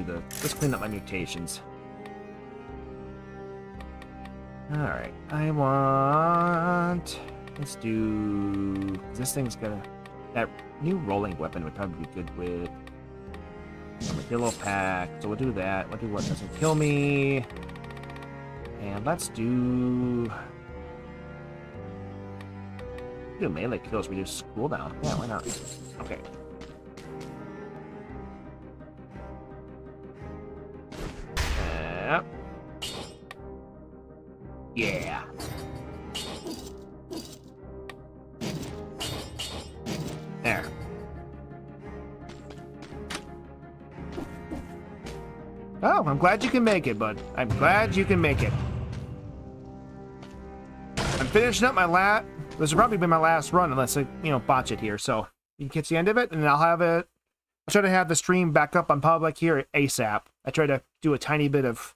clean up my mutations. All right, let's do. This thing's gonna. That new rolling weapon would probably be good with. Armadillo pack, so we'll do that. We'll do what doesn't kill me. And let's do melee kills, reduce cooldown. Yeah, why not? Okay. Yeah. There. Oh, I'm glad you can make it, bud. I'm glad you can make it. I'm finishing up my last. This will probably be my last run unless I, botch it here. So you can catch the end of it, and I'll have it. I'll try to have the stream back up on public here ASAP. I try to do a tiny bit of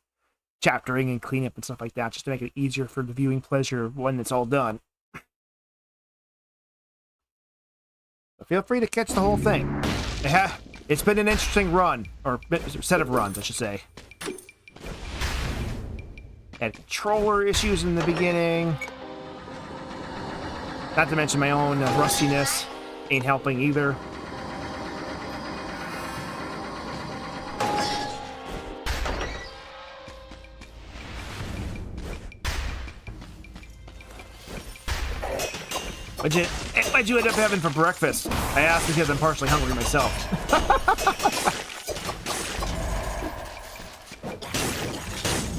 chaptering and cleanup and stuff like that, just to make it easier for the viewing pleasure when it's all done. But feel free to catch the whole thing. It's been an interesting run, or set of runs, I should say. Had controller issues in the beginning. Not to mention my own rustiness ain't helping either. What'd you end up having for breakfast? I asked because I'm partially hungry myself.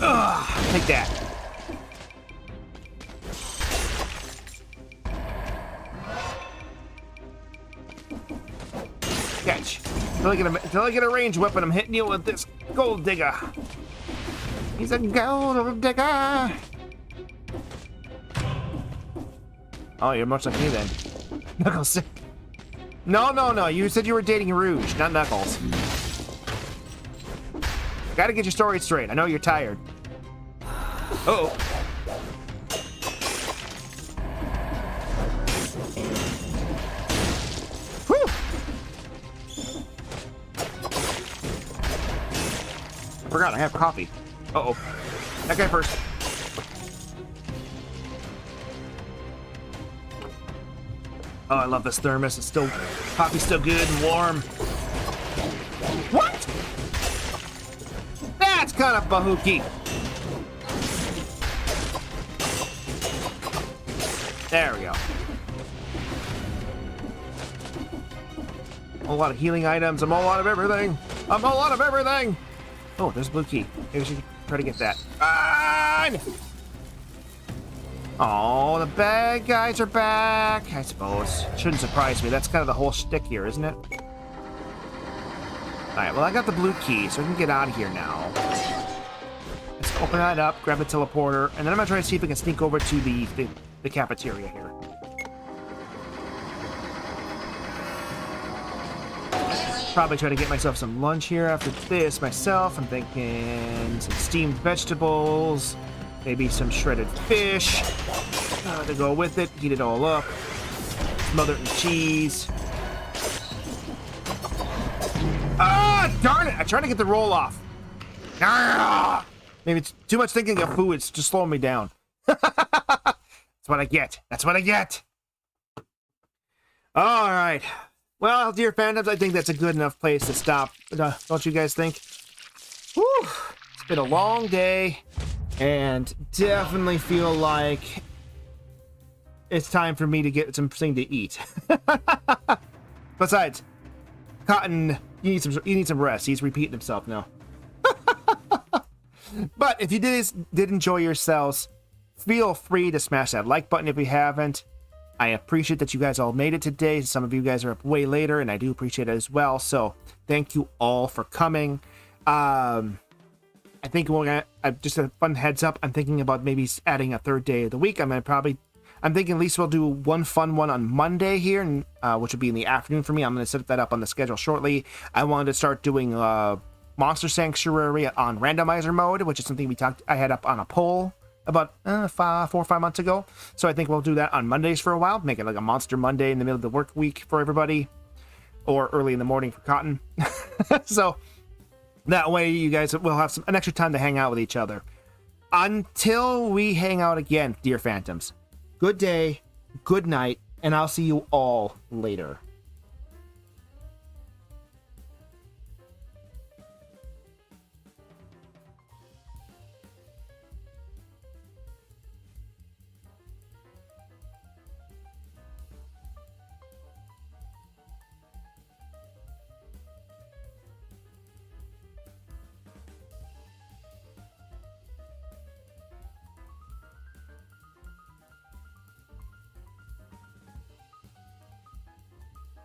Ugh, take that. Catch. Until I get a ranged weapon, I'm hitting you with this gold digger. He's a gold digger. Oh, you're much like me then. Knuckles. No, no, no. You said you were dating Rouge, not Knuckles. Gotta get your story straight. I know you're tired. Uh-oh. Whew. I forgot I have coffee. Uh-oh. That guy first. Oh, I love this thermos. It's still... Coffee's still good and warm. What? That's kind of bahooky. There we go. A lot of healing items. I'm a lot of everything. I'm a lot of everything. Oh, there's a blue key. Maybe we should try to get that. Run! Oh, the bad guys are back. I suppose. Shouldn't surprise me. That's kind of the whole shtick here, isn't it? Alright, well, I got the blue key, so I can get out of here now. Let's open that up, grab the teleporter, and then I'm going to try to see if I can sneak over to the cafeteria here. Probably try to get myself some lunch here after this myself. I'm thinking some steamed vegetables, maybe some shredded fish to go with it, heat it all up, smother it in cheese. Ah, darn it! I tried to get the roll off. Ah, maybe it's too much thinking of food. It's just slowing me down. That's what I get. That's what I get. All right. Well, dear fandoms, I think that's a good enough place to stop. Don't you guys think? Whew. It's been a long day, and definitely feel like it's time for me to get something to eat. Besides, Cotton, you need some rest. He's repeating himself now. But if you did enjoy yourselves, feel free to smash that like button if you haven't. I appreciate that you guys all made it today. Some of you guys are up way later, and I do appreciate it as well. So thank you all for coming. I think we're gonna just a fun heads up. I'm thinking about maybe adding a third day of the week. I'm thinking at least we'll do one fun one on Monday here, and which will be in the afternoon for me. I'm going to set that up on the schedule shortly. I wanted to start doing Monster Sanctuary on randomizer mode, which is something I had up on a poll about 4 or 5 months ago. So I think we'll do that on Mondays for a while. Make it like a Monster Monday in the middle of the work week for everybody, or early in the morning for Cotton. So that way you guys will have an extra time to hang out with each other. Until we hang out again, dear Phantoms, good day, good night, and I'll see you all later.